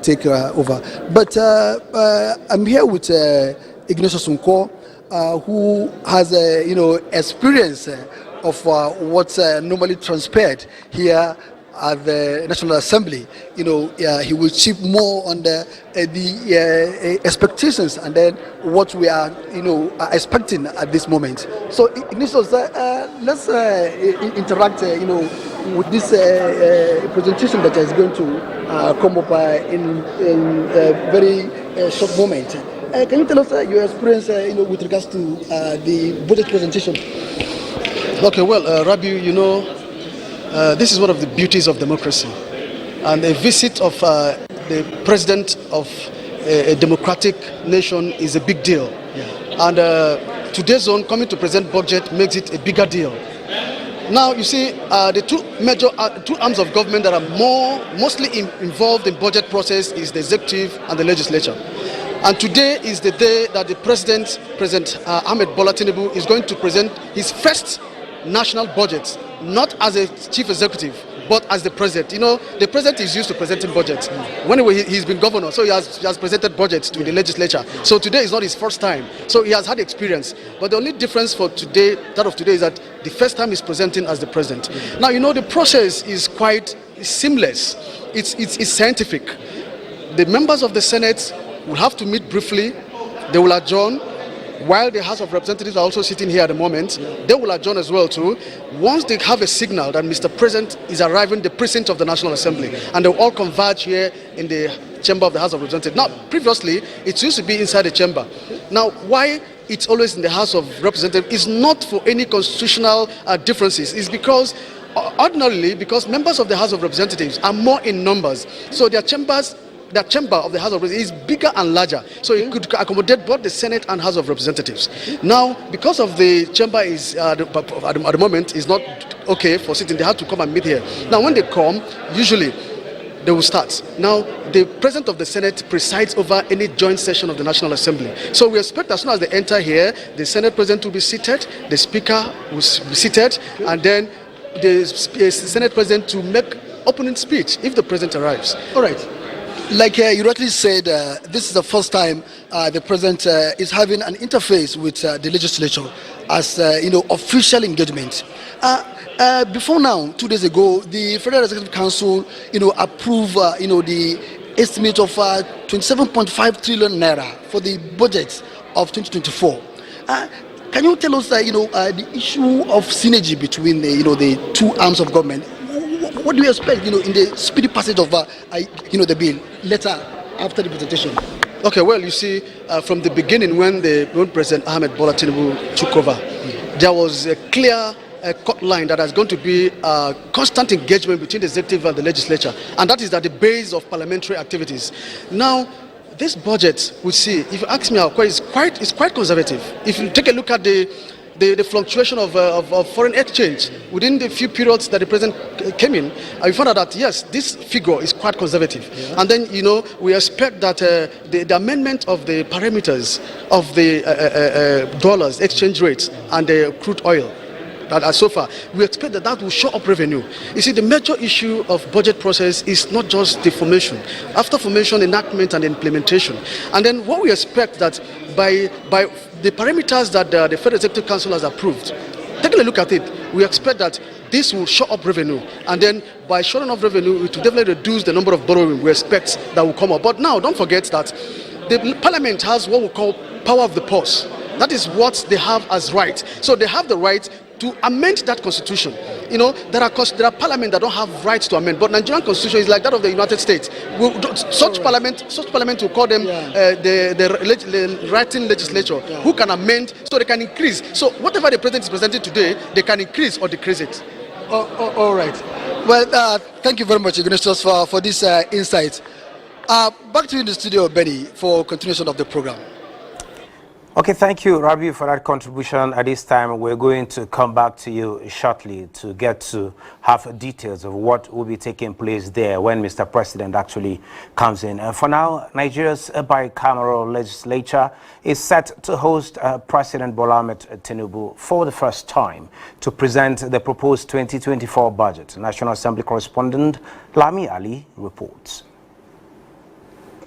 take over. But I'm here with Ignatius Unko, who has experience of what's normally transpired here at the National Assembly. He will chip more on the expectations and then what we are expecting at this moment. So Ignatius, let's interact with this presentation that is going to come up in a very short moment. Can you tell us your experience with regards to the budget presentation? Okay, well, Rabi, this is one of the beauties of democracy. And a visit of the president of a democratic nation is a big deal. Yeah. And today's zone coming to present budget makes it a bigger deal. Now, you see, the two arms of government that are mostly involved in budget process is the executive and the legislature. And today is the day that the President Ahmed Bola Tinubu, is going to present his first national budget, not as a chief executive, but as the president. The president is used to presenting budgets. Whenever he's been governor, so he has presented budgets to the legislature. So today is not his first time. So he has had experience. But the only difference for today, is that the first time he's presenting as the president. Now, the process is quite seamless. It's scientific. The members of the Senate will have to meet briefly. They will adjourn. While the House of Representatives are also sitting here at the moment, they will adjourn as well too. Once they have a signal that Mr. President is arriving the precinct of the National Assembly, and they will all converge here in the chamber of the House of Representatives. Now, previously, it used to be inside the chamber. Now, why it's always in the House of Representatives is not for any constitutional differences. It's because, ordinarily, because members of the House of Representatives are more in numbers. So their chamber of the House of Representatives is bigger and larger, so it could accommodate both the Senate and House of Representatives. Now, because of the chamber is at the moment is not okay for sitting, they have to come and meet here. Now, when they come, usually they will start. Now, the President of the Senate presides over any joint session of the National Assembly. So we expect as soon as they enter here, the Senate President will be seated, the Speaker will be seated, and then the Senate President to make opening speech if the President arrives. All right. Like you rightly said, this is the first time the President is having an interface with the legislature as official engagement. Before now, 2 days ago, the Federal Executive Council approved the estimate of 27.5 trillion naira for the budget of 2024. Can you tell us the issue of synergy between the two arms of government? What do you expect, in the speedy passage of, the bill later after the presentation? Okay, well, you see, from the beginning, when President Ahmed Bola Tinubu took over, there was a clear cut line that has going to be constant engagement between the executive and the legislature, and that is at the base of parliamentary activities. Now, this budget, we see, if you ask me, it's quite conservative. If you take a look at the fluctuation of foreign exchange within the few periods that the president came in, we found out that yes, this figure is quite conservative. Yeah. And then we expect that the amendment of the parameters of the dollars exchange rates and the crude oil that are so far, we expect that will show up revenue. You see, the major issue of budget process is not just the formation. After formation, enactment and implementation. And then what we expect that by the parameters that the Federal Executive Council has approved, taking a look at it, we expect that this will show up revenue. And then by showing up revenue, it will definitely reduce the number of borrowing we expect that will come up. But now, don't forget that the Parliament has what we call power of the purse. That is what they have as right. So they have the right to amend that constitution. There are parliament that don't have rights to amend, but Nigerian constitution is like that of the United States. Such parliament will call them the writing legislature, who can amend, so they can increase. So whatever the president is presenting today, they can increase or decrease it. All right. Well, thank you very much, Ignatius, for this insight. Back to you in the studio, Benny, for continuation of the program. Okay, thank you, Rabi, for that contribution. At this time, we're going to come back to you shortly to get to have details of what will be taking place there when Mr. President actually comes in. For now, Nigeria's bicameral legislature is set to host President Bola Ahmed Tinubu for the first time to present the proposed 2024 budget. National Assembly correspondent Lami Ali reports.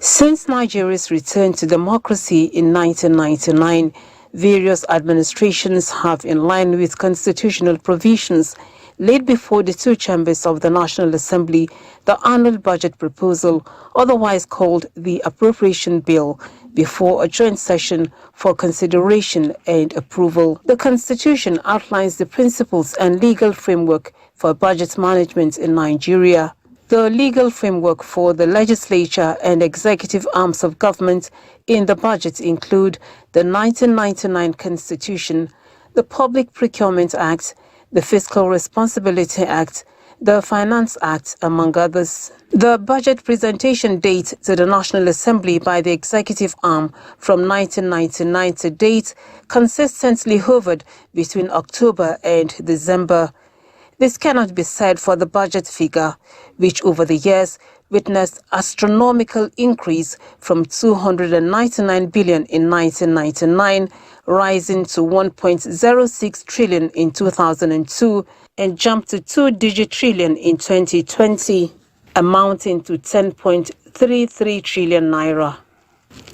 Since Nigeria's return to democracy in 1999, various administrations have, in line with constitutional provisions, laid before the two chambers of the National Assembly the annual budget proposal, otherwise called the Appropriation Bill, before a joint session for consideration and approval. The Constitution outlines the principles and legal framework for budget management in Nigeria. The legal framework for the legislature and executive arms of government in the budget include the 1999 Constitution, the Public Procurement Act, the Fiscal Responsibility Act, the Finance Act, among others. The budget presentation date to the National Assembly by the executive arm from 1999 to date consistently hovered between October and December. This cannot be said for the budget figure, which over the years witnessed astronomical increase from 299 billion in 1999, rising to 1.06 trillion in 2002 and jumped to two-digit trillion in 2020, amounting to 10.33 trillion naira.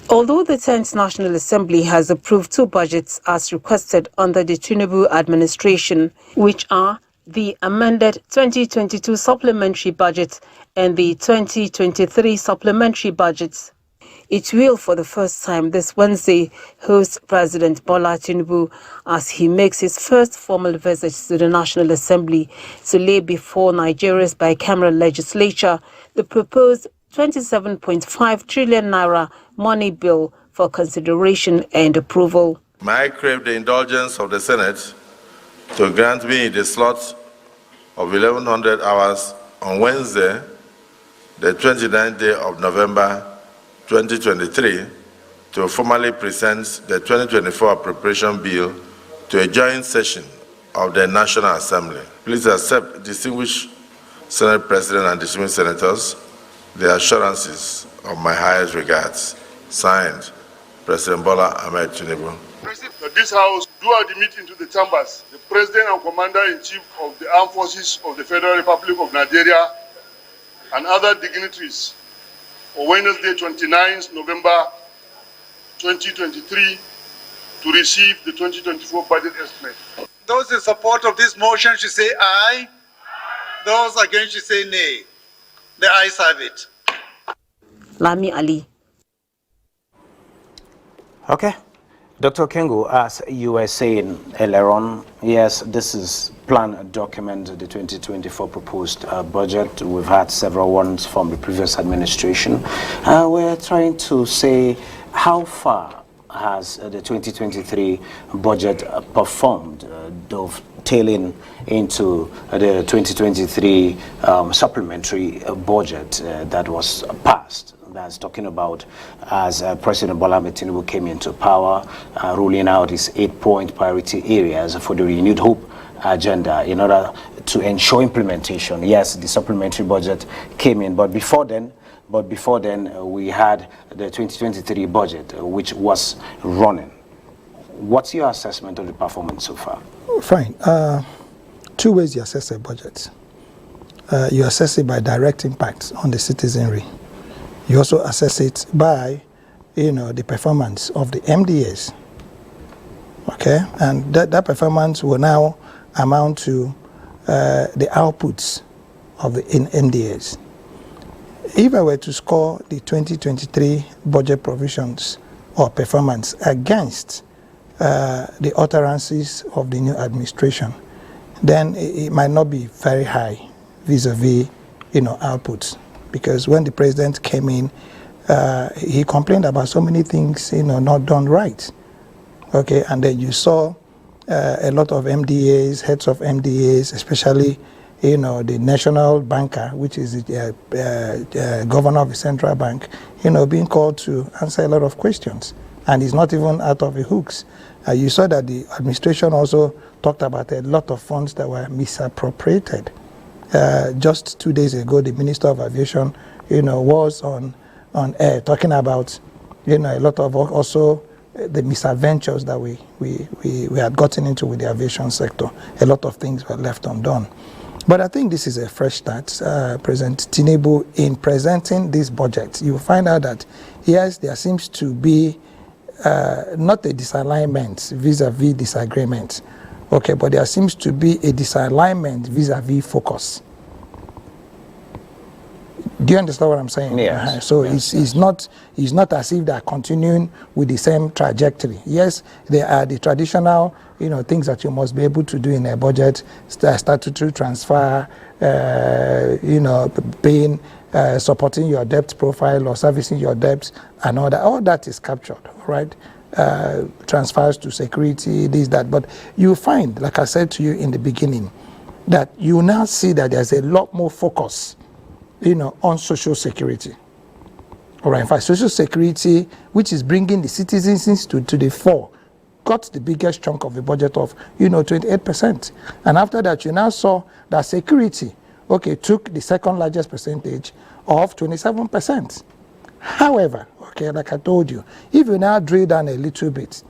Although the 10th National Assembly has approved two budgets as requested under the Tinubu administration, which are the amended 2022 supplementary budget and the 2023 supplementary budgets, it will, for the first time this Wednesday, host President Bola Tinubu as he makes his first formal visit to the National Assembly to lay before Nigeria's bicameral legislature the proposed 27.5 trillion naira money bill for consideration and approval. I crave the indulgence of the Senate to grant me the slot of 1100 hours on Wednesday, the 29th day of November 2023, to formally present the 2024 appropriation bill to a joint session of the National Assembly. Please accept, distinguished Senate President and distinguished senators, the assurances of my highest regards. Signed, President Bola Ahmed Tinubu. That this House do admit into the chambers the President and Commander-in-Chief of the Armed Forces of the Federal Republic of Nigeria and other dignitaries on Wednesday, 29th November 2023, to receive the 2024 budget estimate. Those in support of this motion should say aye. Those against should say nay. The ayes have it. Lami Ali. Okay. Dr. Kengo, as you were saying earlier on, yes, this is plan document, the 2024 proposed budget. We've had several ones from the previous administration. We're trying to say how far has the 2023 budget performed, dovetailing into the 2023 supplementary budget that was passed. That's talking about as President Bola Ahmed Tinubu came into power, ruling out his 8-point priority areas for the renewed hope agenda in order to ensure implementation. Yes, the supplementary budget came in, but before then we had the 2023 budget, which was running. What's your assessment of the performance so far? Fine. Two ways you assess a budget. You assess it by direct impact on the citizenry. You also assess it by, the performance of the MDAs. Okay, and that performance will now amount to the outputs of the MDAs. If I were to score the 2023 budget provisions or performance against the utterances of the new administration, then it might not be very high vis-a-vis, outputs. Because when the president came in, he complained about so many things, not done right. Okay, and then you saw a lot of MDAs, heads of MDAs, especially, the national banker, which is the governor of the central bank, being called to answer a lot of questions. And he's not even out of the hooks. You saw that the administration also talked about a lot of funds that were misappropriated. Just 2 days ago, the Minister of Aviation, was on air talking about, a lot of also the misadventures that we had gotten into with the aviation sector. A lot of things were left undone. But I think this is a fresh start. President Tinubu, in presenting this budget, you find out that, yes, there seems to be not a disalignment vis-a-vis disagreement, okay, but there seems to be a disalignment vis-a-vis focus. Do you understand what I'm saying? Yes. So yes, it's not as if they're continuing with the same trajectory. Yes, there are the traditional, things that you must be able to do in a budget: statutory transfer, paying, supporting your debt profile or servicing your debts, and all that. All that is captured, right? Transfers to security, this, that. But you find, like I said to you in the beginning, that you now see that there's a lot more focus on social security. All right, in fact, social security, which is bringing the citizens to the fore, got the biggest chunk of the budget of, 28%. And after that, you now saw that security, okay, took the second largest percentage of 27%. However, okay, like I told you, if you now drill down a little bit,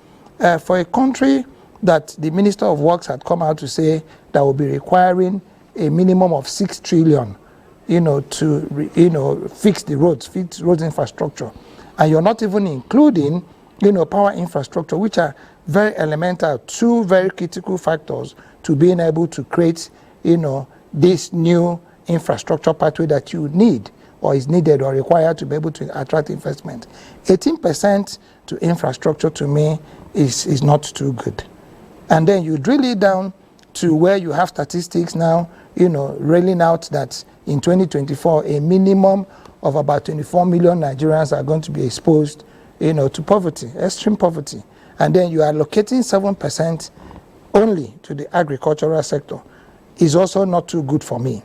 for a country that the Minister of Works had come out to say that will be requiring a minimum of 6 trillion to fix the roads, fix roads infrastructure, and you're not even including, power infrastructure, which are very elemental, two very critical factors to being able to create, this new infrastructure pathway that you need or is needed or required to be able to attract investment. 18% to infrastructure, to me, is not too good. And then you drill it down to where you have statistics now, rolling out that in 2024, a minimum of about 24 million Nigerians are going to be exposed, to poverty, extreme poverty. And then you are allocating 7% only to the agricultural sector is also not too good for me.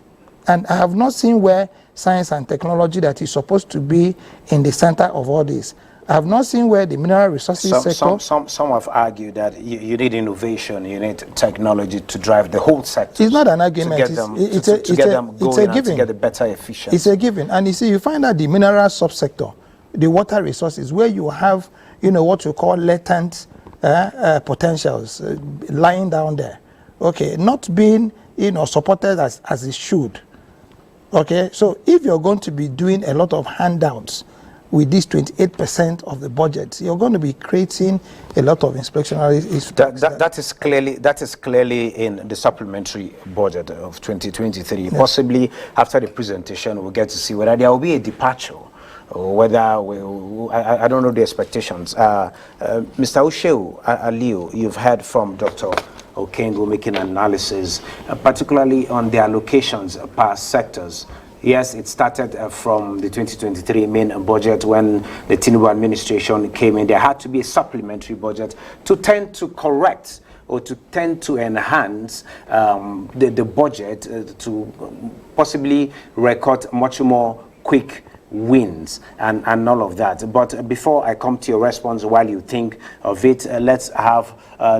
And I have not seen where science and technology that is supposed to be in the center of all this. I have not seen where the mineral resources sector... Some have argued that you need innovation, you need technology to drive the whole sector. It's not an argument. To get them going and to get a better efficiency. It's a given. And you see, you find that the mineral subsector, the water resources, where you have, what you call latent potentials lying down there, okay, not being, supported as it should. Okay, so if you're going to be doing a lot of handouts with this 28% of the budget, you're going to be creating a lot of inspectionary issues. That is clearly in the supplementary budget of 2023. Yes. Possibly after the presentation, we'll get to see whether there will be a departure or whether I don't know the expectations. Mr. Usheu Aliu, you've heard from Dr. Okengo making an analysis, particularly on the allocations per sectors. Yes, it started from the 2023 main budget when the Tinubu administration came in. There had to be a supplementary budget to tend to correct or to tend to enhance the budget to possibly record much more quick wins and all of that. But before I come to your response, while you think of it, let's have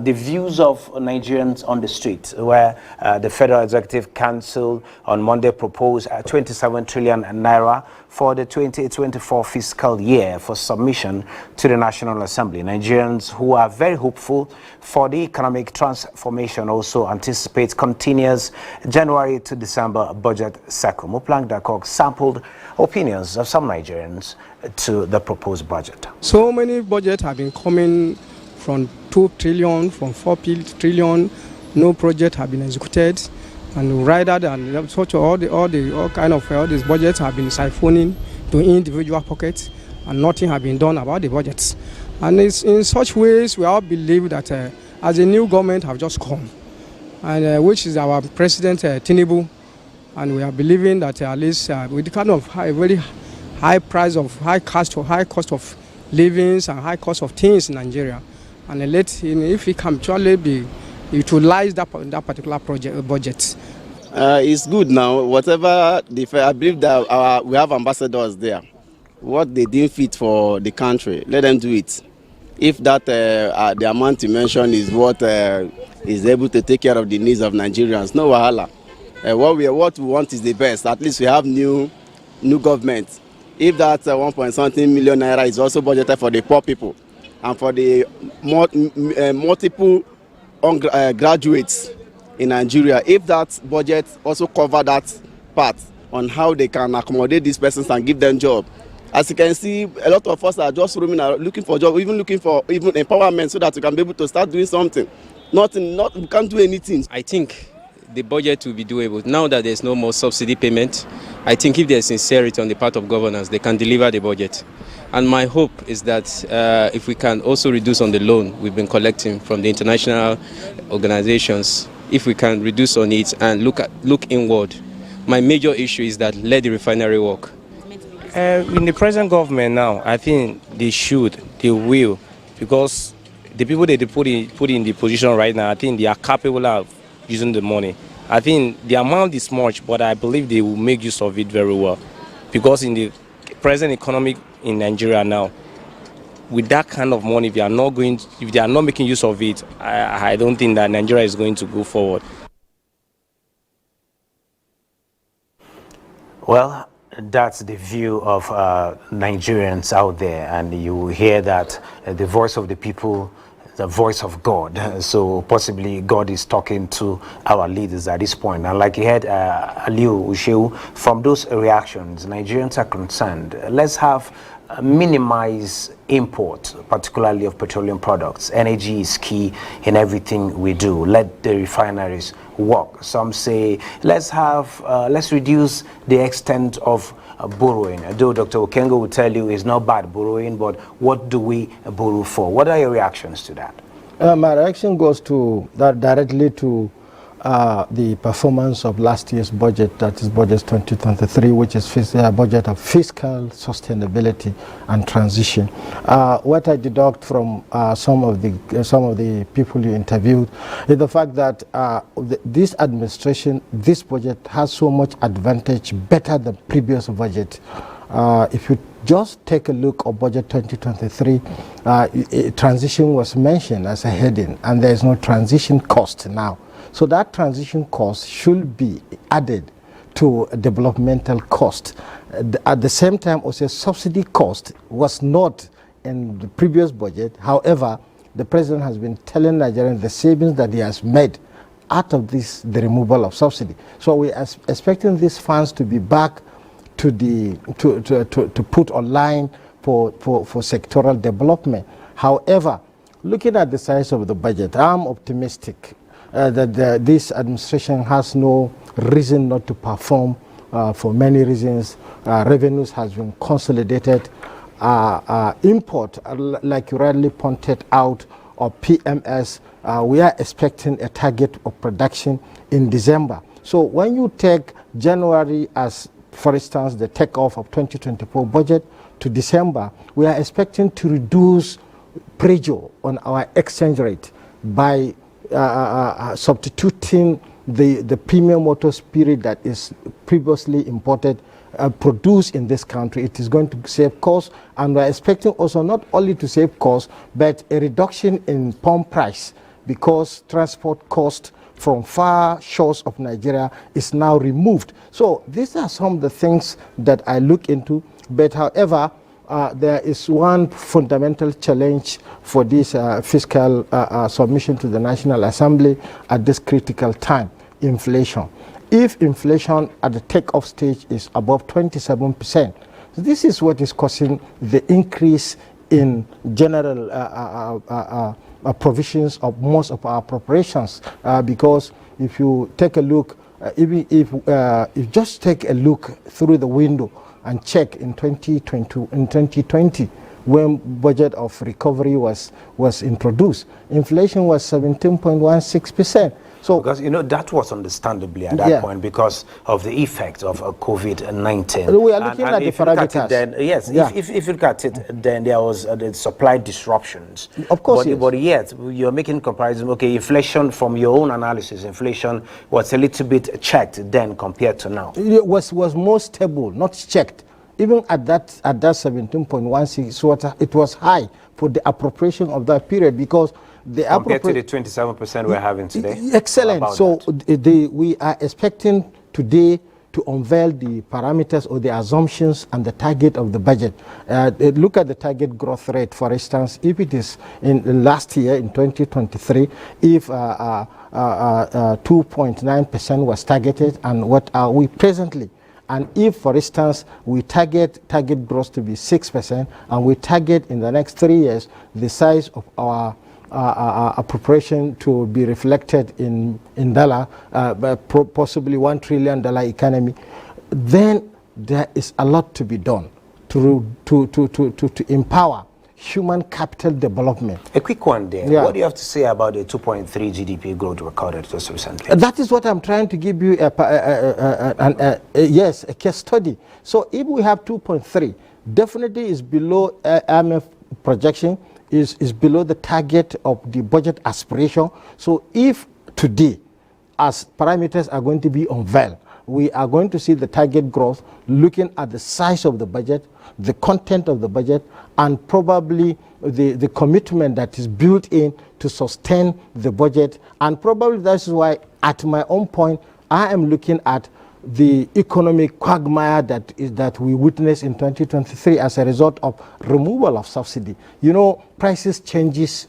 the views of Nigerians on the street, where the Federal Executive Council on Monday proposed 27 trillion naira for the 2024 fiscal year for submission to the National Assembly. Nigerians who are very hopeful for the economic transformation also anticipate continuous January to December budget cycle. Moplang Dakok sampled opinions of some Nigerians to the proposed budget. So many budgets have been coming from 2 trillion, from 4 trillion. No project have been executed, and rather than such all these budgets have been siphoning to individual pockets, and nothing has been done about the budgets. And it's in such ways we all believe that as a new government have just come, and which is our President Tinubu, and we are believing that at least with the kind of very high cost of livings and high cost of things in Nigeria, and if it can actually be utilize that particular budget. It's good now. Whatever I believe that we have ambassadors there. What they deem fit for the country, let them do it. If that the amount you mentioned is what is able to take care of the needs of Nigerians, no wahala. What we want is the best. At least we have new government. If that 1.something million naira is also budgeted for the poor people and for the multiple graduates, in Nigeria, if that budget also cover that part on how they can accommodate these persons and give them job. As you can see, a lot of us are just roaming around looking for job, even looking for even empowerment so that we can be able to start doing something. We can't do anything. I think the budget will be doable. Now that there's no more subsidy payment, I think if there's sincerity on the part of governance, they can deliver the budget. And my hope is that if we can also reduce on the loan we've been collecting from the international organizations, if we can reduce on it and look inward. My major issue is that let the refinery work. In the present government now, I think they will, because the people that they put in the position right now, I think they are capable of using the money. I think the amount is much, but I believe they will make use of it very well. Because in the present economy in Nigeria now, with that kind of money, if they are not making use of it, I don't think that Nigeria is going to go forward. Well, that's the view of Nigerians out there, and you will hear that the voice of the people, the voice of God. So possibly God is talking to our leaders at this point. And like you heard Aliu Usheu, from those reactions, Nigerians are concerned. Let's have minimize import, particularly of petroleum products. Energy is key in everything we do. Let the refineries work. Some say let's reduce the extent of borrowing. Though Dr. Okengo will tell you it's not bad borrowing, but what do we borrow for? What are your reactions to that? My reaction goes to that directly to the performance of last year's budget, that is budget 2023, which is a budget of fiscal sustainability and transition. What I deduct from some of the people you interviewed is the fact that this administration, this budget has so much advantage better than previous budget. If you just take a look at budget 2023, transition was mentioned as a heading, and there is no transition cost now. So that transition cost should be added to developmental cost. At the same time, also subsidy cost was not in the previous budget. However, the president has been telling Nigerians the savings that he has made out of this, the removal of subsidy. So we are expecting these funds to be back to to put online for sectoral development. However, looking at the size of the budget, I'm optimistic that this administration has no reason not to perform for many reasons. Revenues has been consolidated. Import, like you rightly pointed out, of PMS, we are expecting a target of production in December. So when you take January as, for instance, the takeoff of 2024 budget to December, we are expecting to reduce pressure on our exchange rate by substituting the premium motor spirit that is previously imported, produced in this country. It is going to save costs, and we're expecting also not only to save costs, but a reduction in pump price, because transport cost from far shores of Nigeria is now removed. So these are some of the things that I look into. But however, there is one fundamental challenge for this fiscal submission to the National Assembly at this critical time: inflation. If inflation at the takeoff stage is above 27%, this is what is causing the increase in general provisions of most of our appropriations. Because if you take a look, if just take a look through the window and check in 2020, when budget of recovery was introduced, inflation was 17.16%. So, because that was understandably at that point because of the effect of COVID-19. We are looking at the parameters. Yes, if you look at it, then there was the supply disruptions. Of course, but yet you're making comparison. Okay, inflation, from your own analysis, inflation was a little bit checked then compared to now. It was more stable, not checked. Even at that 17.16, it was high for the appropriation of that period, because compared to the 27% we're having today. Excellent. So we are expecting today to unveil the parameters or the assumptions and the target of the budget. Look at the target growth rate, for instance. If it is in last year, in 2023, if 2.9% was targeted, and what are we presently? And if, for instance, we target growth to be 6%, and we target in the next 3 years the size of our appropriation to be reflected in dollar, possibly $1 trillion economy, then there is a lot to be done to empower human capital development. A quick one there. Yeah. What do you have to say about the 2.3 GDP growth recorded just recently? That is what I'm trying to give you yes, a case study. So if we have 2.3, definitely is below IMF projection, is below the target of the budget aspiration. So if today, as parameters are going to be unveiled, we are going to see the target growth, looking at the size of the budget, the content of the budget, and probably the commitment that is built in to sustain the budget. And probably that's why, at my own point, I am looking at the economic quagmire that we witnessed in 2023 as a result of removal of subsidy. You know, prices changes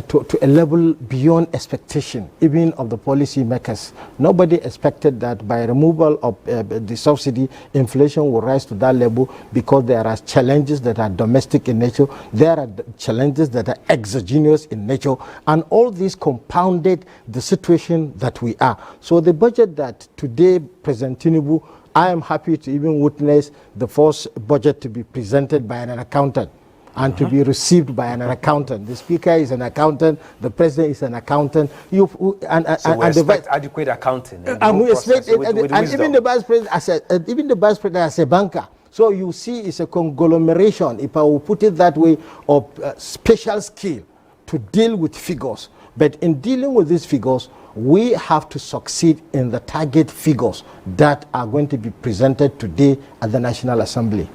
to a level beyond expectation, even of the policy makers. Nobody expected that by removal of the subsidy, inflation will rise to that level, because there are challenges that are domestic in nature, there are challenges that are exogenous in nature, and all these compounded the situation that we are. So the budget that today President Tinubu, I am happy to even witness the first budget to be presented by an accountant and to be received by an accountant. The speaker is an accountant, the president is an accountant. So we expect adequate accounting. And we expect even the vice president as a banker. So you see, it's a conglomeration, if I will put it that way, of special skill to deal with figures. But in dealing with these figures, we have to succeed in the target figures that are going to be presented today at the National Assembly.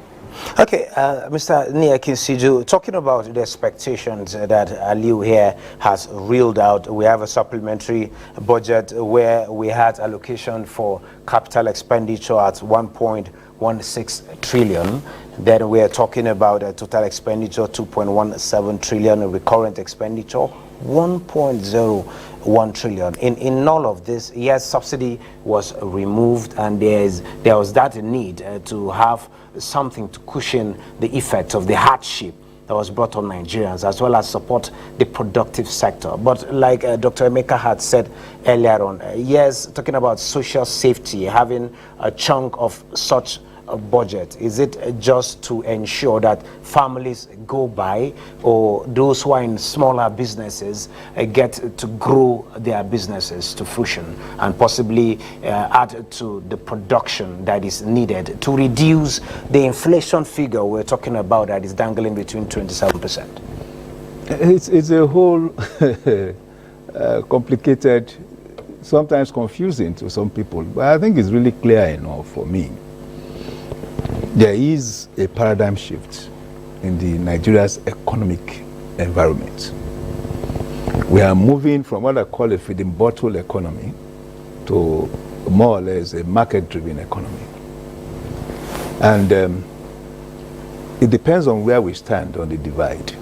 Okay, Mr. Niakin-Siju, talking about the expectations that Aliu here has reeled out, we have a supplementary budget where we had allocation for capital expenditure at 1.16 trillion. Then we are talking about a total expenditure 2.17 trillion, a recurrent expenditure 1.01 trillion. In all of this, yes, subsidy was removed, and there was that need to have something to cushion the effect of the hardship that was brought on Nigerians, as well as support the productive sector. But like Dr. Emeka had said earlier on, yes, talking about social safety, having a chunk of such a budget, is it just to ensure that families go by, or those who are in smaller businesses get to grow their businesses to fruition and possibly add to the production that is needed to reduce the inflation figure we're talking about that is dangling between 27%? It's a whole complicated, sometimes confusing to some people, but I think it's really clear enough for me. There is a paradigm shift in Nigeria's economic environment. We are moving from what I call a feeding bottle economy to more or less a market-driven economy. And it depends on where we stand on the divide.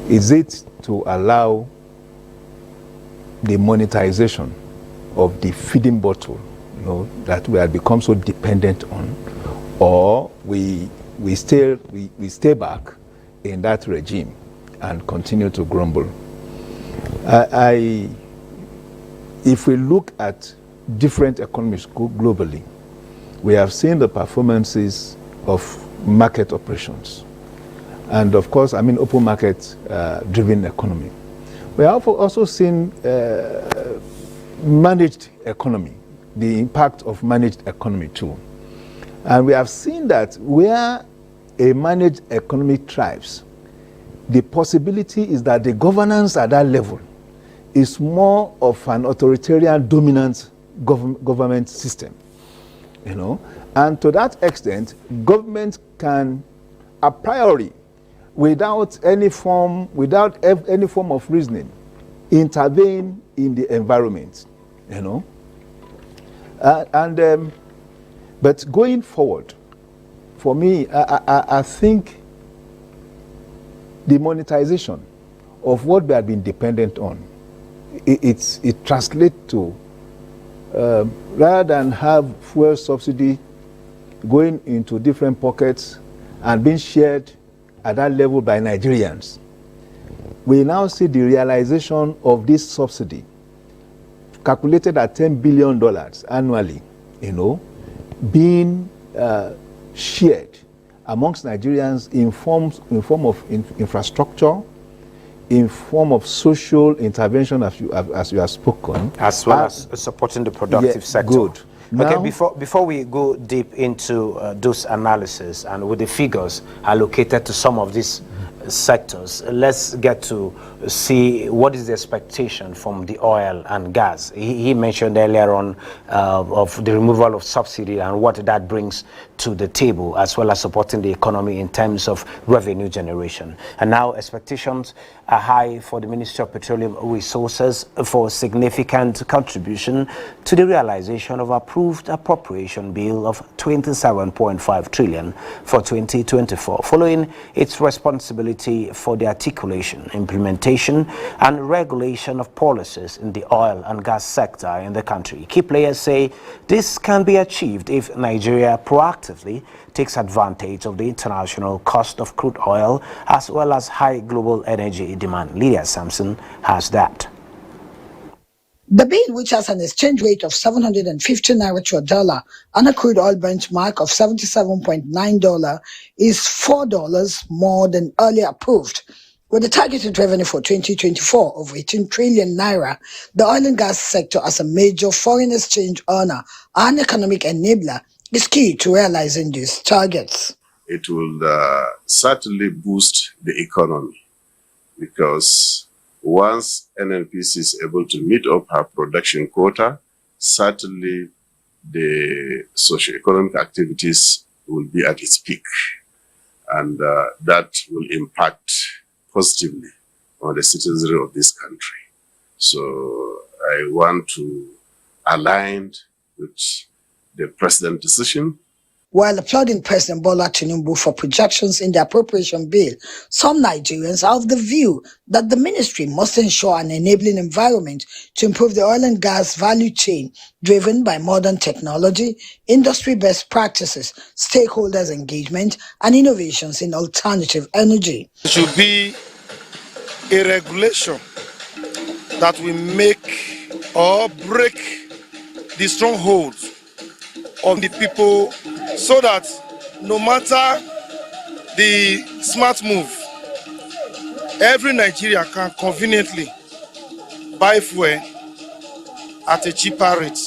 Is it to allow the monetization of the feeding bottle, that we have become so dependent on, or we stay back in that regime and continue to grumble? If we look at different economies globally, we have seen the performances of market operations, and of course, open market driven economy. We have also seen managed economy, the impact of managed economy too. And we have seen that where a managed economy thrives, the possibility is that the governance at that level is more of an authoritarian dominant government system, And to that extent, government can, a priori, without any form of reasoning, intervene in the environment, But going forward, for me, I think the monetization of what we have been dependent on, it translates to, rather than have fuel subsidy going into different pockets and being shared at that level by Nigerians, we now see the realization of this subsidy calculated at $10 billion annually, being shared amongst Nigerians in form of infrastructure, in form of social intervention, as you have spoken, as well as supporting the productive sector. Good. Okay, before we go deep into those analysis and with the figures allocated to some of these sectors, let's get to see what is the expectation from the oil and gas. He mentioned earlier on of the removal of subsidy and what that brings to the table, as well as supporting the economy in terms of revenue generation. And now expectations are high for the Ministry of Petroleum Resources for significant contribution to the realization of approved appropriation bill of 27.5 trillion for 2024, following its responsibility for the articulation, implementation, and regulation of policies in the oil and gas sector in the country. Key players say this can be achieved if Nigeria proactively takes advantage of the international cost of crude oil as well as high global energy demand. Lydia Sampson has that. The bill, which has an exchange rate of 750 naira to a dollar and a crude oil benchmark of $77.9, is $4 more than earlier approved. With the targeted revenue for 2024 of 18 trillion naira, the oil and gas sector as a major foreign exchange earner and economic enabler is key to realizing these targets. It will certainly boost the economy, because once NNPC is able to meet up her production quota, certainly the socio-economic activities will be at its peak, and that will impact positively on the citizenry of this country. So I want to align with the president's decision. While applauding President Bola Tinubu for projections in the appropriation bill, some Nigerians are of the view that the ministry must ensure an enabling environment to improve the oil and gas value chain, driven by modern technology, industry best practices, stakeholders engagement, and innovations in alternative energy. It should be a regulation that will make or break the strongholds of the people, so that no matter the smart move, every Nigerian can conveniently buy fuel at a cheaper rate.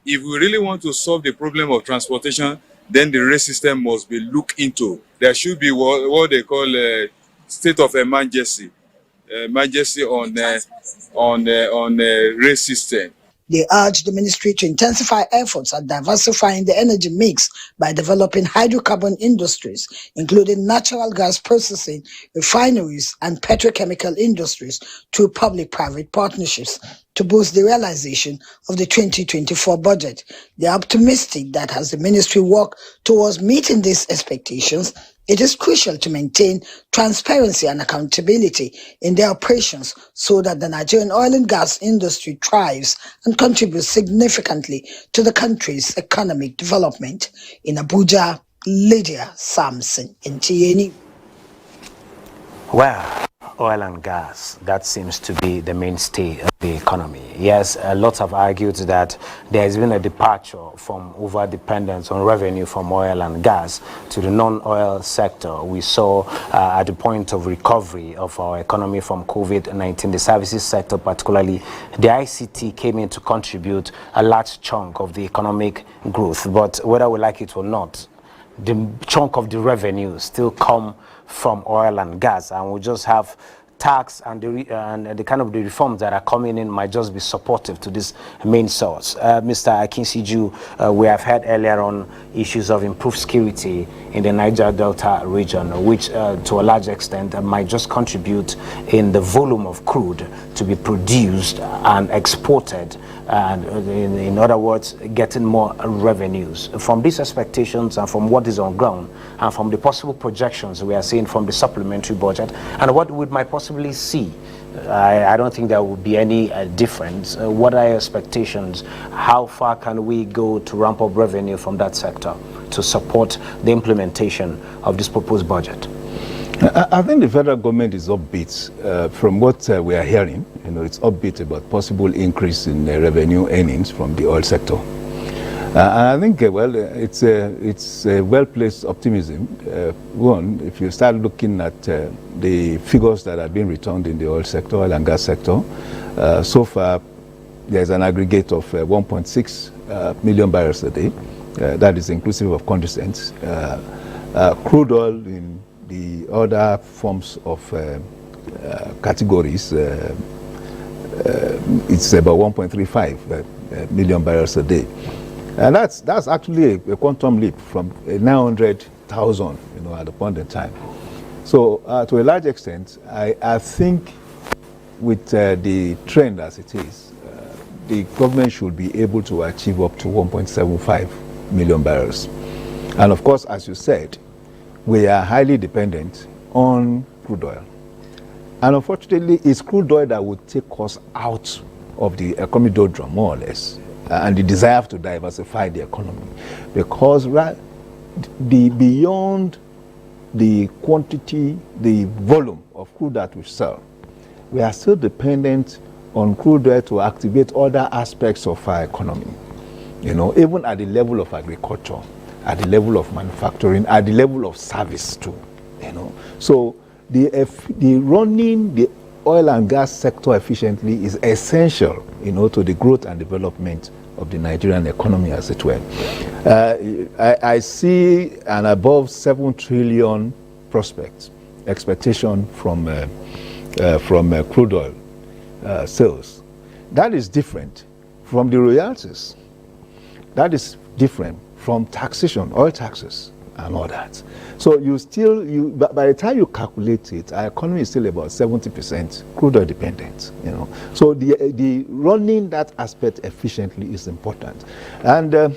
If we really want to solve the problem of transportation, then the rail system must be looked into. There should be what they call a state of emergency on rail system. They urge the ministry to intensify efforts at diversifying the energy mix by developing hydrocarbon industries, including natural gas processing, refineries, and petrochemical industries through public-private partnerships to boost the realization of the 2024 budget. They are optimistic that as the ministry works towards meeting these expectations, it is crucial to maintain transparency and accountability in their operations so that the Nigerian oil and gas industry thrives and contributes significantly to the country's economic development. In Abuja, Lydia Sampson, NTA. Well, oil and gas, that seems to be the mainstay of the economy. Yes, lots have argued that there has been a departure from over-dependence on revenue from oil and gas to the non-oil sector. We saw at the point of recovery of our economy from COVID-19, the services sector, particularly the ICT, came in to contribute a large chunk of the economic growth. But whether we like it or not, the chunk of the revenue still come from oil and gas, and we just have tax and the kind of the reforms that are coming in might just be supportive to this main source. Mr. Akinsiju, we have heard earlier on issues of improved security in the Niger Delta region, which to a large extent might just contribute in the volume of crude to be produced and exported, and in other words, getting more revenues. From these expectations and from what is on ground and from the possible projections we are seeing from the supplementary budget and what we might possibly see, I don't think there will be any difference. What are your expectations? How far can we go to ramp up revenue from that sector to support the implementation of this proposed budget? I think the federal government is upbeat from what we are hearing. You know, it's upbeat about possible increase in revenue earnings from the oil sector. And I think, well, it's a well-placed optimism. One, if you start looking at the figures that have been returned in the oil sector, oil and gas sector, so far there's an aggregate of 1.6 million barrels a day. That is inclusive of condensate. Crude oil in the other forms of categories, it's about 1.35 million barrels a day. And that's actually a quantum leap from 900,000, you know, at the point in time. So to a large extent, I think with the trend as it is, the government should be able to achieve up to 1.75 million barrels. And of course, as you said, we are highly dependent on crude oil. And unfortunately, it's crude oil that would take us out of the economic doldrum, more or less, and the desire to diversify the economy. Because beyond the quantity, the volume of crude that we sell, we are still dependent on crude oil to activate other aspects of our economy. You know, even at the level of agriculture, at the level of manufacturing, at the level of service too, you know. So the running the oil and gas sector efficiently is essential, you know, to the growth and development of the Nigerian economy, as it were. I see an above 7 trillion prospect expectation from crude oil sales. That is different from the royalties. That is different from taxation, oil taxes, and all that. So by the time you calculate it, our economy is still about 70% crude oil dependent. You know, so the running that aspect efficiently is important. And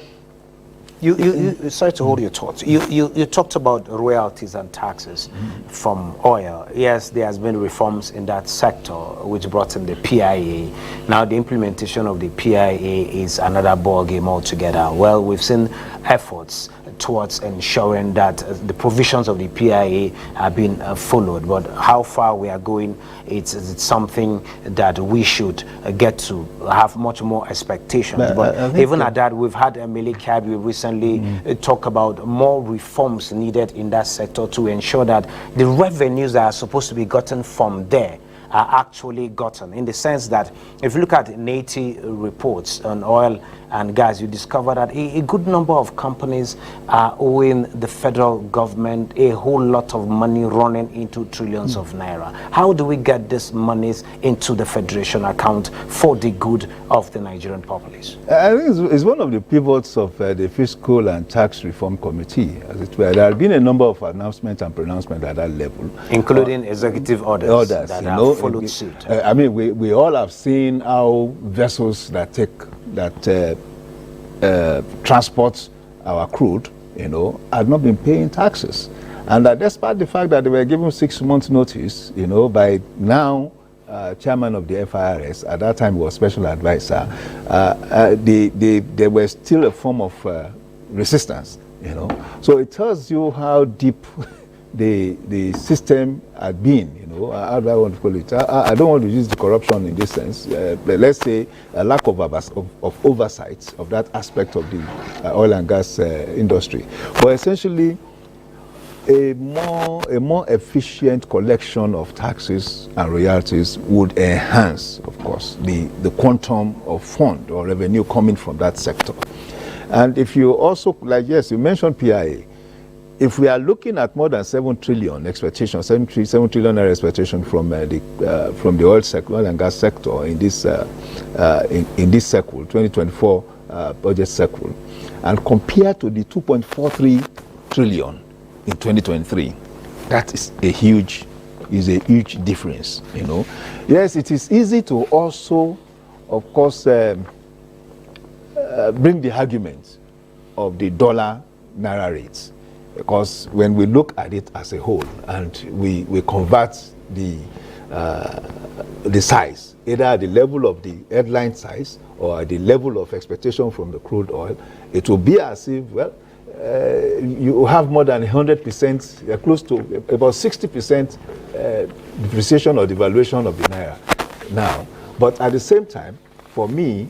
sorry to hold your thoughts. You talked about royalties and taxes from oil. Yes, there has been reforms in that sector which brought in the PIA. Now the implementation of the PIA is another ball game altogether. Well, we've seen efforts towards ensuring that the provisions of the PIA are being followed, but how far we are going, it's something that we should get to have much more expectations. But even at that, we've had Emily Kadri recently talk about more reforms needed in that sector to ensure that the revenues that are supposed to be gotten from there are actually gotten, in the sense that if you look at NTA reports on oil and gas, you discover that a good number of companies are owing the federal government a whole lot of money, running into trillions of naira. How do we get these monies into the federation account for the good of the Nigerian populace? I think it's one of the pivots of the Fiscal and Tax Reform Committee, as it were. There have been a number of announcements and pronouncements at that level, including executive orders that have followed suit. I mean, we all have seen how vessels that transport our crude, you know, have not been paying taxes, and that despite the fact that they were given 6 months notice, you know, by now chairman of the FIRS, at that time was special advisor, there was still a form of resistance, you know. So it tells you how deep the system had been, you know. How do I want to call it? I don't want to use the corruption in this sense, but let's say a lack of oversight of that aspect of the oil and gas industry. But essentially, a more efficient collection of taxes and royalties would enhance, of course, the quantum of fund or revenue coming from that sector. And if you also, like, yes, you mentioned PIA. if we are looking at more than 7 trillion expectation, 7 trillion expectation from the oil and gas sector in this cycle, 2024 budget cycle, and compared to the 2.43 trillion in 2023, that is a huge difference. Yes, it is easy to also, of course, bring the argument of the dollar naira rates, because when we look at it as a whole and we convert the size, either at the level of the headline size or at the level of expectation from the crude oil, it will be as if, well, you have more than 100%, close to about 60% depreciation or devaluation of the naira now. But at the same time, for me,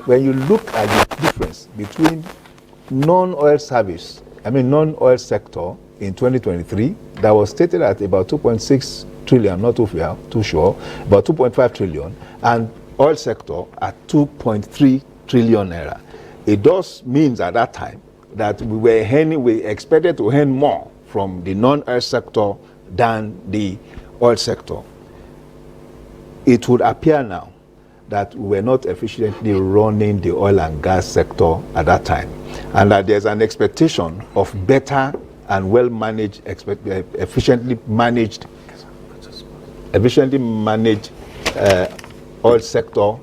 when you look at the difference between non-oil sector in 2023, that was stated at about 2.6 trillion, I'm not too sure, about 2.5 trillion, and oil sector at 2.3 trillion naira. It does means at that time that we expected to earn more from the non-oil sector than the oil sector. It would appear now that we were not efficiently running the oil and gas sector at that time, and that there's an expectation of better and well-managed, efficiently managed oil sector,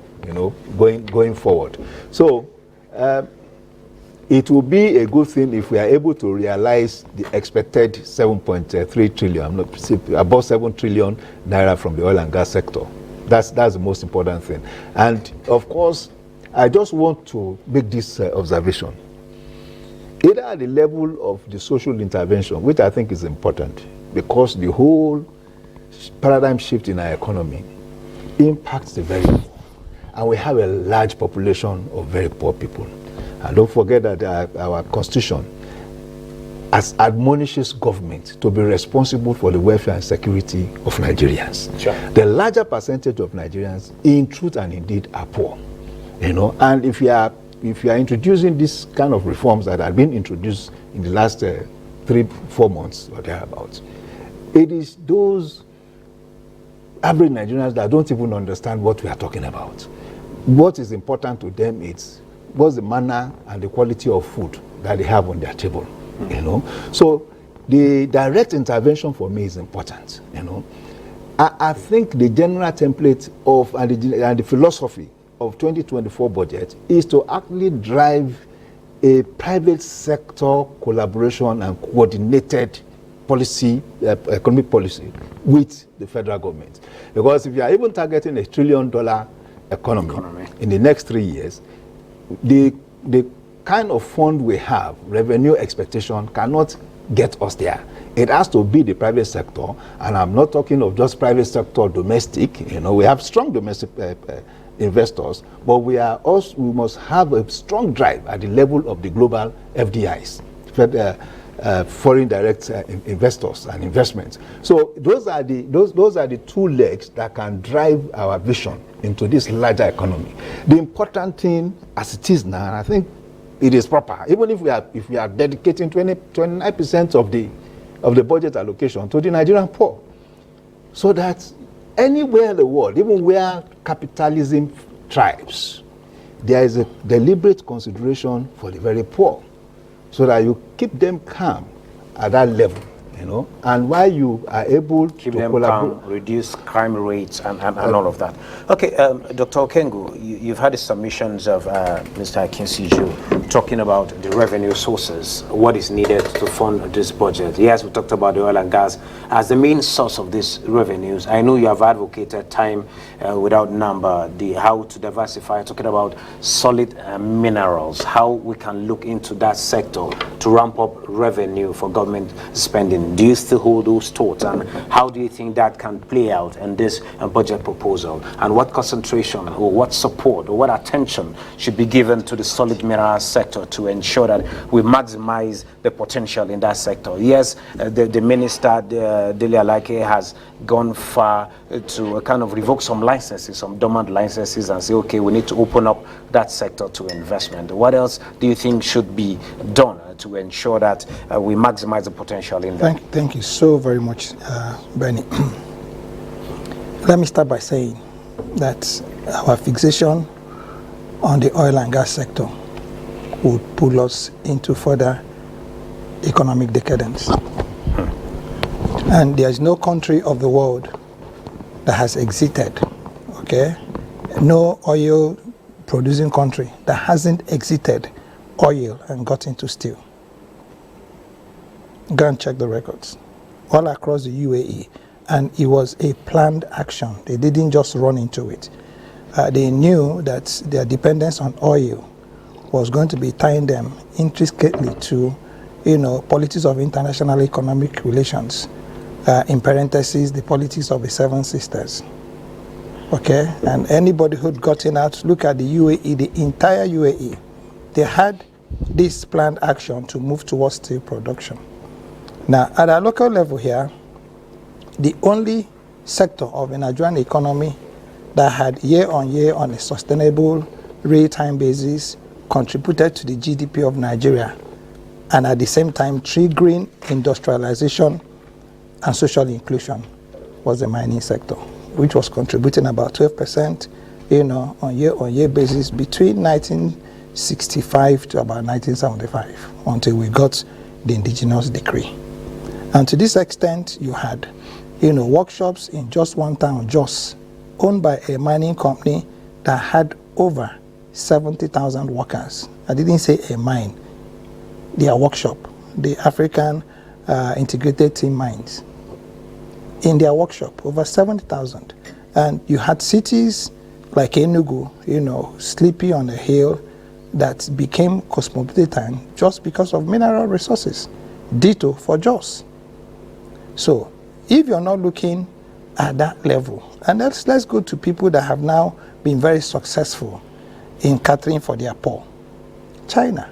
going forward. So it will be a good thing if we are able to realize the expected 7.3 trillion, above 7 trillion naira from the oil and gas sector. That's the most important thing. And of course, I just want to make this observation. Either at the level of the social intervention, which I think is important, because the whole paradigm shift in our economy impacts the very poor. And we have a large population of very poor people. And don't forget that our constitution admonishes government to be responsible for the welfare and security of Nigerians. Sure. The larger percentage of Nigerians, in truth and indeed, are poor. And if you are introducing this kind of reforms that have been introduced in the last 3-4 months or thereabouts, it is those average Nigerians that don't even understand what we are talking about. What is important to them is what's the manner and the quality of food that they have on their table. So the direct intervention for me is important. I think the general template of and the philosophy of 2024 budget is to actually drive a private sector collaboration and coordinated policy, economic policy with the federal government. Because if you are even targeting $1 trillion economy in the next 3 years, the kind of fund we have, revenue expectation, cannot get us there. It has to be the private sector, and I'm not talking of just private sector domestic. We have strong domestic investors, but we must have a strong drive at the level of the global FDIs, foreign direct investors and investments. So those are the two legs that can drive our vision into this larger economy. The important thing as it is now, and I think it is proper, even if we are dedicating 29% of the budget allocation to the Nigerian poor, so that anywhere in the world, even where capitalism thrives, there is a deliberate consideration for the very poor, so that you keep them calm at that level, and while you are able to collaborate, reduce crime rates and all of that. Okay, Dr. Okengu, you've had the submissions of Mr. Akinsiju talking about the revenue sources, what is needed to fund this budget. Yes, we talked about the oil and gas as the main source of these revenues. I know you have advocated time without number, how to diversify, talking about solid minerals, how we can look into that sector to ramp up revenue for government spending. Do you still hold those thoughts, and how do you think that can play out in this budget proposal, and what concentration or what support or what attention should be given to the solid mineral sector sector to ensure that we maximize the potential in that sector? Yes, the minister, Dele Alake, has gone far to kind of revoke some licenses, some dormant licenses, and say, okay, we need to open up that sector to investment. What else do you think should be done to ensure that we maximize the potential in there? Thank you so very much, Benny. Let me start by saying that our fixation on the oil and gas sector would pull us into further economic decadence. And there is no country of the world that has exited, okay? No oil producing country that hasn't exited oil and got into steel. Go and check the records. All across the UAE. And it was a planned action. They didn't just run into it. They knew that their dependence on oil was going to be tying them intricately to, politics of international economic relations. In parentheses, the politics of the Seven Sisters. Okay? And anybody who'd gotten out, look at the UAE, the entire UAE. They had this planned action to move towards steel production. Now, at our local level here, the only sector of the Nigerian economy that had year on year on a sustainable real-time basis contributed to the GDP of Nigeria and at the same time triggering industrialization and social inclusion was the mining sector, which was contributing about 12%, on year basis between 1965 to about 1975 until we got the indigenous decree. And to this extent, you had, workshops in just one town, Jos, owned by a mining company that had over 70,000 workers. I didn't say a mine, their workshop, the African Integrated Team Mines. In their workshop, over 70,000. And you had cities like Enugu, sleepy on a hill that became cosmopolitan just because of mineral resources. Ditto for Jos. So, if you're not looking at that level, and let's go to people that have now been very successful in catering for their poor. China.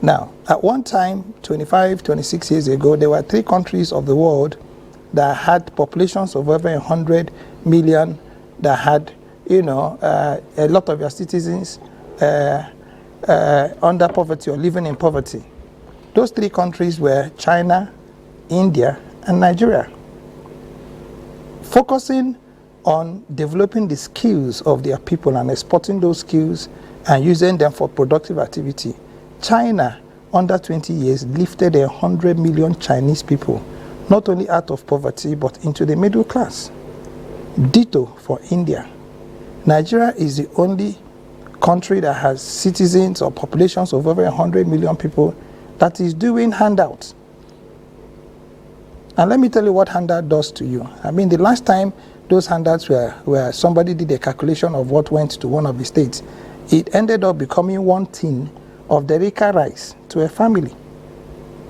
Now, at one time, 25, 26 years ago, there were 3 countries of the world that had populations of over 100 million, that had, a lot of their citizens under poverty or living in poverty. Those 3 countries were China, India, and Nigeria. Focusing on developing the skills of their people and exporting those skills and using them for productive activity, China, under 20 years, lifted 100 million Chinese people, not only out of poverty, but into the middle class. Ditto for India. Nigeria is the only country that has citizens or populations of over 100 million people that is doing handouts. And let me tell you what handout does to you. I mean, the last time those handouts where somebody did a calculation of what went to one of the states, it ended up becoming 1 tin of Derika rice to a family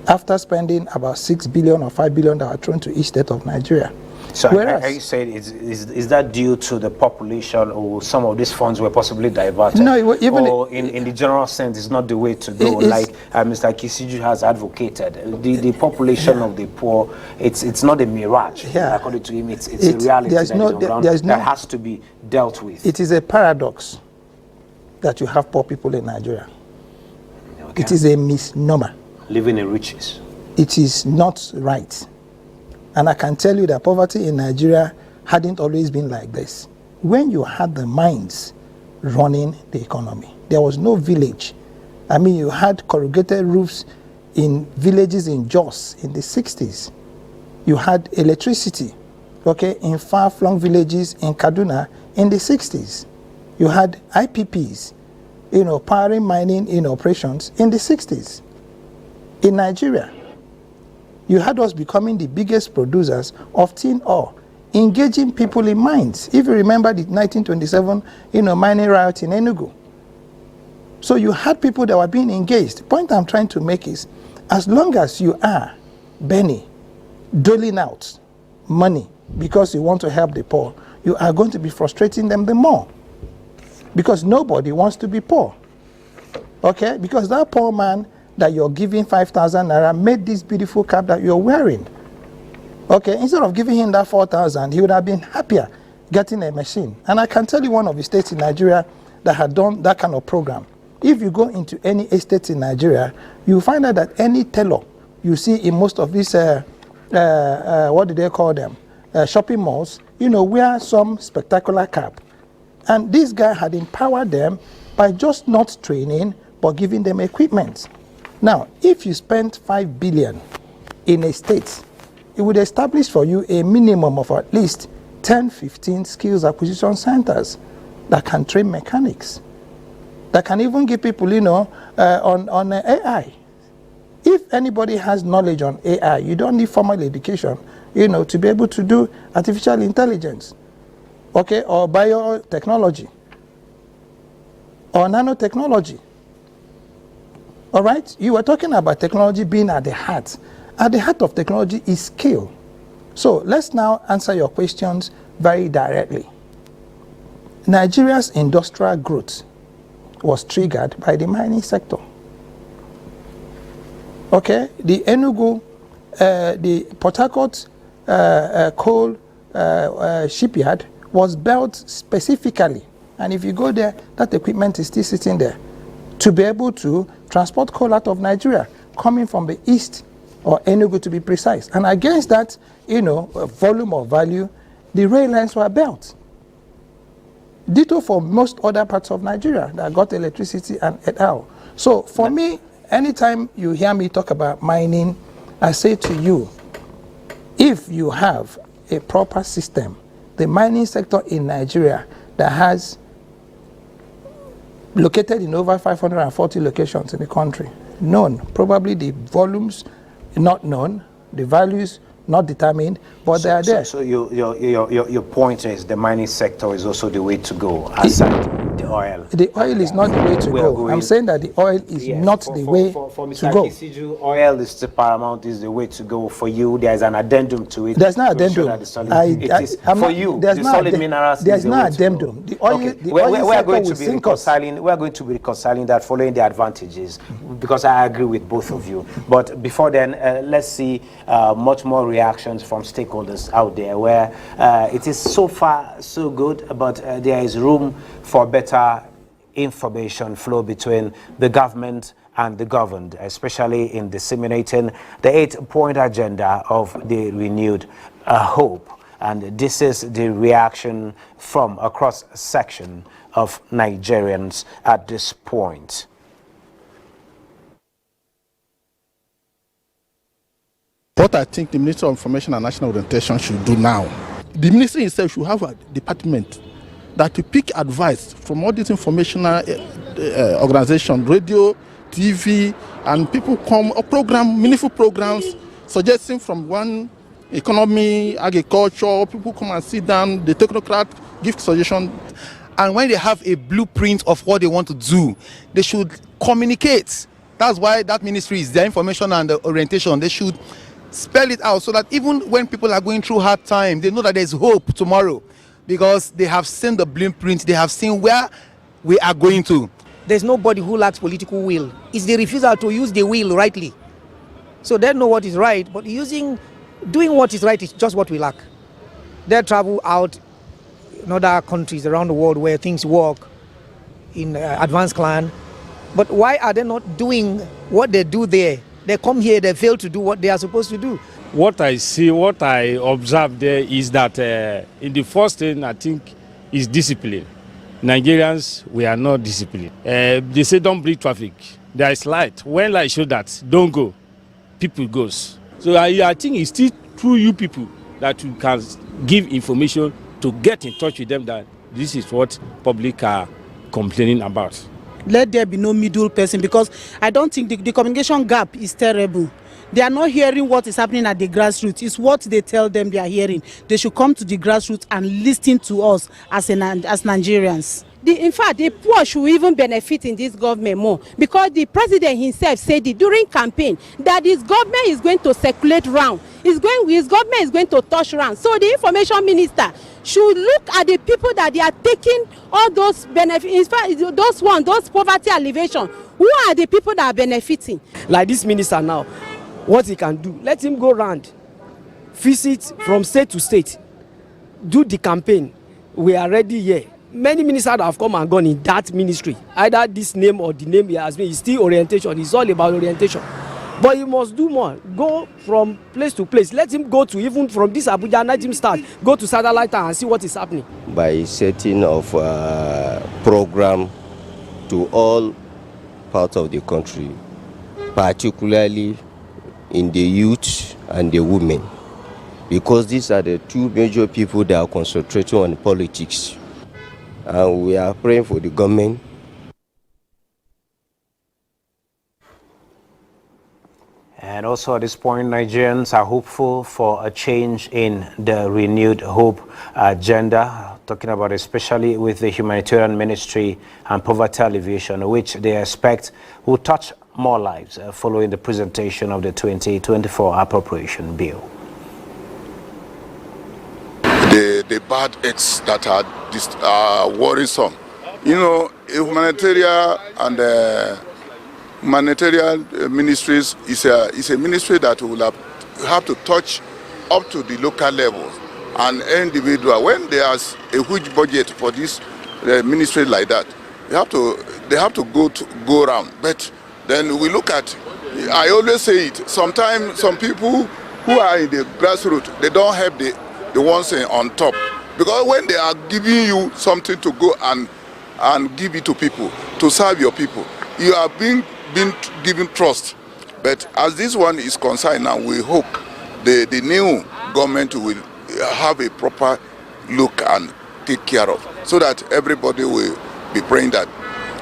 after spending about 6 billion or 5 billion that were thrown to each state of Nigeria. So are you saying, is that due to the population, or some of these funds were possibly diverted? No, even or in the general sense, it's not the way to go, like Mr. Kisiju has advocated. The population of the poor, it's not a mirage. According to him, it's a reality that has to be dealt with. It is a paradox that you have poor people in Nigeria. Okay. It is a misnomer. Living in riches. It is not right. And I can tell you that poverty in Nigeria hadn't always been like this. When you had the mines running the economy, there was no village. I mean, you had corrugated roofs in villages in Jos in the 60s. You had electricity, in far-flung villages in Kaduna in the 60s. You had IPPs, powering mining operations in the 60s. In Nigeria, you had us becoming the biggest producers of tin ore, engaging people in mines. If you remember the 1927, mining riot in Enugu. So you had people that were being engaged. The point I'm trying to make is, as long as you are, Benny, doling out money because you want to help the poor, you are going to be frustrating them the more. Because nobody wants to be poor. Okay, because that poor man that you're giving 5,000 naira made this beautiful cap that you're wearing. Okay, instead of giving him that 4,000, he would have been happier getting a machine. And I can tell you one of the states in Nigeria that had done that kind of program. If you go into any estate in Nigeria, you find out that any tailor you see in most of these, what do they call them, shopping malls, you know, wear some spectacular cap. And this guy had empowered them by just not training, but giving them equipment. Now, if you spend 5 billion in a state, it would establish for you a minimum of at least 10, 15 skills acquisition centers that can train mechanics, that can even give people, you know, on AI. If anybody has knowledge on AI, you don't need formal education, you know, to be able to do artificial intelligence, okay, or biotechnology, or nanotechnology. All right? You were talking about technology being at the heart. At the heart of technology is skill. So let's now answer your questions very directly. Nigeria's industrial growth was triggered by the mining sector. Okay? The Enugu, the Port Harcourt coal shipyard was built specifically. And if you go there, that equipment is still sitting there to be able to transport coal out of Nigeria, coming from the east, or Enugu to be precise. And against that, you know, volume of value, the rail lines were built. Ditto for most other parts of Nigeria that got electricity and et al. So for me, anytime you hear me talk about mining, I say to you, if you have a proper system, the mining sector in Nigeria that has located in over 540 locations in the country, known, probably the volumes not known, the values not determined, but they are there. So your point is the mining sector is also the way to go, aside the oil. The oil is not the way to go. I'm saying that the oil is not the way for to Mr. go. Kisiju, oil is the paramount, is the way to go. For you, there is an addendum to it. There's no addendum. For you, the solid minerals there's is the no way addendum. To The oil, okay. the oil we are going to will be sink us. reconciling. We are going to be reconciling that, following the advantages, because I agree with both of you. But before then, let's see much more reactions from stakeholders out there, where it is so far so good, but there is room for better information flow between the government and the governed, especially in disseminating the 8-point agenda of the renewed hope. And this is the reaction from a cross-section of Nigerians at this point. What I think the Minister of Information and National Orientation should do now, the ministry itself should have a department that to pick advice from all these informational organizations, radio, TV, and people come or program, meaningful programs, suggesting from one economy, agriculture, people come and sit down, the technocrat give suggestions. And when they have a blueprint of what they want to do, they should communicate. That's why that ministry is their information and the orientation. They should spell it out so that even when people are going through hard times, they know that there's hope tomorrow, because they have seen the blueprint, they have seen where we are going to. There's nobody who lacks political will. It's the refusal to use the will rightly. So they know what is right, but doing what is right is just what we lack. They travel out in other countries around the world where things work in advanced clan. But why are they not doing what they do there? They come here, they fail to do what they are supposed to do. What I see, what I observe there is that in the first thing, I think, is discipline. Nigerians, we are not disciplined. They say don't break traffic. There is light. When light shows that, don't go. People goes. So I think it's still through you people that you can give information to get in touch with them that this is what public are complaining about. Let there be no middle person, because I don't think the communication gap is terrible. They are not hearing what is happening at the grassroots. It's what they tell them they are hearing. They should come to the grassroots and listen to us as Nigerians. In fact, the poor should even benefit in this government more, because the president himself said it during campaign that his government is going to circulate round. His government is going to touch round. So the information minister should look at the people that they are taking all those benefits. In fact, those poverty alleviation, who are the people that are benefiting? Like this minister now, what he can do, let him go round, visit from state to state, do the campaign. We are ready here. Many ministers have come and gone in that ministry. Either this name or the name he has been, it's still orientation. It's all about orientation. But he must do more. Go from place to place. Let him go to, even from this Abuja, let him start. Go to satellite and see what is happening. By setting of program to all parts of the country, particularly in the youth and the women, because these are the two major people that are concentrating on politics. And we are praying for the government. And also at this point, Nigerians are hopeful for a change in the renewed hope agenda, talking about especially with the humanitarian ministry and poverty alleviation, which they expect will touch more lives following the presentation of the 2024 appropriation bill. The bad acts that are worrisome. You know, humanitarian and humanitarian ministries is a ministry that will have to touch up to the local level and individual. When there's a huge budget for this ministry like that, they have to go around. But then we look at, I always say it, sometimes some people who are in the grassroots, they don't have the ones on top. Because when they are giving you something to go and give it to people, to serve your people, you are being given trust. But as this one is concerned now, we hope the new government will have a proper look and take care of, so that everybody will be praying that.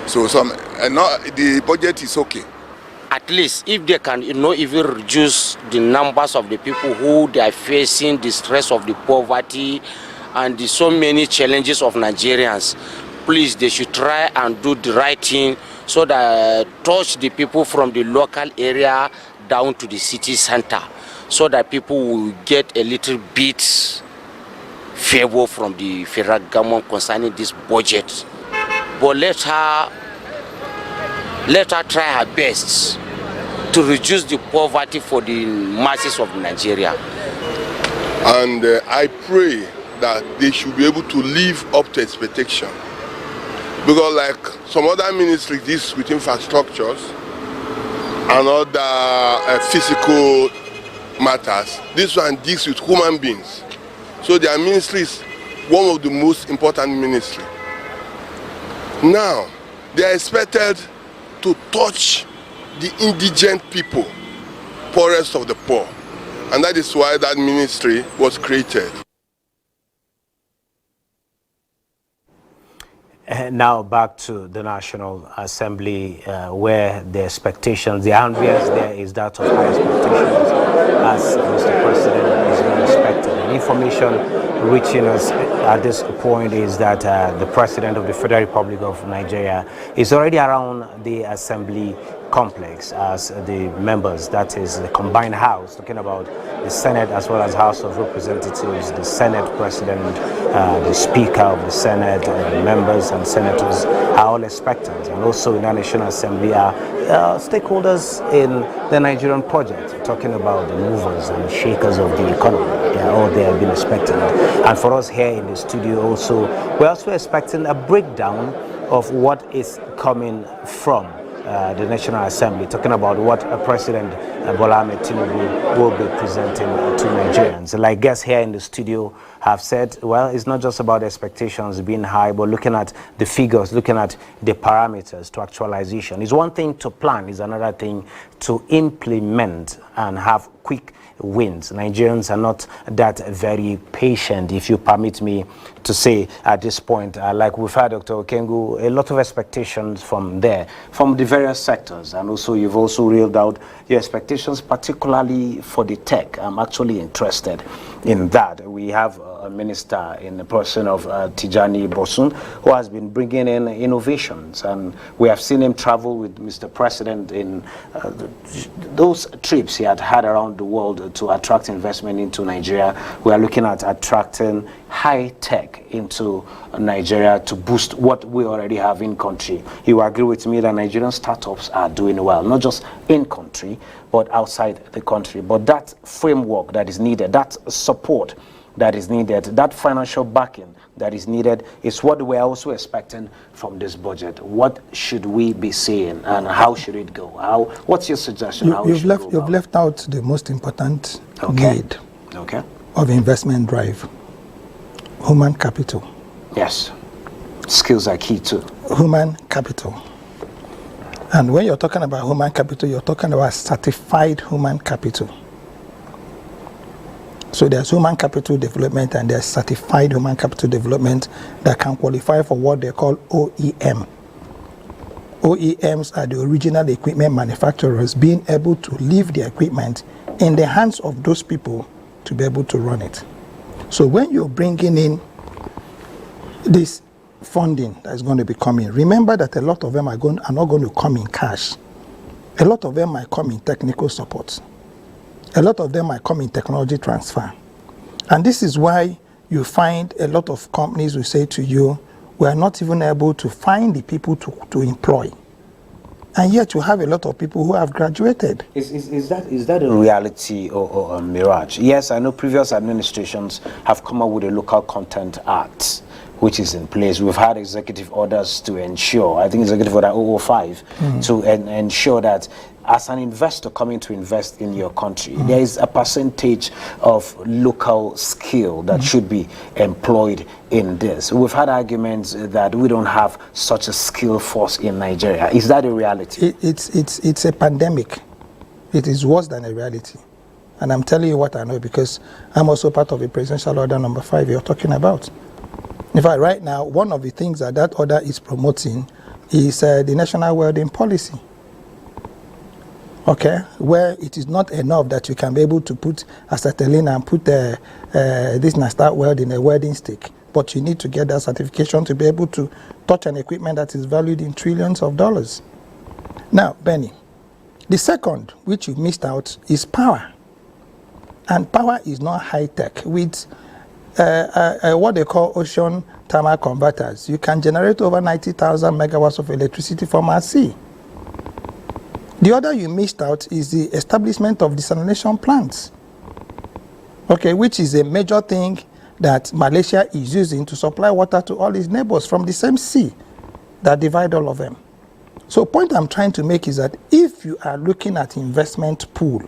So the budget is okay. At least if they can, even reduce the numbers of the people who they are facing the stress of the poverty and the so many challenges of Nigerians, please, they should try and do the right thing so that touch the people from the local area down to the city center, so that people will get a little bit favor from the federal government concerning this budget. But let her try her best to reduce the poverty for the masses of Nigeria. And I pray that they should be able to live up to expectation. Because like some other ministries, this with infrastructures and other physical matters, this one deals with human beings. So their ministry is one of the most important ministries. Now, they are expected to touch the indigent people, poorest of the poor. And that is why that ministry was created. Now back to the National Assembly, where the expectations, the ambience there is that of high expectations, as Mr. President is being expected. And information reaching us at this point is that the President of the Federal Republic of Nigeria is already around the Assembly complex as the members, that is the combined house, talking about the Senate as well as House of Representatives, the Senate President, the Speaker of the Senate, the members and senators are all expectant. And also in the National Assembly are stakeholders in the Nigerian project, talking about the movers and shakers of the economy. They are all there, been expecting. And for us here in the studio also, we're also expecting a breakdown of what is coming from the National Assembly, talking about what President Bola Ahmed Tinubu will be presenting to Nigerians. Like guests here in the studio have said, well, it's not just about expectations being high, but looking at the figures, looking at the parameters to actualization. It's one thing to plan, it's another thing to implement and have quick wins. Nigerians are not that very patient, if you permit me to say at this point. Like we've had Dr. Okengu, a lot of expectations from there, from the various sectors, and also you've also reeled out your expectations, particularly for the tech. I'm actually interested. in that. We have a minister in the person of Tijani Bosun, who has been bringing in innovations, and we have seen him travel with Mr. President in those trips he had around the world to attract investment into Nigeria. We are looking at attracting high tech into Nigeria to boost what we already have in country. You agree with me that Nigerian startups are doing well, not just in country, but outside the country. But that framework that is needed, that support that is needed, that financial backing that is needed is what we're also expecting from this budget. What should we be seeing and how should it go? What's your suggestion? You've left out the most important need of investment drive: human capital. Yes, skills are key too. Human capital. And when you're talking about human capital, you're talking about certified human capital. So there's human capital development and there's certified human capital development that can qualify for what they call OEM. OEMs are the original equipment manufacturers being able to leave the equipment in the hands of those people to be able to run it. So when you're bringing in this funding that is going to be coming, remember that a lot of them are not going to come in cash. A lot of them might come in technical support. A lot of them might come in technology transfer. And this is why you find a lot of companies will say to you, we are not even able to find the people to employ. And yet you have a lot of people who have graduated. Is that a reality or a mirage? Yes, I know previous administrations have come up with a Local Content Act, which is in place. We've had executive orders to ensure, I think Executive Order 005, to ensure that as an investor coming to invest in your country, there is a percentage of local skill that should be employed in this. We've had arguments that we don't have such a skill force in Nigeria. Is that a reality? It's a pandemic. It is worse than a reality. And I'm telling you what I know because I'm also part of a presidential order number 5 you're talking about. In fact, right now, one of the things that order is promoting is the national welding policy. Okay, where it is not enough that you can be able to put acetylene and put this and start welding a welding stick, but you need to get that certification to be able to touch an equipment that is valued in trillions of dollars. Now, Benny, the second, which you missed out, is power. And power is not high-tech. With what they call ocean thermal converters, you can generate over 90,000 megawatts of electricity from our sea. The other you missed out is the establishment of desalination plants, okay, which is a major thing that Malaysia is using to supply water to all its neighbors from the same sea that divide all of them. So point I'm trying to make is that if you are looking at investment pool,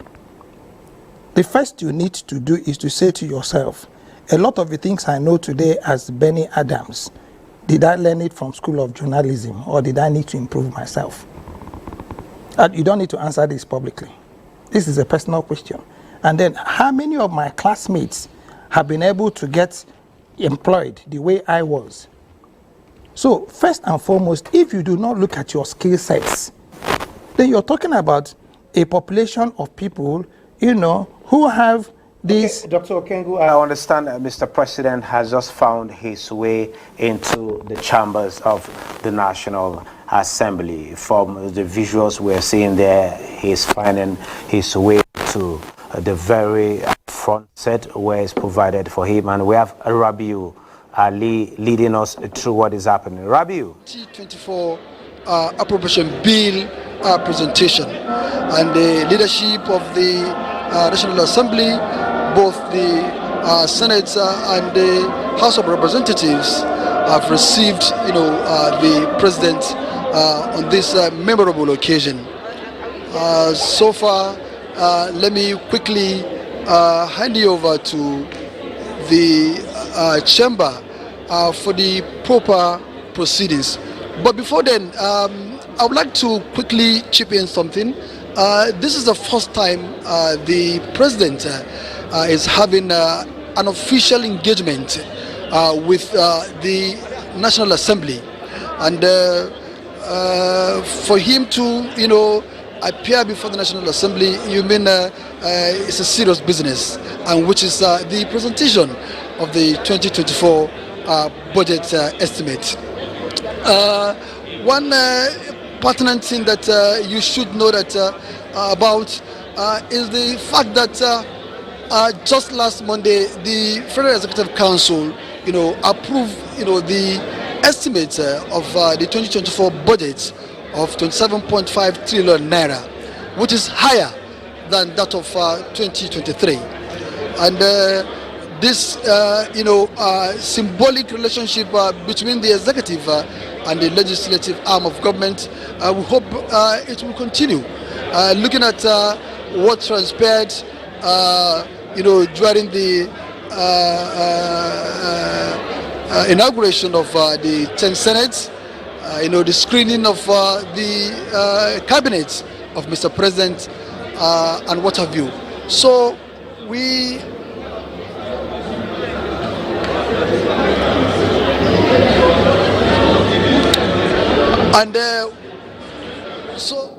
the first you need to do is to say to yourself, a lot of the things I know today as Benny Adams, did I learn it from School of Journalism or did I need to improve myself? You don't need to answer this publicly. This is a personal question. And then how many of my classmates have been able to get employed the way I was? So first and foremost, if you do not look at your skill sets, then you're talking about a population of people, who have this. Okay, Dr. Okengu, I understand that Mr. President has just found his way into the chambers of the National Assembly. From the visuals we're seeing there, he's finding his way to the very front set where it's provided for him. And we have Rabiu Ali leading us through what is happening. Rabiu. 2024 appropriation bill presentation and the leadership of the National Assembly, both the Senate and the House of Representatives have received, the President on this memorable occasion. So far, let me quickly hand you over to the chamber for the proper proceedings. But before then, I would like to quickly chip in something. This is the first time the President is having an official engagement with the National Assembly. And for him to, appear before the National Assembly, you mean it's a serious business, and which is the presentation of the 2024 budget estimate. One pertinent thing that you should know that about is the fact that just last Monday, the Federal Executive Council, approved, the estimate of the 2024 budget of 27.5 trillion naira, which is higher than that of 2023, and this, symbolic relationship between the executive and the legislative arm of government, we hope it will continue. Looking at what transpired, during the inauguration of the 10th Senate, the screening of the cabinet of Mr. President, and what have you. So we and so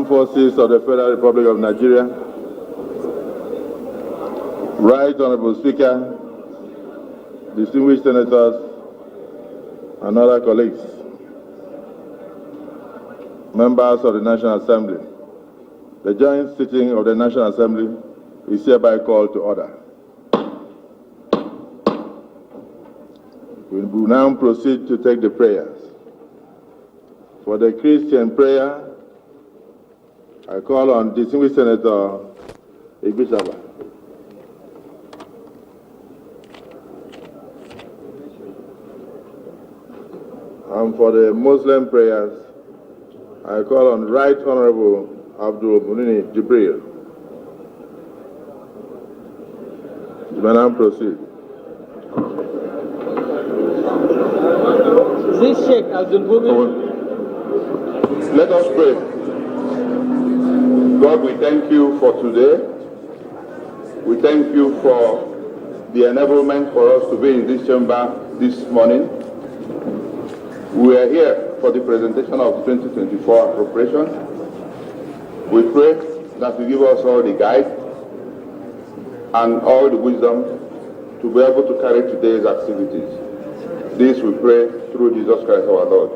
Forces of the Federal Republic of Nigeria, Right Honorable Speaker, distinguished senators, and other colleagues, members of the National Assembly. The joint sitting of the National Assembly is hereby called to order. We will now proceed to take the prayers. For the Christian prayer, I call on distinguished Senator Ibishaba. And for the Muslim prayers, I call on Right Honorable Abdul Munini Jibril. You may now proceed. This Sheikh Abdul Mumin. Let us pray. God, we thank you for today. We thank you for the enablement for us to be in this chamber this morning. We are here for the presentation of 2024 appropriations. We pray that you give us all the guide and all the wisdom to be able to carry today's activities. This we pray through Jesus Christ our Lord.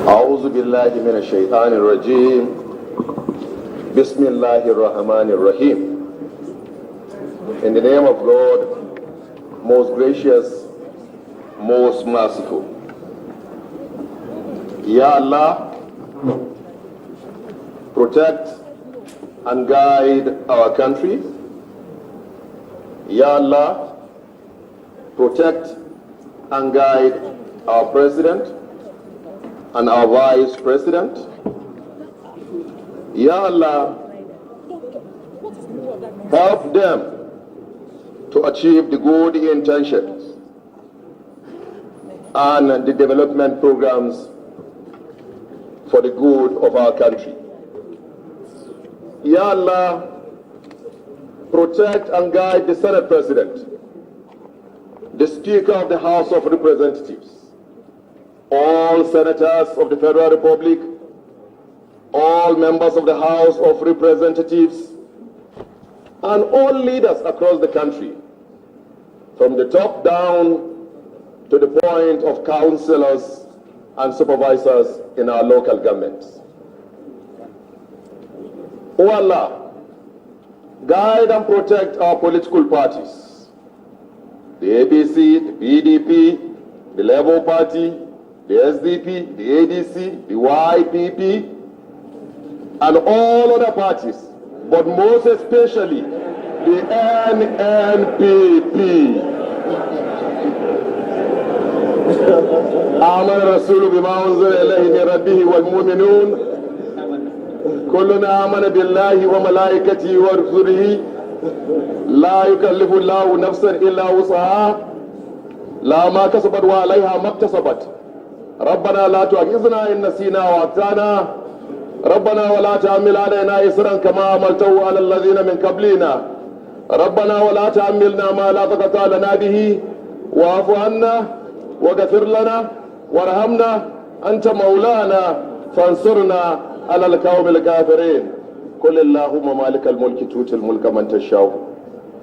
أعوذ بالله من الشيطان الرجيم بسم الله الرحمن الرحيم. In the name of God, most gracious, most merciful. Ya Allah, protect and guide our country. Ya Allah, protect and guide our president and our vice president. Ya Allah, help them to achieve the good intentions and the development programs for the good of our country. Ya Allah, protect and guide the Senate President, the Speaker of the House of Representatives, all senators of the Federal Republic, all members of the House of Representatives, and all leaders across the country, from the top down to the point of councillors and supervisors in our local governments. O Allah, guide and protect our political parties, the ABC, the PDP, the Labour Party, the SDP, the ADC, the YPP, and all other parties, but most especially the NNPP. آمن الرسول بما أنزل إليه من ربه والمؤمنون كلنا آمن بالله وملائكته ورسله لا يكلف الله نفسا إلا وسعها لا ما كسبت وعليها ما اكتسبت ربنا لا تؤاخذنا إن نسينا وأخطأنا ربنا ولا تحمل علينا إصرا كما حملته على الذين من قبلنا ربنا ولا تحملنا ما لا طاقة لنا به واعف عنا واغفر لنا وارحمنا أنت مولانا فانصرنا على القوم الكافرين قل اللهم مالك الملك تؤتي الملك من تشاء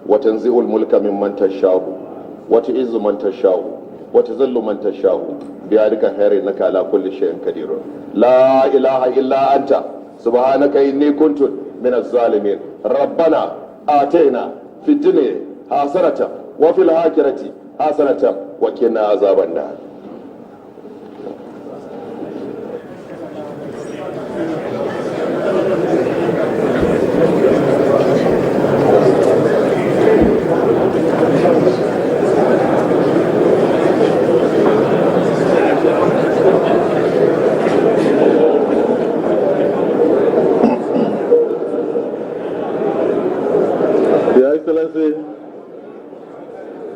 وتنزع الملك ممن تشاء وتعز من تشاء وتذل من تشاء بيدك خير إنك على كل شيء قدير لا إله إلا أنت سبحانك إني كنت من الظالمين ربنا آتينا في الدنيا حسنة وفي الآخرة حسنة وقنا عذاب النار.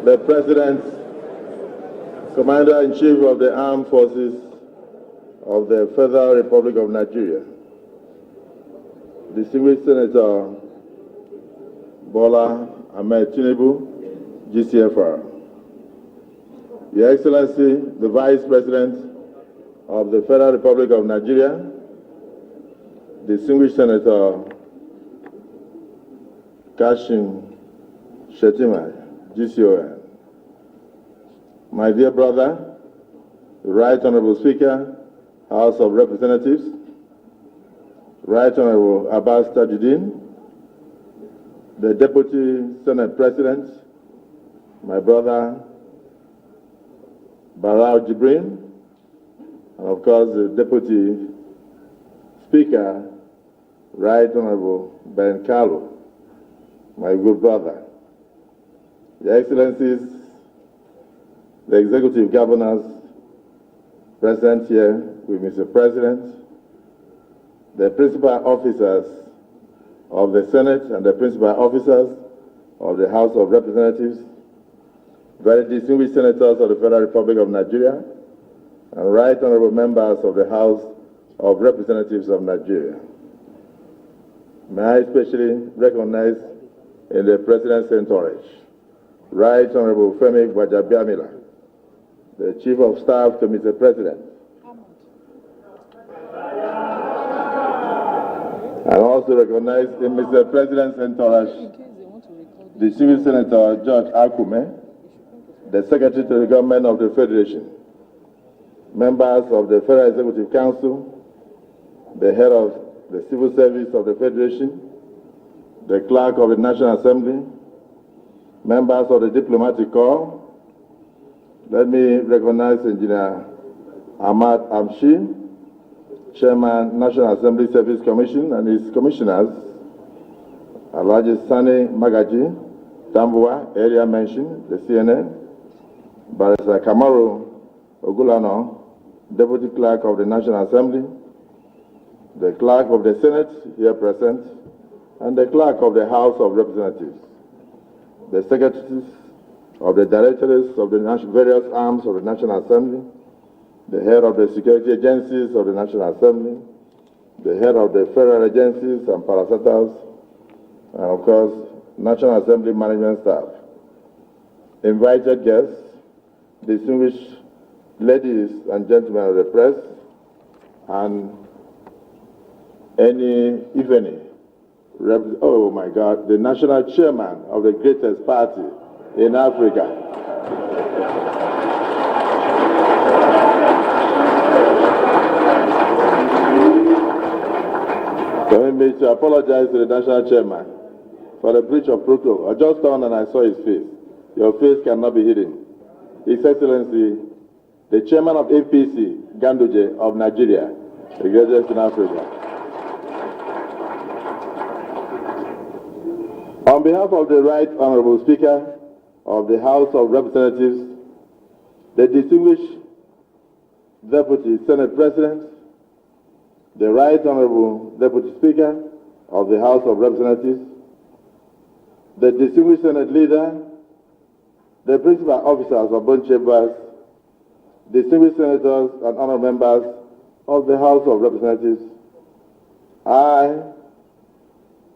The President, Commander-in-Chief of the Armed Forces of the Federal Republic of Nigeria, distinguished Senator Bola Ahmed Tinubu, GCFR, Your Excellency, the Vice President of the Federal Republic of Nigeria, distinguished Senator Kashim Shettima, GCON, my dear brother, the Right Honorable Speaker, House of Representatives, Right Honorable Abbas Tajuddin, the Deputy Senate President, my brother Barao Jibrin, and of course the Deputy Speaker, Right Honorable Ben Carlo, my good brother, Your Excellencies, the Executive Governors present here with Mr. President, the principal officers of the Senate and the principal officers of the House of Representatives, very distinguished senators of the Federal Republic of Nigeria, and right honorable members of the House of Representatives of Nigeria. May I especially recognize in the President's entourage, Right Honorable Femi Gbajabiamila, the Chief of Staff to Mr. President, and also recognize in Mr. President's entourage, the Civil Senator George Akume, the Secretary to the Government of the Federation, members of the Federal Executive Council, the head of the Civil Service of the Federation, the Clerk of the National Assembly, members of the Diplomatic Corps. Let me recognize Engineer Ahmad Amshi, Chairman, National Assembly Service Commission, and his commissioners, Alhaji Sani Magaji, Tambua, area mentioned, the CNN, Barrister Kamaru Ogulano, Deputy Clerk of the National Assembly, the Clerk of the Senate, here present, and the Clerk of the House of Representatives, the Secretaries of the Directorates of the various arms of the National Assembly, the head of the security agencies of the National Assembly, the head of the federal agencies and parastatals, and of course, National Assembly management staff, invited guests, distinguished ladies and gentlemen of the press, and any, if any, oh my God, the national chairman of the greatest party in Africa. Permit me to apologize to the national chairman for the breach of protocol. I just turned and I saw his face. Your face cannot be hidden. His Excellency, the chairman of APC, Ganduje of Nigeria, the greatest in Africa. On behalf of the Right Honorable Speaker of the House of Representatives, the distinguished Deputy Senate President, the Right Honorable Deputy Speaker of the House of Representatives, the distinguished Senate Leader, the principal officers of both chambers, distinguished senators and honorable members of the House of Representatives, I,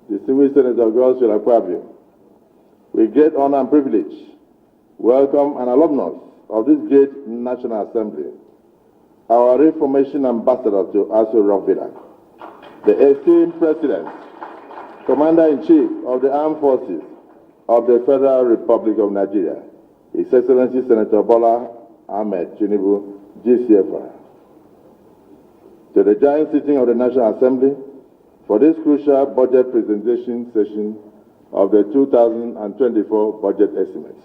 distinguished Senator Godswill Akpabio, with great honor and privilege, welcome an alumnus of this great National Assembly, our Reformation Ambassador to Aso Rock Villa, the esteemed President, Commander-in-Chief of the Armed Forces of the Federal Republic of Nigeria, His Excellency Senator Bola Ahmed Tinubu, GCFR, to the giant sitting of the National Assembly for this crucial budget presentation session of the 2024 budget estimates.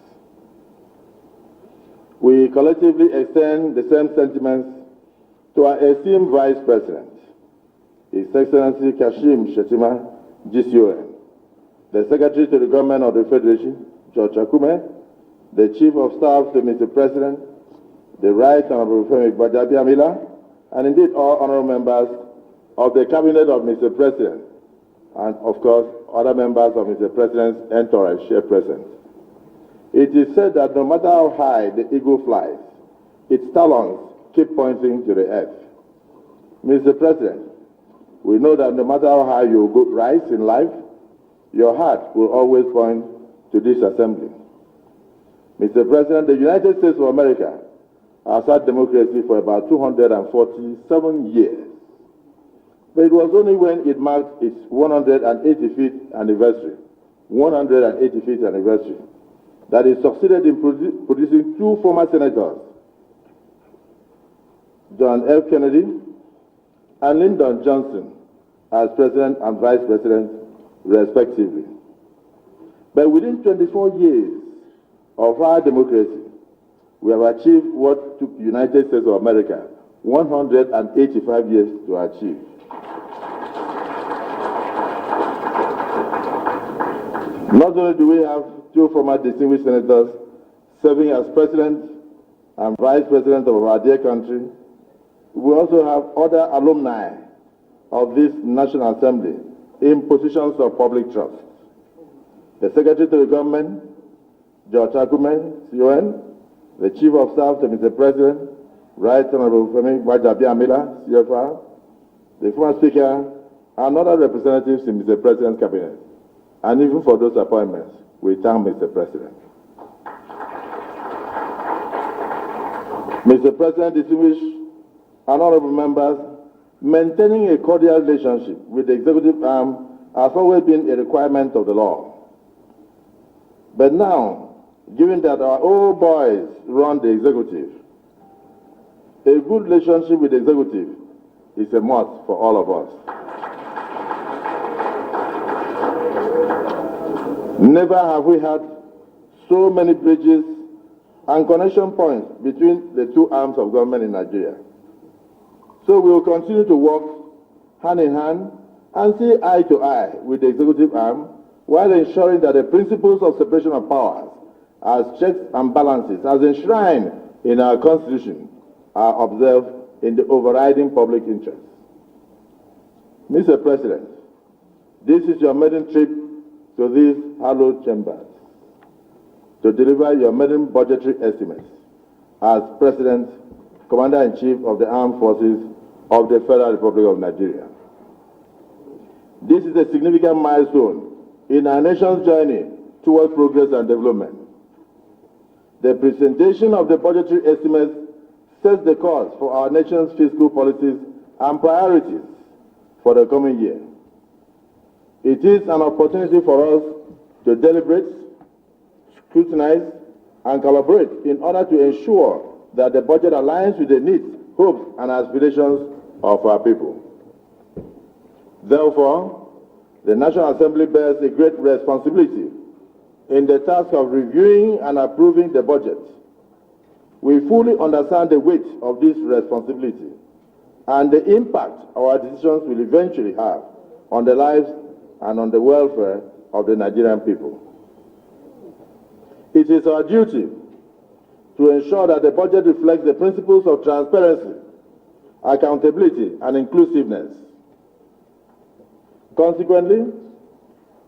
We collectively extend the same sentiments to our esteemed Vice President, His Excellency Kashim Shettima, GCON, the Secretary to the Government of the Federation, George Akume, the Chief of Staff to Mr. President, the Right Honorable Femi Gbajabiamila, and indeed all honorable members of the Cabinet of Mr. President, and of course, other members of Mr. President's entourage here present. It is said that no matter how high the eagle flies, its talons keep pointing to the earth. Mr. President, we know that no matter how high you rise in life, your heart will always point to this assembly. Mr. President, the United States of America has had democracy for about 247 years. But it was only when it marked its 185th anniversary, that it succeeded in producing two former senators, John F. Kennedy and Lyndon Johnson, as President and Vice President, respectively. But within 24 years of our democracy, we have achieved what took the United States of America 185 years to achieve. Not only do we have two former distinguished senators serving as president and vice president of our dear country, we also have other alumni of this National Assembly in positions of public trust. The Secretary to the Government, George Akume, CON, the Chief of Staff to Mr. President, Right Honorable Femi Gbajabiamila, CFR, the former Speaker, and other representatives in Mr. President's Cabinet. And even for those appointments, we thank Mr. President. Mr. President, distinguished and honorable members, maintaining a cordial relationship with the executive arm has always been a requirement of the law. But now, given that our old boys run the executive, a good relationship with the executive is a must for all of us. Never have we had so many bridges and connection points between the two arms of government in Nigeria. So we will continue to work hand in hand and see eye to eye with the executive arm while ensuring that the principles of separation of powers as checks and balances as enshrined in our Constitution are observed in the overriding public interest. Mr. President, this is your maiden trip to these hallowed chambers to deliver your maiden budgetary estimates as President, Commander-in-Chief of the Armed Forces of the Federal Republic of Nigeria. This is a significant milestone in our nation's journey towards progress and development. The presentation of the budgetary estimates sets the course for our nation's fiscal policies and priorities for the coming year. It is an opportunity for us to deliberate, scrutinize, and collaborate in order to ensure that the budget aligns with the needs, hopes, and aspirations of our people. Therefore, the National Assembly bears a great responsibility in the task of reviewing and approving the budget. We fully understand the weight of this responsibility and the impact our decisions will eventually have on the lives and on the welfare of the Nigerian people. It is our duty to ensure that the budget reflects the principles of transparency, accountability, and inclusiveness. Consequently,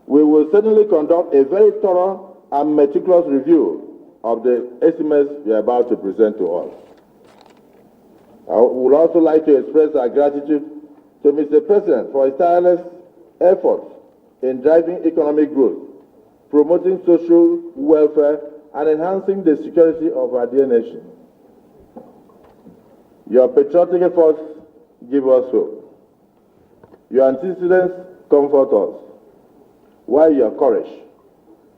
we will certainly conduct a very thorough and meticulous review of the estimates we are about to present to us. I would also like to express our gratitude to Mr. President for his tireless efforts in driving economic growth, promoting social welfare, and enhancing the security of our dear nation. Your patriotic efforts give us hope. Your antecedents comfort us, while your courage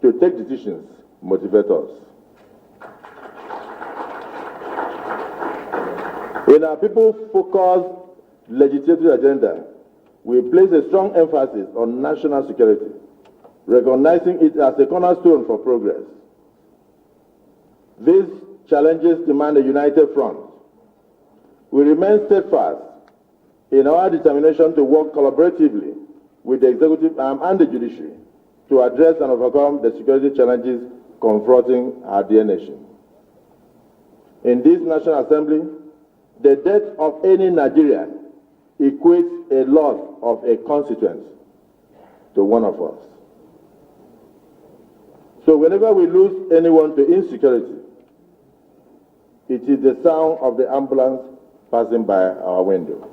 to take decisions motivate us. In our people-focused legislative agenda, we place a strong emphasis on national security, recognizing it as a cornerstone for progress. These challenges demand a united front. We remain steadfast in our determination to work collaboratively with the executive arm and the judiciary to address and overcome the security challenges confronting our dear nation. In this National Assembly, the death of any Nigerian equates a loss of a constituent to one of us. So whenever we lose anyone to insecurity, it is the sound of the ambulance passing by our window.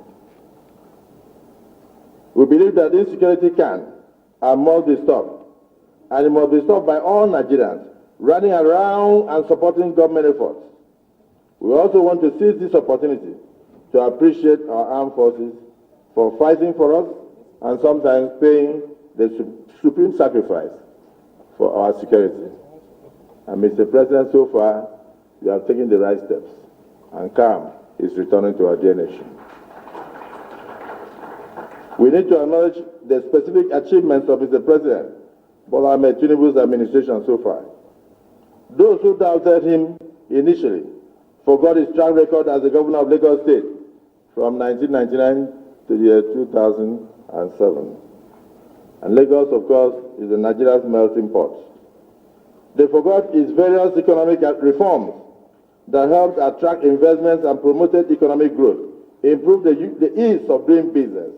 We believe that insecurity can and must be stopped, and it must be stopped by all Nigerians running around and supporting government efforts. We also want to seize this opportunity to appreciate our armed forces for fighting for us and sometimes paying the supreme sacrifice for our security. And Mr. President, so far, you have taken the right steps, and calm is returning to our dear nation. We need to acknowledge the specific achievements of Mr. President Bola Ahmed Tinubu's administration so far. Those who doubted him initially forgot his track record as the governor of Lagos State from 1999 to the year 2007. And Lagos, of course, is Nigeria's melting pot. They forgot his various economic reforms that helped attract investments and promoted economic growth, improved the ease of doing business,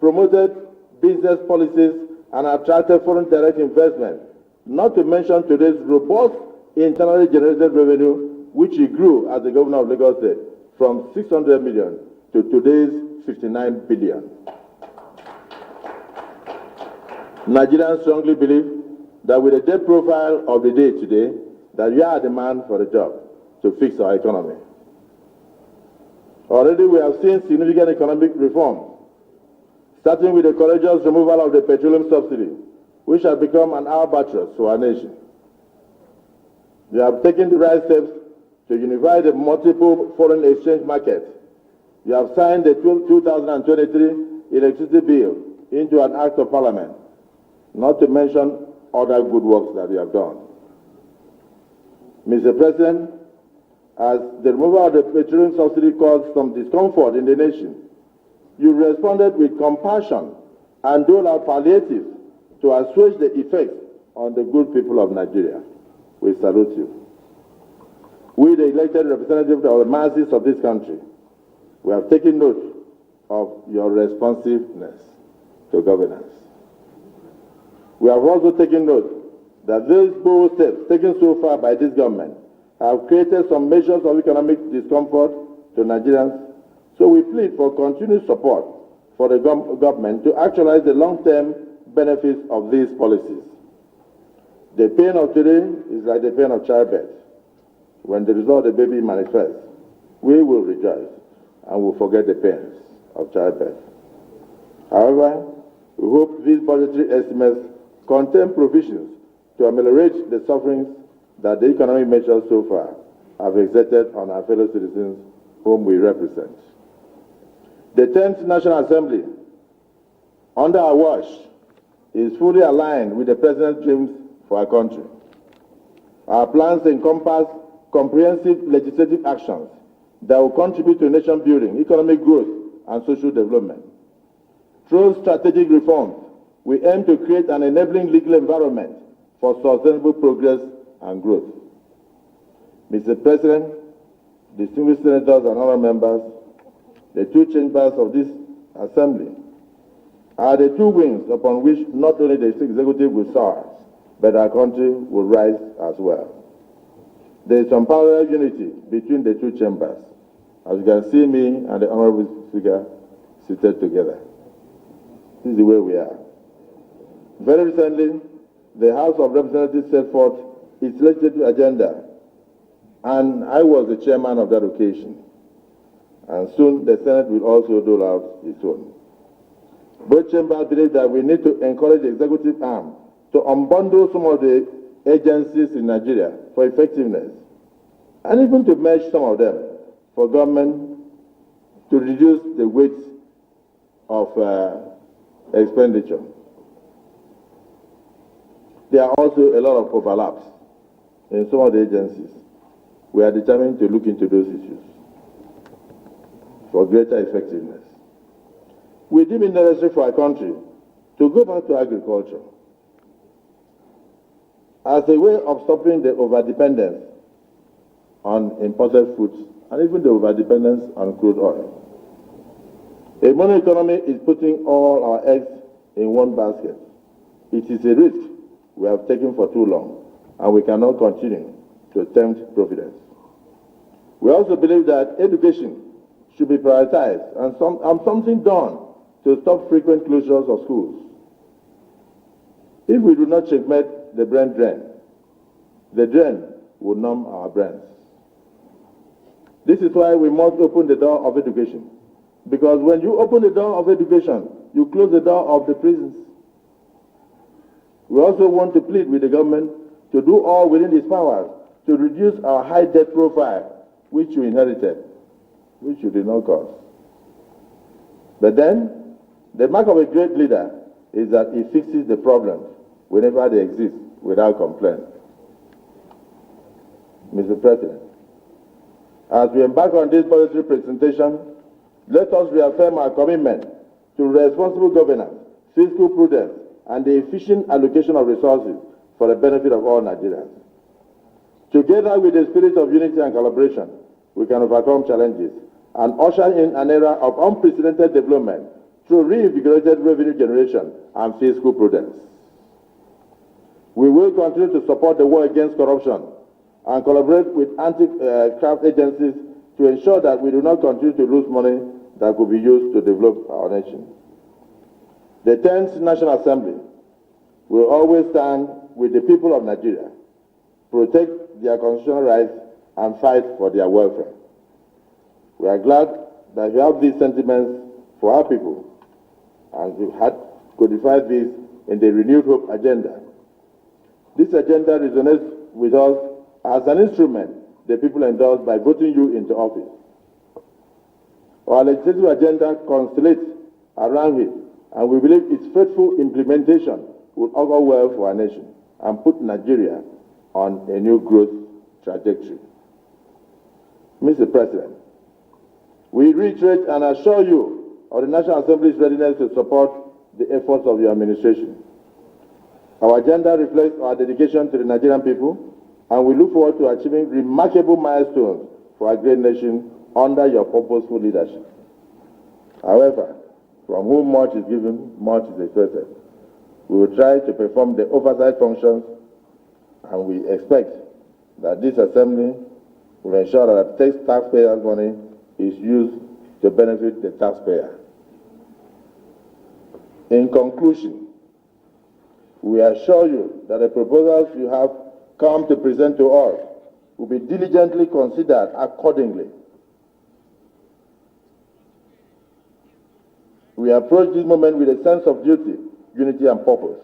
promoted business policies, and attracted foreign direct investment, not to mention today's robust internally generated revenue, which he grew as the governor of Lagos State from 600 million to today's 59 billion. Nigerians strongly believe that with the debt profile of the day today, that you are the man for the job to fix our economy. Already we have seen significant economic reforms, starting with the courageous removal of the petroleum subsidy, which has become an albatross to our nation. We have taken the right steps to unify the multiple foreign exchange markets. We have signed the 2023 electricity bill into an act of parliament, not to mention other good works that we have done. Mr. President, as the removal of the petroleum subsidy caused some discomfort in the nation, you responded with compassion and doled out palliatives to assuage the effects on the good people of Nigeria. We salute you. We, the elected representatives of the masses of this country, we have taken note of your responsiveness to governance. We have also taken note that these bold steps taken so far by this government have created some measures of economic discomfort to Nigerians, so we plead for continued support for the government to actualize the long-term benefits of these policies. The pain of today is like the pain of childbirth. When the result of the baby manifests, we will rejoice and will forget the pains of childbirth. However, we hope these budgetary estimates contain provisions to ameliorate the sufferings that the economic measures so far have exerted on our fellow citizens whom we represent. The 10th National Assembly, under our watch, is fully aligned with the President's dreams for our country. Our plans encompass comprehensive legislative actions that will contribute to nation building, economic growth, and social development. Through strategic reforms, we aim to create an enabling legal environment for sustainable progress and growth. Mr. President, distinguished senators and other members, the two chambers of this assembly are the two wings upon which not only the executive will soar, but our country will rise as well. There is some parallel unity between the two chambers. As you can see me and the Honorable Speaker seated together. This is the way we are. Very recently, the House of Representatives set forth its legislative agenda, and I was the chairman of that occasion. And soon the Senate will also dole out its own. Both chambers believe that we need to encourage the executive arm to unbundle some of the agencies in Nigeria for effectiveness, and even to merge some of them for government to reduce the weight of expenditure. There are also a lot of overlaps in some of the agencies. We are determined to look into those issues for greater effectiveness. We deem it necessary for our country to go back to agriculture as a way of stopping the overdependence on imported foods and even the overdependence on crude oil. A mono economy is putting all our eggs in one basket. It is a risk we have taken for too long, and we cannot continue to tempt providence. We also believe that education should be prioritized and something done to stop frequent closures of schools. If we do not checkmate the brain drain, the drain will numb our brains. This is why we must open the door of education. Because when you open the door of education, you close the door of the prisons. We also want to plead with the government to do all within its powers to reduce our high debt profile, which you inherited, which you did not cause. But then, the mark of a great leader is that he fixes the problem whenever they exist without complaint. Mr. President, as we embark on this budgetary presentation, let us reaffirm our commitment to responsible governance, fiscal prudence, and the efficient allocation of resources for the benefit of all Nigerians. Together with the spirit of unity and collaboration, we can overcome challenges and usher in an era of unprecedented development through reinvigorated revenue generation and fiscal prudence. We will continue to support the war against corruption and collaborate with anti-graft agencies to ensure that we do not continue to lose money that could be used to develop our nation. The 10th National Assembly will always stand with the people of Nigeria, protect their constitutional rights, and fight for their welfare. We are glad that we have these sentiments for our people, and we had codified this in the Renewed Hope agenda. This agenda resonates with us as an instrument the people endorsed by voting you into office. Our legislative agenda constellates around it, and we believe its faithful implementation will augur well for our nation and put Nigeria on a new growth trajectory. Mr. President, we reiterate and assure you of the National Assembly's readiness to support the efforts of your administration. Our agenda reflects our dedication to the Nigerian people, and we look forward to achieving remarkable milestones for our great nation under your purposeful leadership. However, from whom much is given, much is expected. We will try to perform the oversight functions, and we expect that this assembly will ensure that taxpayers' money is used to benefit the taxpayer. In conclusion, we assure you that the proposals you have come to present to us will be diligently considered accordingly. We approach this moment with a sense of duty, unity, and purpose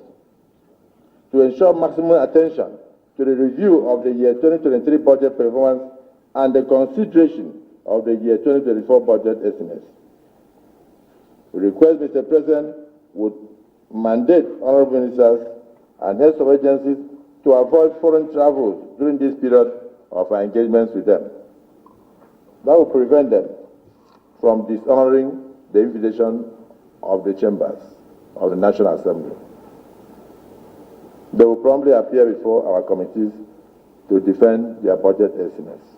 to ensure maximum attention to the review of the year 2023 budget performance and the consideration of the year 2024 budget estimates. We request, Mr. President, would mandate honorable ministers and heads of agencies to avoid foreign travels during this period of our engagements with them. That will prevent them from dishonoring the invitation of the chambers of the National Assembly. They will promptly appear before our committees to defend their budget estimates.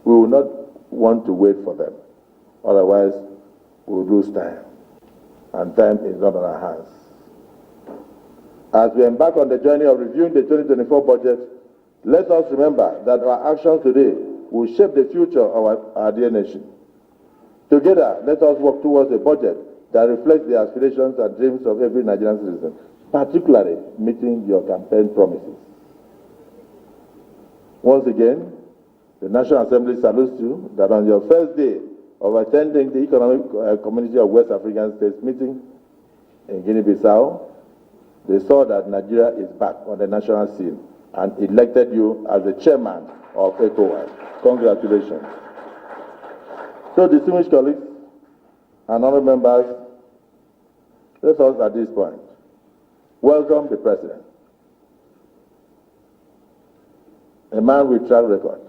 We will not want to wait for them. Otherwise, we will lose time, and time is not on our hands. As we embark on the journey of reviewing the 2024 budget, let us remember that our actions today will shape the future of our dear nation. Together, let us work towards a budget that reflects the aspirations and dreams of every Nigerian citizen, particularly meeting your campaign promises. Once again, the National Assembly salutes you that on your first day of attending the Economic Community of West African States meeting in Guinea-Bissau, they saw that Nigeria is back on the national scene and elected you as the chairman of ECOWAS. Congratulations. So, distinguished colleagues and honorable members, let us at this point welcome the President, a man with track record,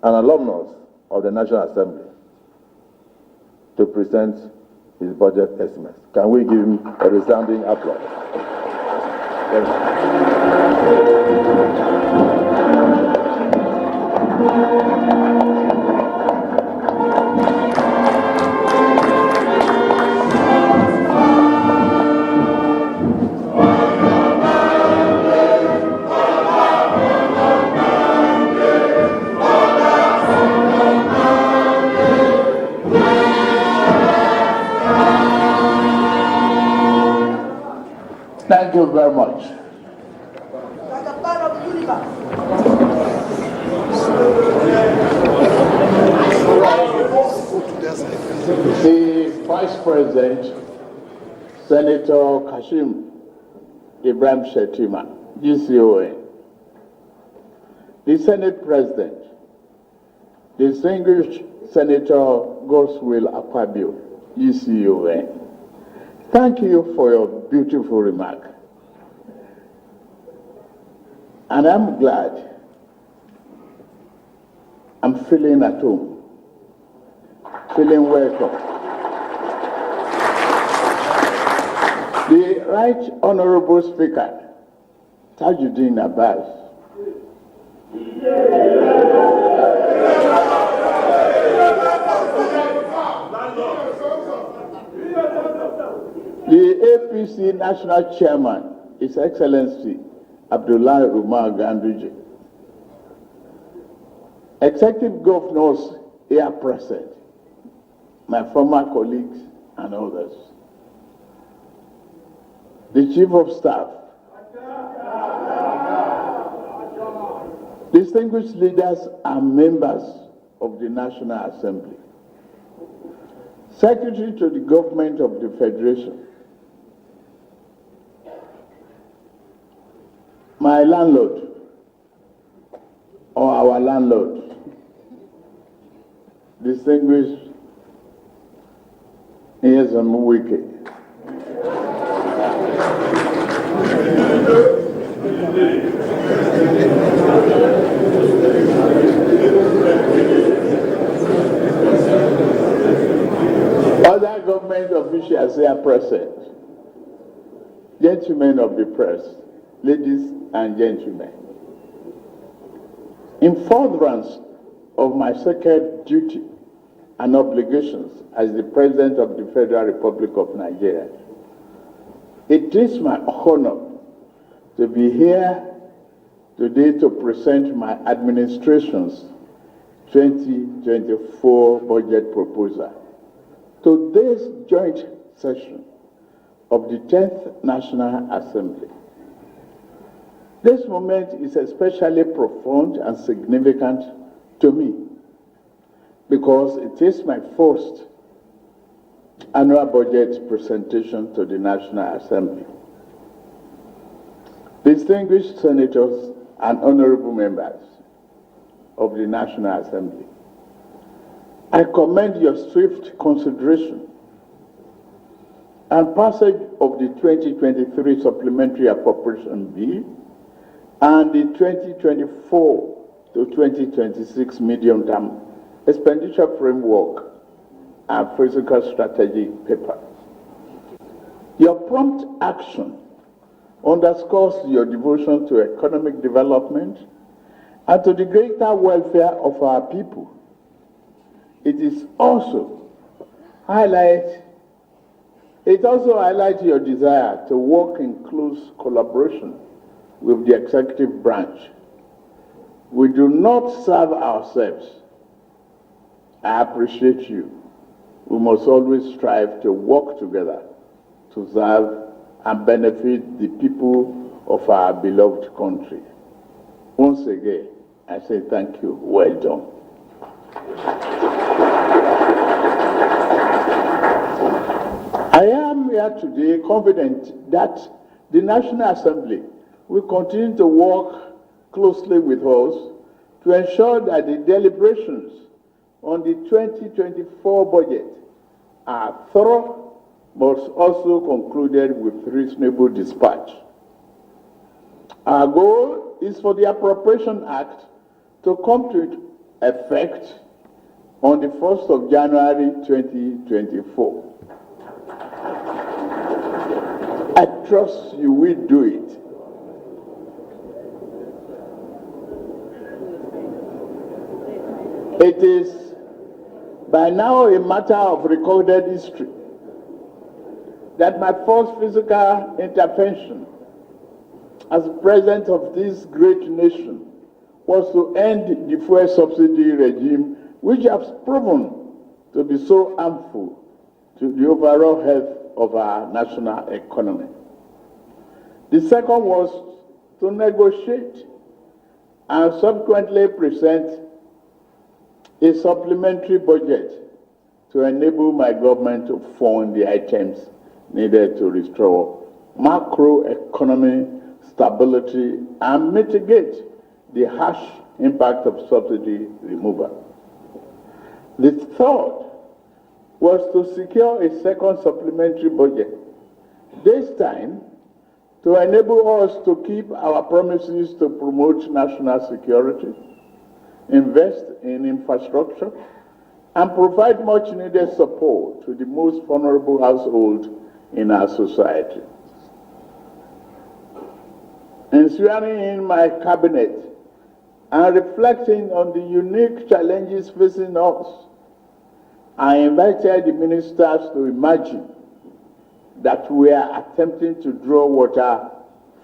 an alumnus of the National Assembly, to present his budget estimates. Can we give him a resounding applause? Thank Thank you very much. The Vice President, Senator Kashim Ibrahim Shettima, GCON. The Senate President, Distinguished Senator Godswill Akpabio, GCON. Thank you for your beautiful remark. And I'm glad I'm feeling at home, feeling welcome. The Right Honorable Speaker, Tajuddin Abbas, the APC National Chairman, His Excellency Abdullah Umar Ganduje, Executive Governors here present, my former colleagues and others, the Chief of Staff, distinguished leaders and members of the National Assembly, Secretary to the Government of the Federation, my landlord, or our landlord, distinguished Wike, other government officials here present, gentlemen of the press, ladies and gentlemen, in furtherance of my sacred duty and obligations as the President of the Federal Republic of Nigeria, it is my honor to be here today to present my administration's 2024 budget proposal to this joint session of the 10th National Assembly. This moment is especially profound and significant to me because it is my first annual budget presentation to the National Assembly. Distinguished senators and honorable members of the National Assembly, I commend your swift consideration and passage of the 2023 Supplementary Appropriation Bill and the 2024 to 2026 Medium-Term Expenditure Framework and Fiscal Strategy paper. Your prompt action underscores your devotion to economic development and to the greater welfare of our people. It also highlights your desire to work in close collaboration with the executive branch. We do not serve ourselves. I appreciate you. We must always strive to work together to serve and benefit the people of our beloved country. Once again, I say thank you. Well done. I am here today confident that the National Assembly will continue to work closely with us to ensure that the deliberations on the 2024 budget are thorough but also concluded with reasonable dispatch. Our goal is for the Appropriation Act to come to effect on the 1st of January 2024. I trust you will do it. It is by now a matter of recorded history that my first physical intervention as president of this great nation was to end the fuel subsidy regime, which has proven to be so harmful to the overall health of our national economy. The second was to negotiate and subsequently present a supplementary budget to enable my government to fund the items needed to restore macroeconomic stability and mitigate the harsh impact of subsidy removal. The third was to secure a second supplementary budget, this time to enable us to keep our promises to promote national security, invest in infrastructure, and provide much needed support to the most vulnerable households in our society. In swearing in my cabinet and reflecting on the unique challenges facing us, I invited the ministers to imagine that we are attempting to draw water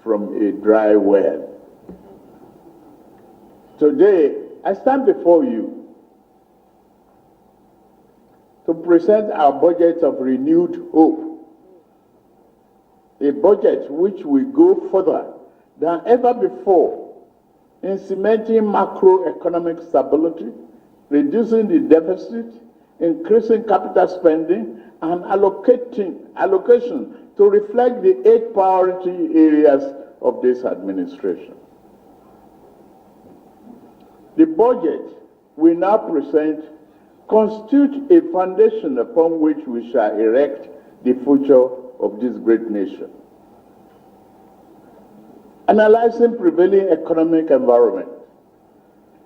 from a dry well. Today, I stand before you to present our budget of renewed hope, a budget which will go further than ever before in cementing macroeconomic stability, reducing the deficit, increasing capital spending, and allocation to reflect the 8 priority areas of this administration. The budget we now present constitutes a foundation upon which we shall erect the future of this great nation. Analyzing prevailing economic environment,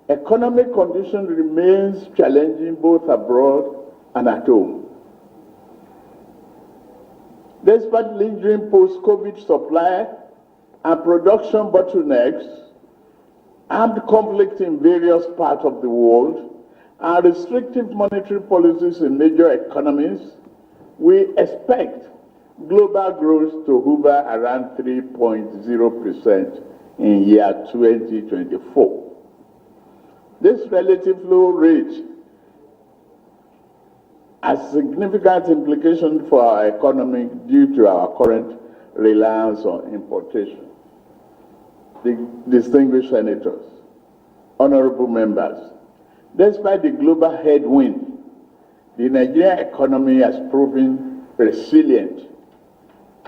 economic condition remains challenging both abroad and at home. Despite lingering post-COVID supply and production bottlenecks, armed conflict in various parts of the world, and restrictive monetary policies in major economies, we expect global growth to hover around 3.0% in year 2024. This relative low rate has significant implications for our economy due to our current reliance on importation. The distinguished senators, honorable members, despite the global headwind, the Nigerian economy has proven resilient,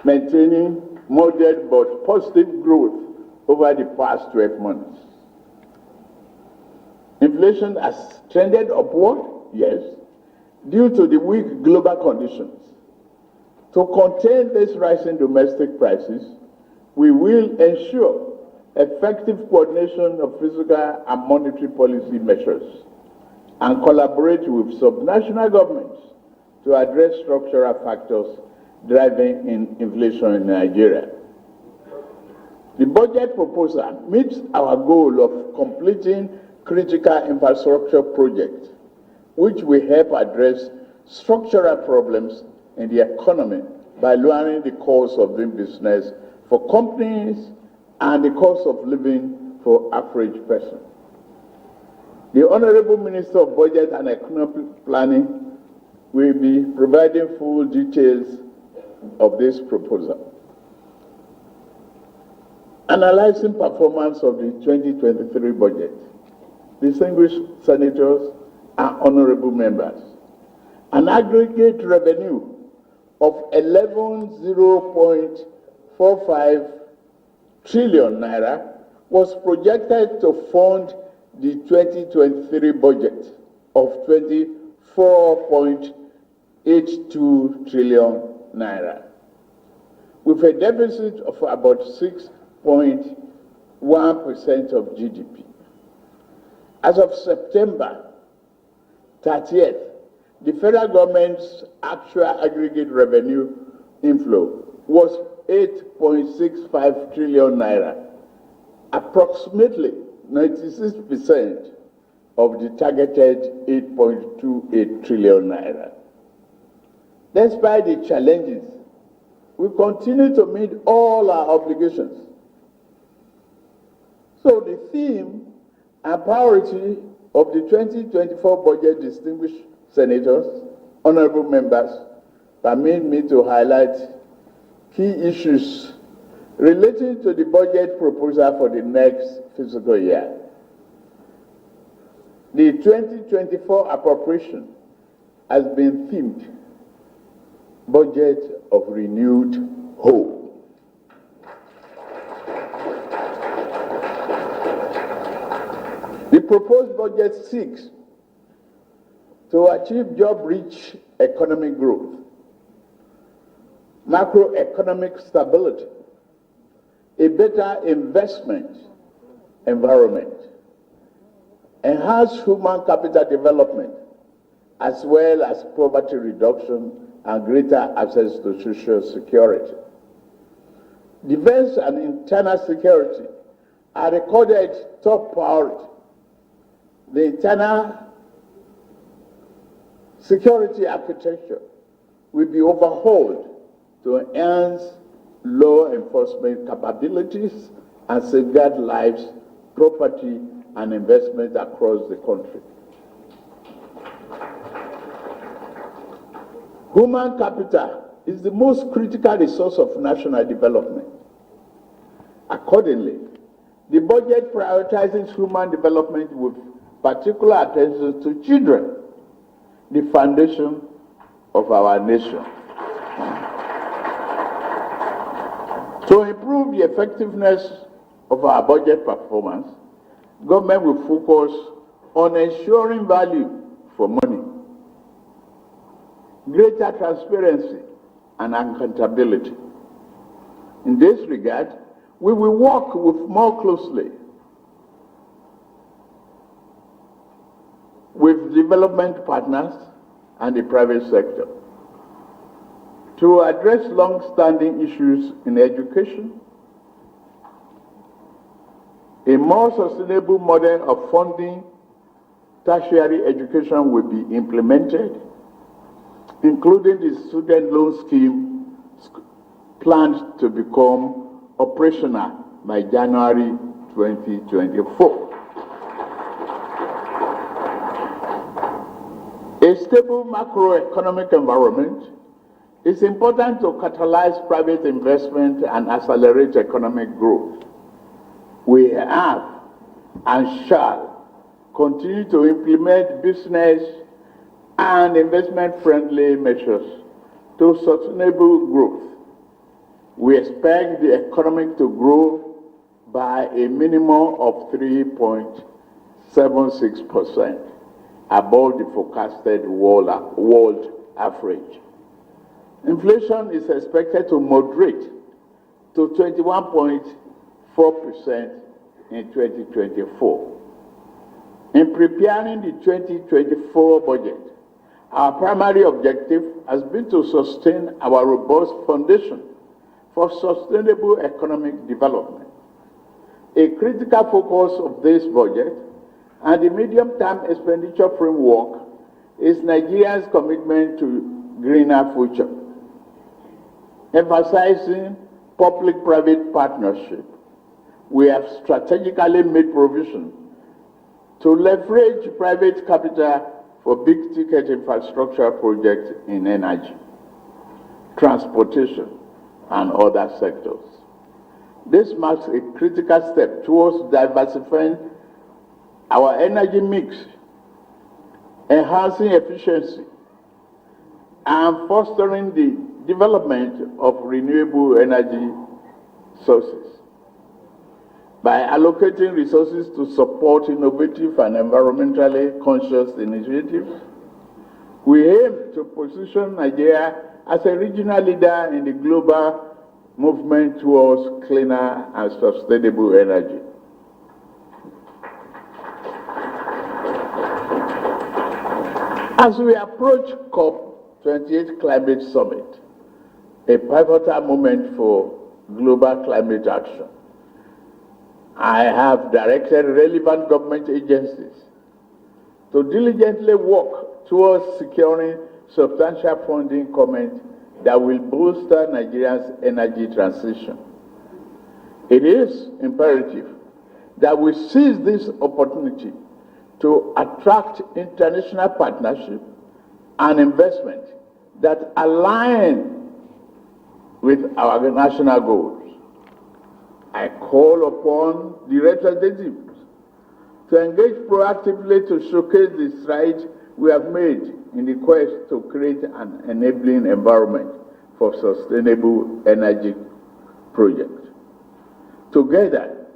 maintaining moderate but positive growth over the past 12 months. Inflation has trended upward, yes, due to the weak global conditions. To contain this rising domestic prices, we will ensure effective coordination of fiscal and monetary policy measures and collaborate with subnational governments to address structural factors driving inflation in Nigeria. The budget proposal meets our goal of completing critical infrastructure projects, which will help address structural problems in the economy by lowering the cost of doing business for companies and the cost of living for average person. The Honorable Minister of Budget and Economic Planning will be providing full details of this proposal. Analyzing performance of the 2023 budget, distinguished senators and honorable members, an aggregate revenue of 11.45 trillion naira was projected to fund the 2023 budget of 24.82 trillion naira, with a deficit of about 6.1% of GDP. As of September 30th, the federal government's actual aggregate revenue inflow was 8.65 trillion naira, approximately 96% of the targeted 8.28 trillion naira. Despite the challenges, we continue to meet all our obligations. So the theme and priority of the 2024 budget, distinguished senators, honorable members, permit me to highlight key issues relating to the budget proposal for the next fiscal year. The 2024 appropriation has been themed Budget of Renewed Hope. The proposed budget seeks to achieve job-rich economic growth, macroeconomic stability, a better investment environment, enhance human capital development, as well as poverty reduction and greater access to social security. Defense and internal security are recorded top priority. The internal security architecture will be overhauled to enhance law enforcement capabilities and safeguard lives, property, and investment across the country. Human capital is the most critical resource of national development. Accordingly, the budget prioritizes human development with particular attention to children, the foundation of our nation. To improve the effectiveness of our budget performance, government will focus on ensuring value for money, greater transparency, and accountability. In this regard, we will work more closely with development partners and the private sector to address long-standing issues in education. A more sustainable model of funding tertiary education will be implemented, including the student loan scheme planned to become operational by January 2024. A stable macroeconomic environment is important to catalyze private investment and accelerate economic growth. We have and shall continue to implement business and investment-friendly measures to sustainable growth. We expect the economy to grow by a minimum of 3.76%, above the forecasted world average. Inflation is expected to moderate to 21.4% in 2024. In preparing the 2024 budget, our primary objective has been to sustain our robust foundation for sustainable economic development. A critical focus of this budget and the medium-term expenditure framework is Nigeria's commitment to greener future, emphasizing public-private partnership. We have strategically made provision to leverage private capital for big-ticket infrastructure projects in energy, transportation, and other sectors. This marks a critical step towards diversifying our energy mix, enhancing efficiency, and fostering the development of renewable energy sources. By allocating resources to support innovative and environmentally conscious initiatives, we aim to position Nigeria as a regional leader in the global movement towards cleaner and sustainable energy. As we approach COP28 Climate Summit, a pivotal moment for global climate action, I have directed relevant government agencies to diligently work towards securing substantial funding commitments that will bolster Nigeria's energy transition. It is imperative that we seize this opportunity to attract international partnership and investment that align with our national goals. I call upon the representatives to engage proactively to showcase the strides we have made in the quest to create an enabling environment for sustainable energy projects. Together,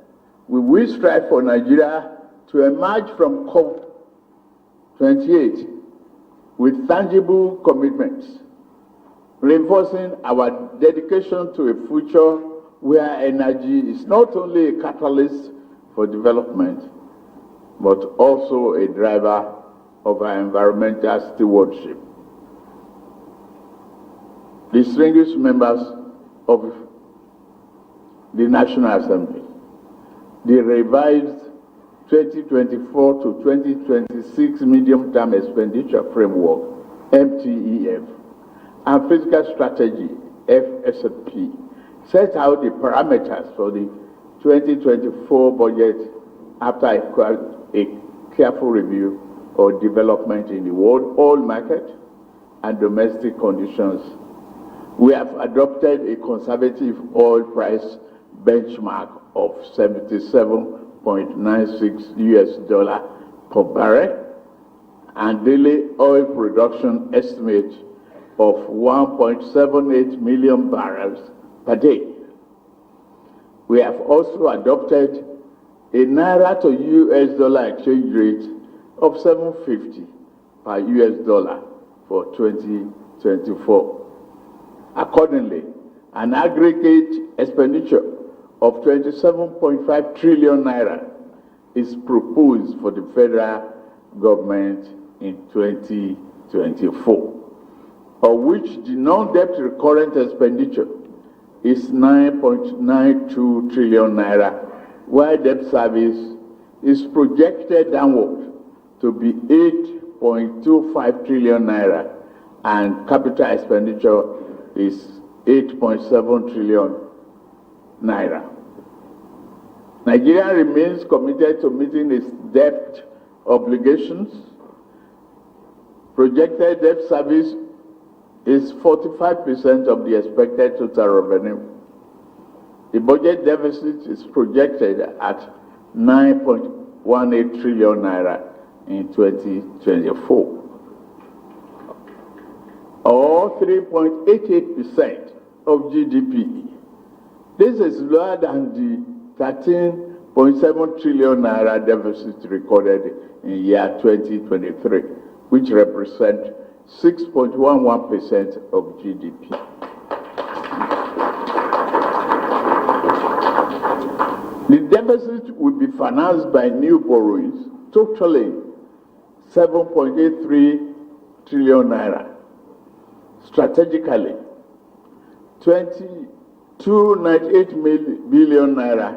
we will strive for Nigeria to emerge from COP28 with tangible commitments, reinforcing our dedication to a future where energy is not only a catalyst for development, but also a driver of our environmental stewardship. Distinguished members of the National Assembly, the revised 2024 to 2026 Medium-Term Expenditure Framework, MTEF, and Fiscal Strategy, FSP, set out the parameters for the 2024 budget after a careful review of development in the world oil market and domestic conditions. We have adopted a conservative oil price benchmark of $77.96 per barrel and daily oil production estimate of 1.78 million barrels per day. We have also adopted a Naira to US dollar exchange rate of 7.50 per US dollar for 2024. Accordingly, an aggregate expenditure of 27.5 trillion naira is proposed for the federal government in 2024, of which the non-debt recurrent expenditure is 9.92 trillion naira, while debt service is projected downward to be 8.25 trillion naira, and capital expenditure is 8.7 trillion naira. Nigeria remains committed to meeting its debt obligations. Projected debt service is 45% of the expected total revenue. The budget deficit is projected at 9.18 trillion naira in 2024, or 3.88% of GDP. This is lower than the 13.7 trillion naira deficit recorded in year 2023, which represents 6.11% of GDP. The deficit will be financed by new borrowings totaling 7.83 trillion naira. Strategically, 298 billion naira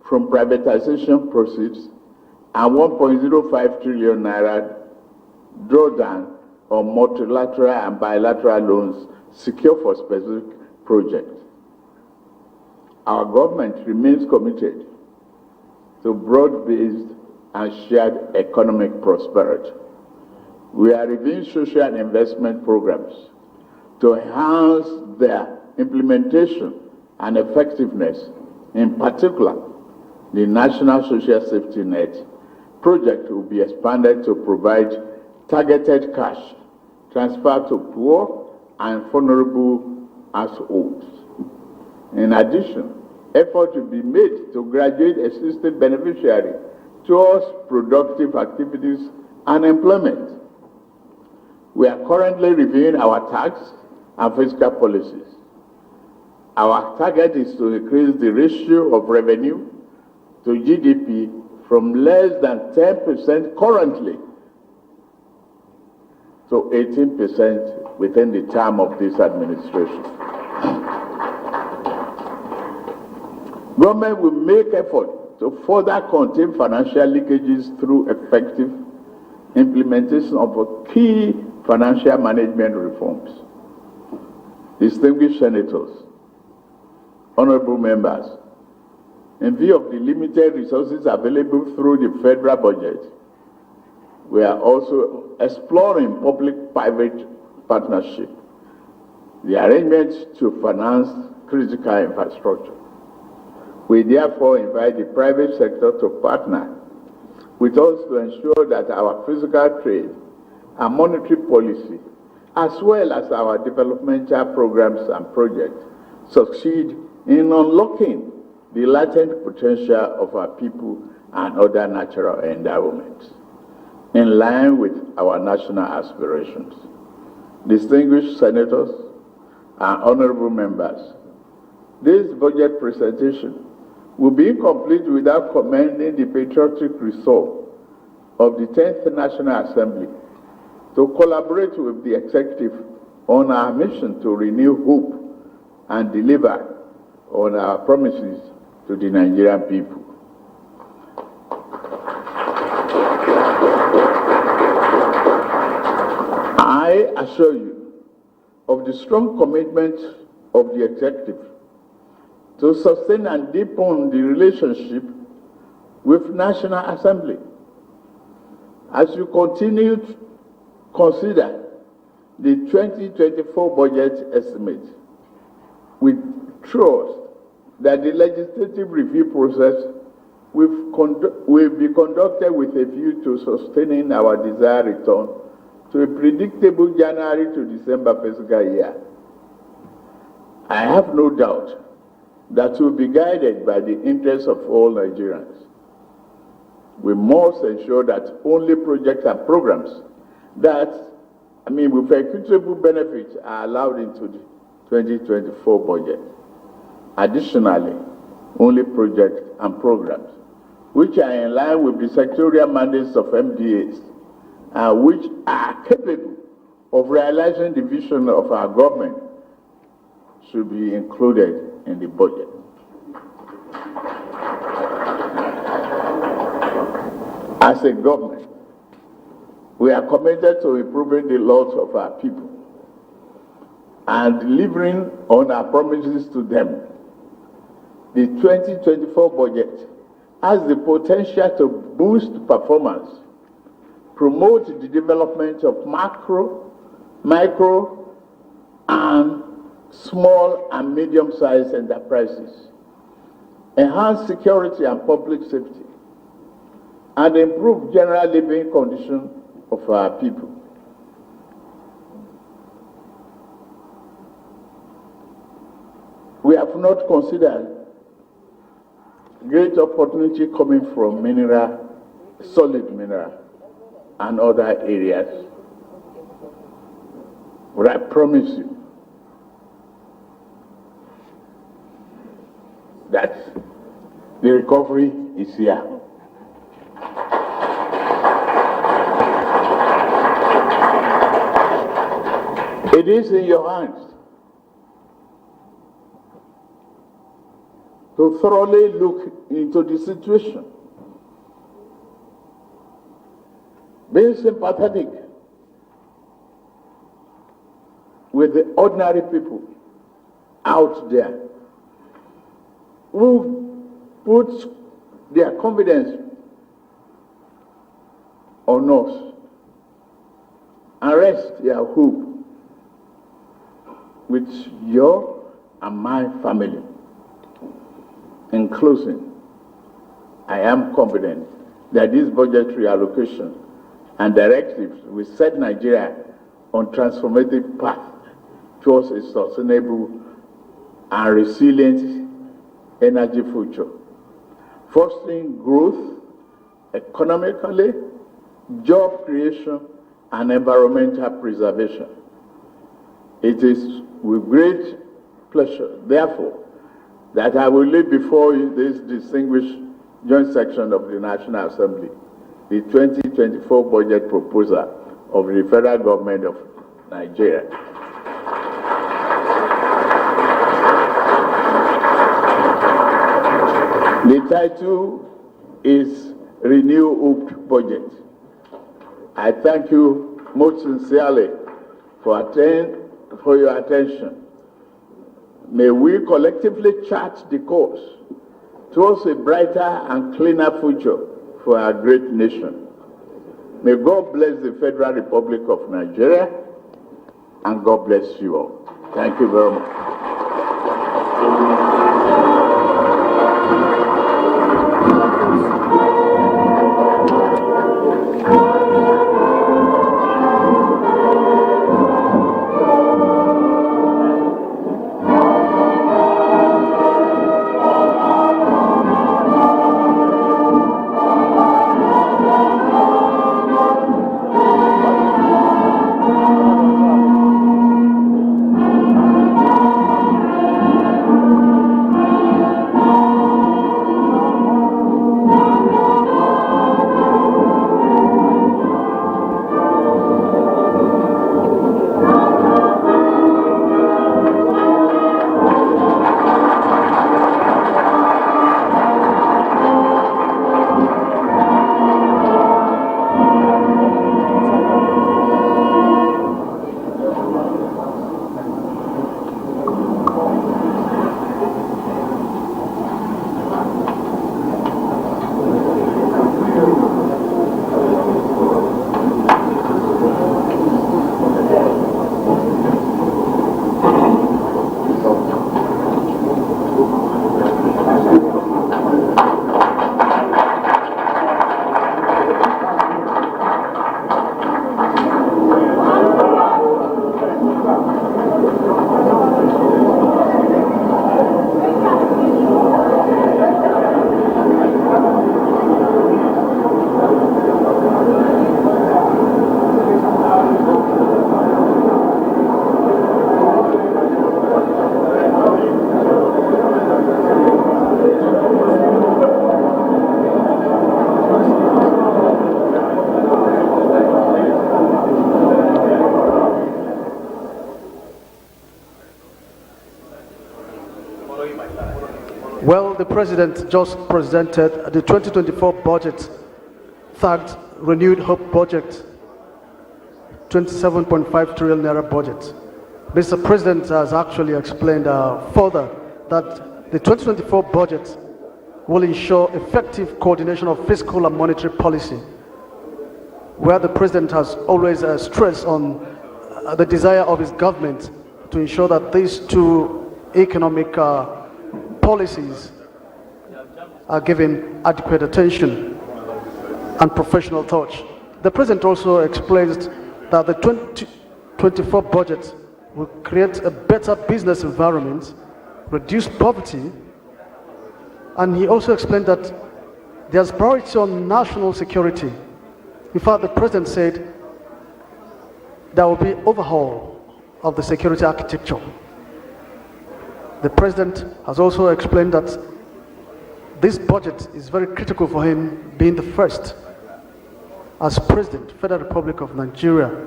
from privatization proceeds and 1.05 trillion naira drawdown on multilateral and bilateral loans secured for specific projects. Our government remains committed to broad-based and shared economic prosperity. We are reviewing social investment programs to enhance their implementation and effectiveness. In particular, the National Social Safety Net project will be expanded to provide targeted cash transfer to poor and vulnerable households. In addition, effort will be made to graduate existing beneficiaries towards productive activities and employment. We are currently reviewing our tax and fiscal policies. Our target is to increase the ratio of revenue to GDP from less than 10% currently to 18% within the term of this administration. Government will make effort to further contain financial leakages through effective implementation of key financial management reforms. Distinguished senators, honorable members, in view of the limited resources available through the federal budget, we are also exploring public-private partnership, the arrangement to finance critical infrastructure. We therefore invite the private sector to partner with us to ensure that our physical trade and monetary policy, as well as our developmental programs and projects, succeed in unlocking the latent potential of our people and other natural endowments, in line with our national aspirations. Distinguished senators and honorable members, this budget presentation will be incomplete without commending the patriotic resolve of the 10th National Assembly to collaborate with the executive on our mission to renew hope and deliver on our promises to the Nigerian people. I assure you of the strong commitment of the executive to sustain and deepen the relationship with National Assembly as you continue to consider the 2024 budget estimate. We trust that the legislative review process will be conducted with a view to sustaining our desired return to a predictable January to December fiscal year. I have no doubt that we'll be guided by the interests of all Nigerians. We must ensure that only projects and programs that, with equitable benefits are allowed into the 2024 budget. Additionally, only projects and programs which are in line with the sectorial mandates of MDAs and which are capable of realizing the vision of our government should be included in the budget. As a government, we are committed to improving the lives of our people and delivering on our promises to them. The 2024 budget has the potential to boost performance, promote the development of macro, micro, and small and medium-sized enterprises, enhance security and public safety, and improve general living conditions of our people. We have not considered great opportunity coming from solid mineral, and other areas. But I promise you that the recovery is here. It is in your hands to thoroughly look into the situation, being sympathetic with the ordinary people out there who put their confidence on us and rest their hope with your and my family. In closing, I am confident that this budgetary allocation and directives will set Nigeria on transformative path towards a sustainable and resilient energy future, fostering growth economically, job creation, and environmental preservation. It is with great pleasure, therefore, that I will lay before you this distinguished joint section of the National Assembly, the 2024 budget proposal of the federal government of Nigeria. The title is Renew Hope Budget. I thank you most sincerely for your attention. May we collectively chart the course towards a brighter and cleaner future for our great nation. May God bless the Federal Republic of Nigeria, and God bless you all. Thank you very much. Well, the President just presented the 2024 budget, third renewed hope budget, 27.5 trillion naira budget. Mr. President has actually explained further that the 2024 budget will ensure effective coordination of fiscal and monetary policy, where the President has always stressed on the desire of his government to ensure that these two economic policies are given adequate attention and professional touch. The President also explains that the 2024 budget will create a better business environment, reduce poverty, and he also explained that there's priority on national security. In fact, the President said there will be overhaul of the security architecture. The President has also explained that this budget is very critical for him, being the first as President, Federal Republic of Nigeria,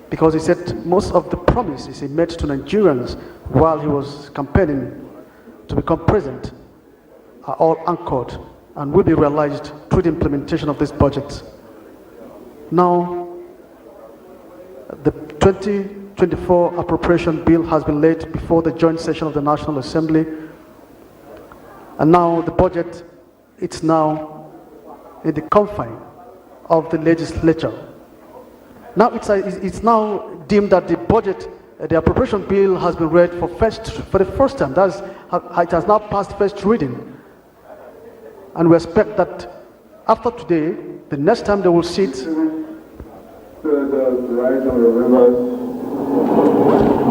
because he said most of the promises he made to Nigerians while he was campaigning to become president are all anchored and will be realized through the implementation of this budget. Now, the 2024 appropriation bill has been laid before the joint session of the National Assembly, and now the budget, it's now in the confine of the legislature. Now it's now deemed that the budget, the appropriation bill has been read for the first time. It has now passed first reading. And we expect that after today, the next time they will sit.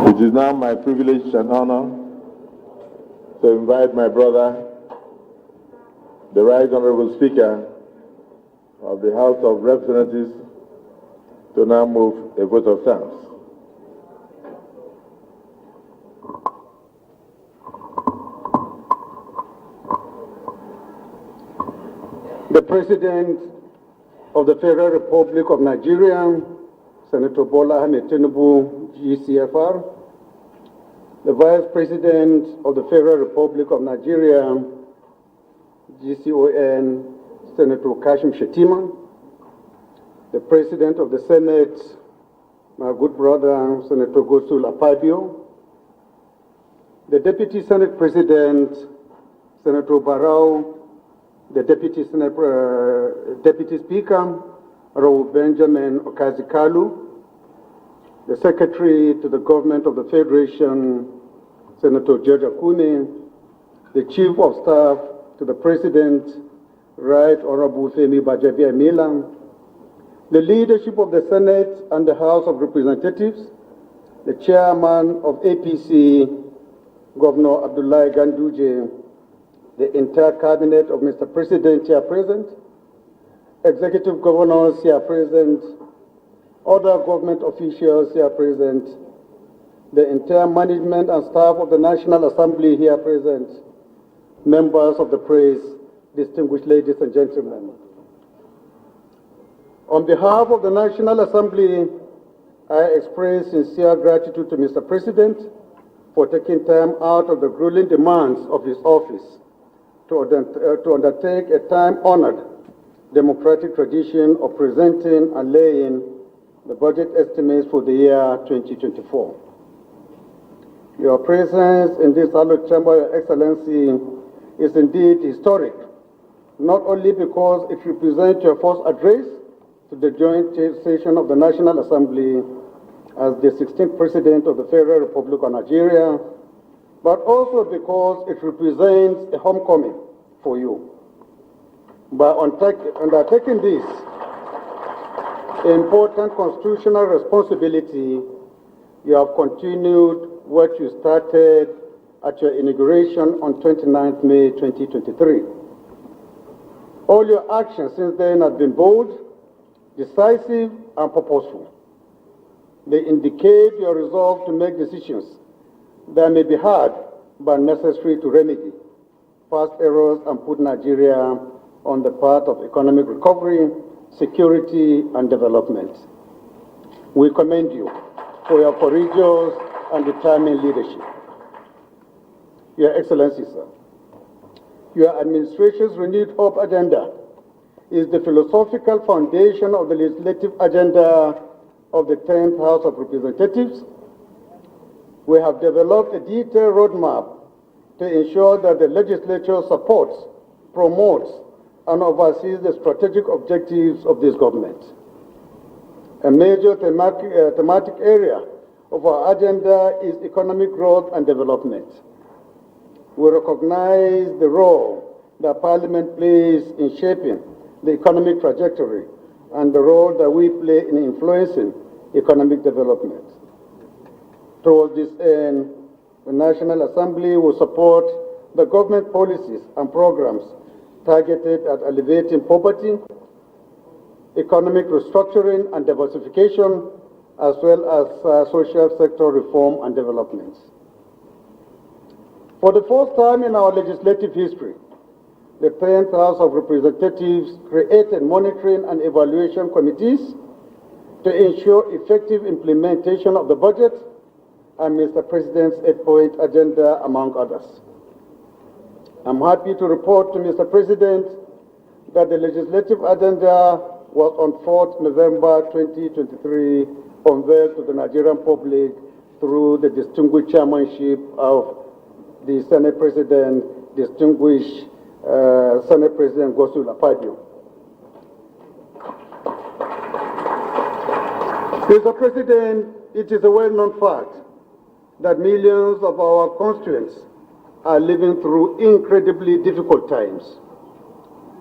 It is now my privilege and honor to invite my brother, the Right Honorable Speaker of the House of Representatives, to now move a vote of thanks. The President of the Federal Republic of Nigeria, Senator Bola Ahmed Tinubu, GCFR, the Vice President of the Federal Republic of Nigeria, GCON, Senator Kashim Shettima, the President of the Senate, my good brother, Senator Gosul Akpabio, the Deputy Senate President, Senator Barrow, the Deputy Speaker, Raul Benjamin Okazikalu, the Secretary to the Government of the Federation, Senator George Akune, the Chief of Staff to the President, Right Honorable Femi Bajabiamila, the leadership of the Senate and the House of Representatives, the Chairman of APC, Governor Abdullahi Ganduje, the entire cabinet of Mr. President here present, executive governors here present, other government officials here present, the entire management and staff of the National Assembly here present, members of the press, distinguished ladies and gentlemen. On behalf of the National Assembly, I express sincere gratitude to Mr. President for taking time out of the grueling demands of his office to undertake a time-honored democratic tradition of presenting and laying the budget estimates for the year 2024. Your presence in this hallowed chamber, Your Excellency, is indeed historic, not only because it represents your first address to the joint session of the National Assembly as the 16th President of the Federal Republic of Nigeria, but also because it represents a homecoming for you. By undertaking this important constitutional responsibility, you have continued what you started at your inauguration on 29th May 2023. All your actions since then have been bold, decisive, and purposeful. They indicate your resolve to make decisions that may be hard but necessary to remedy past errors and put Nigeria on the path of economic recovery, security, and development. We commend you for your courageous and determined leadership. Your Excellency, sir, Your administration's renewed hope agenda is the philosophical foundation of the legislative agenda of the 10th House of Representatives. We have developed a detailed roadmap to ensure that the legislature supports, promotes, and oversees the strategic objectives of this government. A major thematic area of our agenda is economic growth and development. We recognize the role that Parliament plays in shaping the economic trajectory and the role that we play in influencing economic development. Towards this end, the National Assembly will support the government policies and programs targeted at alleviating poverty, economic restructuring and diversification, as well as social sector reform and development. For the first time in our legislative history, the 10th House of Representatives created monitoring and evaluation committees to ensure effective implementation of the budget and Mr. President's 8-point agenda, among others. I'm happy to report to Mr. President that the legislative agenda was on 4th November 2023 unveiled to the Nigerian public through the distinguished chairmanship of the Senate President, distinguished Senate President Gosul Akpabio. Mr. President, it is a well-known fact that millions of our constituents are living through incredibly difficult times.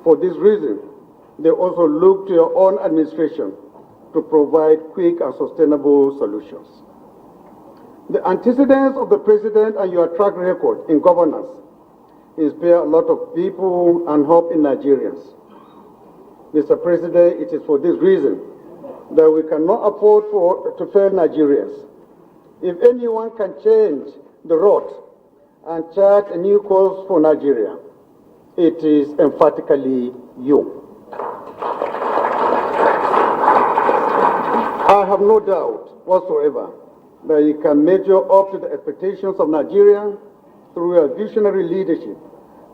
For this reason, they also look to your own administration to provide quick and sustainable solutions. The antecedents of the President and your track record in governance inspire a lot of people and hope in Nigerians. Mr. President, it is for this reason that we cannot afford to fail Nigerians. If anyone can change the road and chart a new course for Nigeria, it is emphatically you. I have no doubt whatsoever that you can measure up to the expectations of Nigeria through your visionary leadership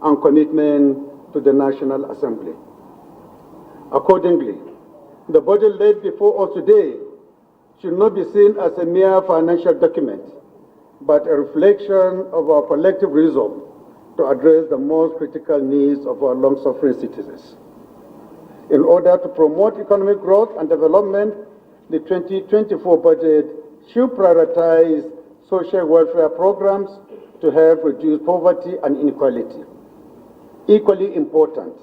and commitment to the National Assembly. Accordingly, the budget laid before us today should not be seen as a mere financial document, but a reflection of our collective resolve to address the most critical needs of our long-suffering citizens. In order to promote economic growth and development, the 2024 budget should prioritize social welfare programs to help reduce poverty and inequality. Equally important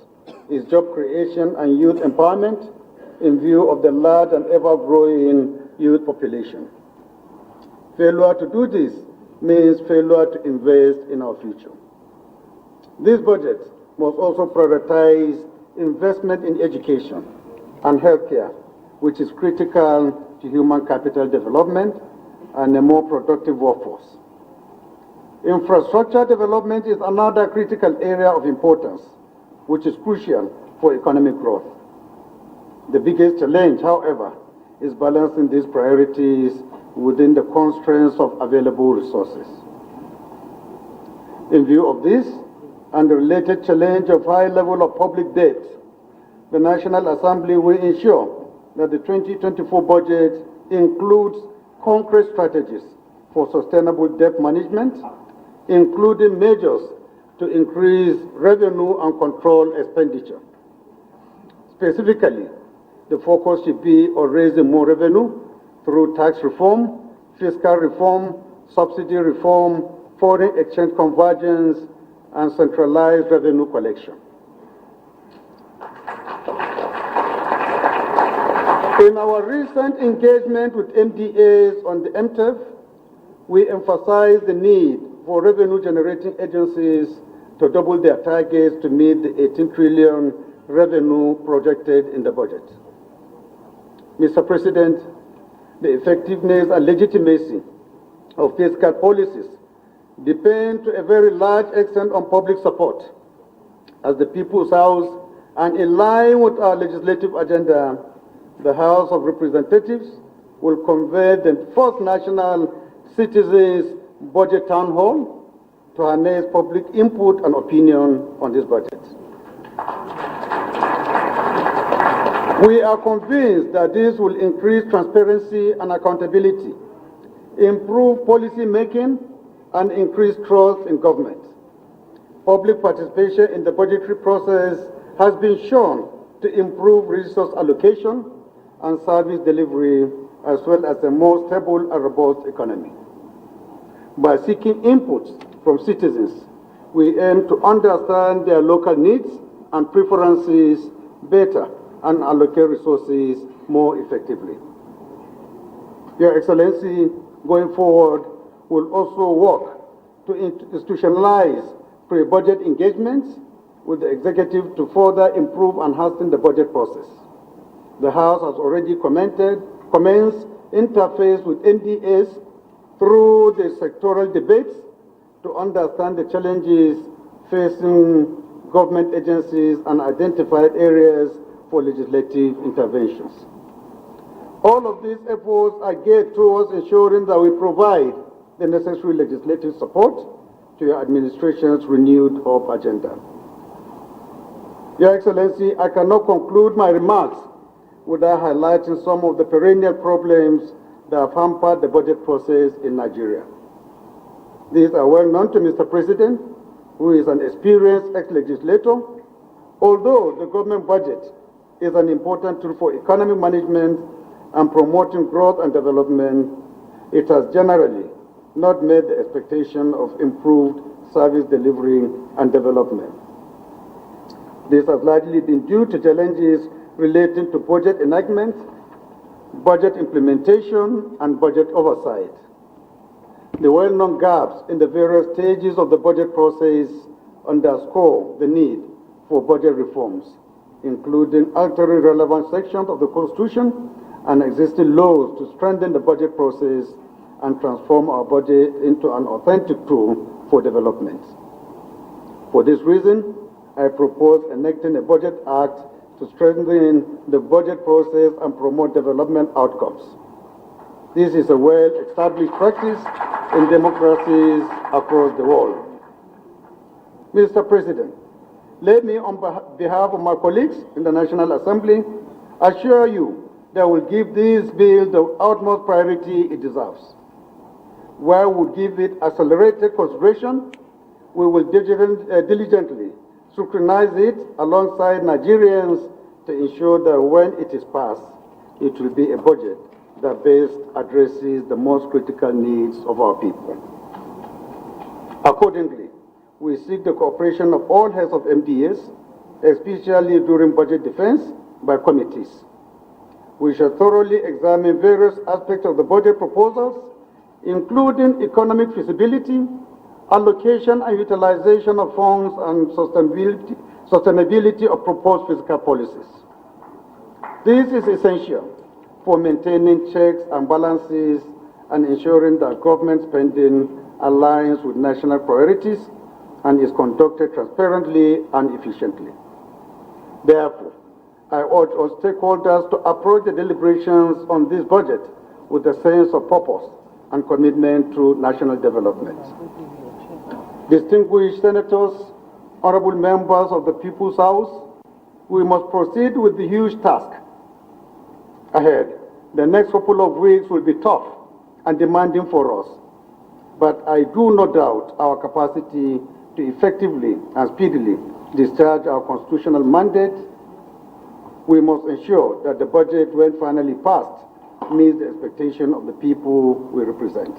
is job creation and youth empowerment in view of the large and ever-growing youth population. Failure to do this means failure to invest in our future. This budget must also prioritize investment in education and healthcare, which is critical to human capital development and a more productive workforce. Infrastructure development is another critical area of importance, which is crucial for economic growth. The biggest challenge, however, is balancing these priorities within the constraints of available resources. In view of this, and the related challenge of high level of public debt, the National Assembly will ensure that the 2024 budget includes concrete strategies for sustainable debt management, including measures to increase revenue and control expenditure. Specifically, the focus should be on raising more revenue through tax reform, fiscal reform, subsidy reform, foreign exchange convergence, and centralized revenue collection. In our recent engagement with NTAs on the MTEF, we emphasize the need for revenue-generating agencies to double their targets to meet the 18 trillion revenue projected in the budget. Mr. President, the effectiveness and legitimacy of fiscal policies depend to a very large extent on public support. As the People's House, and in line with our legislative agenda, the House of Representatives will convene the first National Citizens Budget Town Hall to harness public input and opinion on this budget. We are convinced that this will increase transparency and accountability, improve policy making, and increase trust in government. Public participation in the budgetary process has been shown to improve resource allocation and service delivery, as well as a more stable and robust economy. By seeking inputs from citizens, we aim to understand their local needs and preferences better and allocate resources more effectively. Your Excellency, going forward, will also work to institutionalize pre-budget engagements with the executive to further improve and hasten the budget process. The House has already commenced interface with NTAs through the sectoral debates to understand the challenges facing government agencies and identified areas for legislative interventions. All of these efforts are geared towards ensuring that we provide the necessary legislative support to your administration's renewed hope agenda. Your Excellency, I cannot conclude my remarks without highlighting some of the perennial problems that have hampered the budget process in Nigeria. These are well known to Mr. President, who is an experienced ex-legislator. Although the government budget is an important tool for economic management and promoting growth and development, it has generally not met the expectation of improved service delivery and development. This has largely been due to challenges relating to budget enactment, budget implementation, and budget oversight. The well-known gaps in the various stages of the budget process underscore the need for budget reforms, including altering relevant sections of the Constitution and existing laws to strengthen the budget process and transform our budget into an authentic tool for development. For this reason, I propose enacting a Budget Act to strengthen the budget process and promote development outcomes. This is a well-established practice in democracies across the world. Mr. President, let me, on behalf of my colleagues in the National Assembly, assure you that we will give this bill the utmost priority it deserves. Where we give it accelerated consideration, we will diligently scrutinize it alongside Nigerians to ensure that when it is passed, it will be a budget that best addresses the most critical needs of our people. Accordingly, we seek the cooperation of all heads of MDAs, especially during budget defense by committees. We shall thoroughly examine various aspects of the budget proposals, including economic feasibility, allocation and utilization of funds, and sustainability of proposed fiscal policies. This is essential for maintaining checks and balances and ensuring that government spending aligns with national priorities and is conducted transparently and efficiently. Therefore, I urge all stakeholders to approach the deliberations on this budget with a sense of purpose and commitment to national development. Distinguished senators, honorable members of the People's House, we must proceed with the huge task ahead. The next couple of weeks will be tough and demanding for us, but I do not doubt our capacity to effectively and speedily discharge our constitutional mandate. We must ensure that the budget, when finally passed, meets the expectation of the people we represent.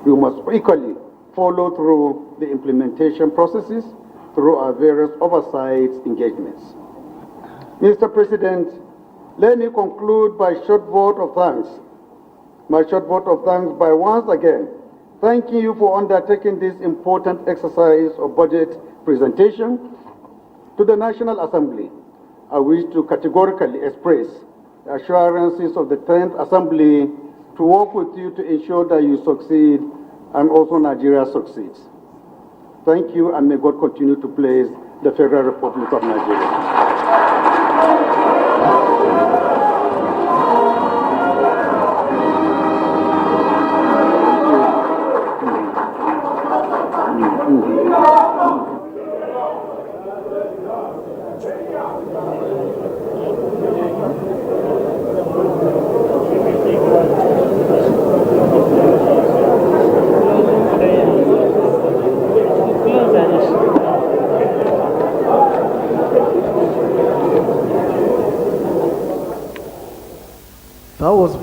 We must equally follow through the implementation processes through our various oversight engagements. Mr. President, let me conclude by a short vote of thanks. My short vote of thanks by once again thanking you for undertaking this important exercise of budget presentation. To the National Assembly, I wish to categorically express the assurances of the 10th Assembly to work with you to ensure that you succeed and also Nigeria succeeds. Thank you, and may God continue to bless the Federal Republic of Nigeria.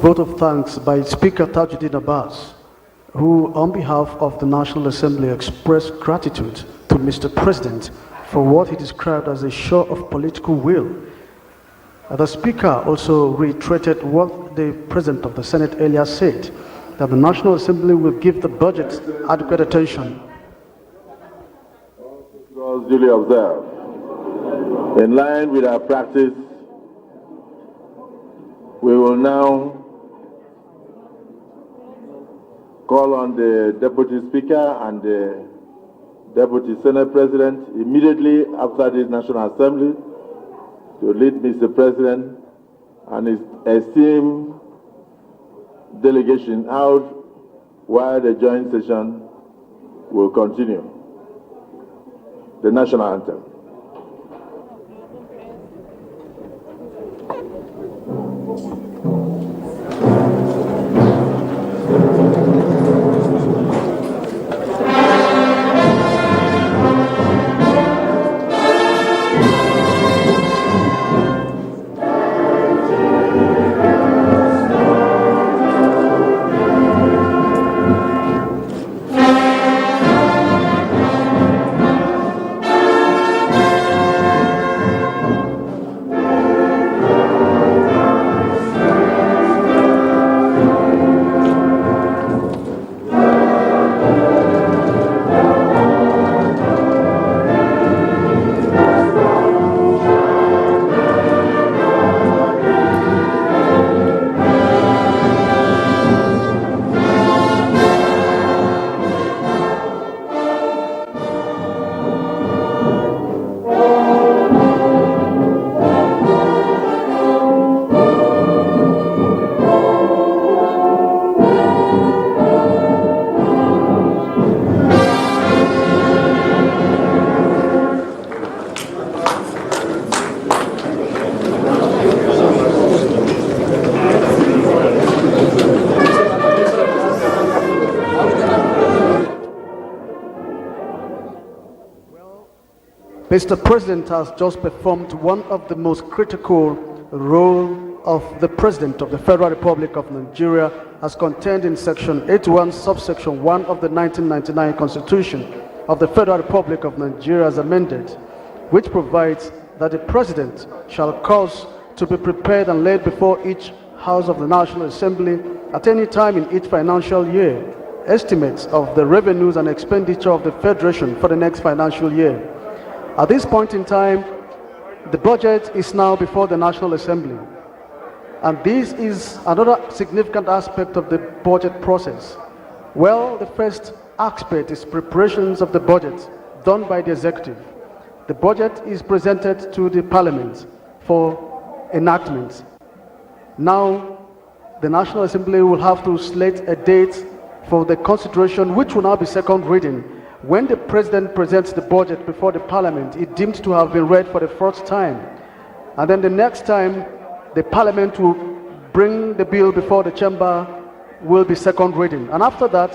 vote of thanks by Speaker Tajuddin Abbas, who on behalf of the National Assembly expressed gratitude to Mr. President for what he described as a show of political will. The Speaker also reiterated what the President of the Senate earlier said, that the National Assembly will give the budget adequate attention. Was duly observed. In line with our practice, we will now call on the Deputy Speaker and the Deputy Senate President immediately after this National Assembly to lead Mr. President and his esteemed delegation out while the joint session will continue. The national anthem. Mr. President has just performed one of the most critical roles of the President of the Federal Republic of Nigeria as contained in Section 81, subsection 1 of the 1999 Constitution of the Federal Republic of Nigeria as amended, which provides that the President shall cause to be prepared and laid before each House of the National Assembly at any time in each financial year estimates of the revenues and expenditure of the Federation for the next financial year. At this point in time, the budget is now before the National Assembly. And this is another significant aspect of the budget process. Well, the first aspect is preparations of the budget done by the executive. The budget is presented to the Parliament for enactment. Now, the National Assembly will have to slate a date for the consideration, which will now be second reading. When the President presents the budget before the Parliament, it deemed to have been read for the first time. And then the next time, the Parliament will bring the bill before the Chamber will be second reading. And after that,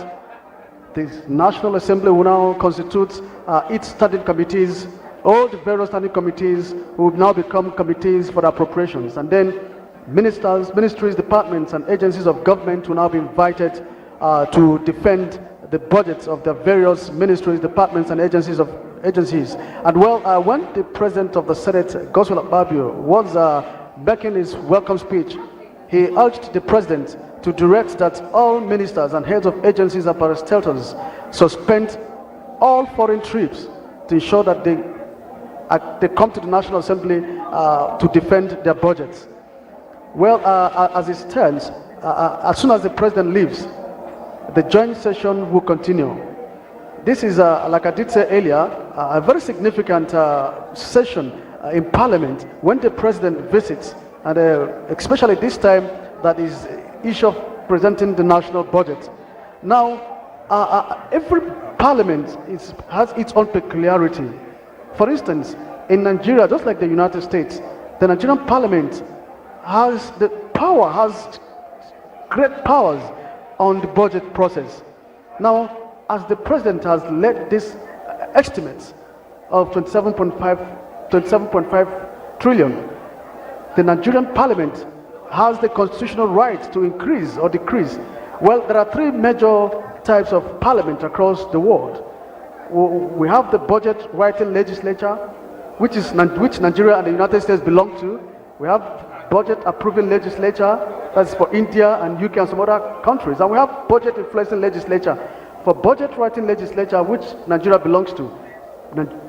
the National Assembly will now constitute its standing committees. All the various standing committees will now become committees for the appropriations. And then ministries, departments, and agencies of government will now be invited to defend the budgets of the various ministries, departments, and agencies. And well, when the President of the Senate, Godswill Akpabio, was making his welcome speech, he urged the President to direct that all ministers and heads of agencies and parastatals suspend all foreign trips to ensure that they come to the National Assembly to defend their budgets. Well, as it stands, as soon as the President leaves, the joint session will continue. This is, like I did say earlier, a very significant session in Parliament when the President visits, and especially this time that is issue of presenting the national budget. Now, every Parliament has its own peculiarity. For instance, in Nigeria, just like the United States, the Nigerian Parliament has the power, has great powers on the budget process. Now, as the President has led this estimates of 27.5 trillion, the Nigerian Parliament has the constitutional right to increase or decrease? Well, there are three major types of parliament across the world. We have the budget writing legislature, which Nigeria and the United States belong to. We have budget approving legislature, that's for India and UK and some other countries. And we have budget influencing legislature. For budget writing legislature, which Nigeria belongs to,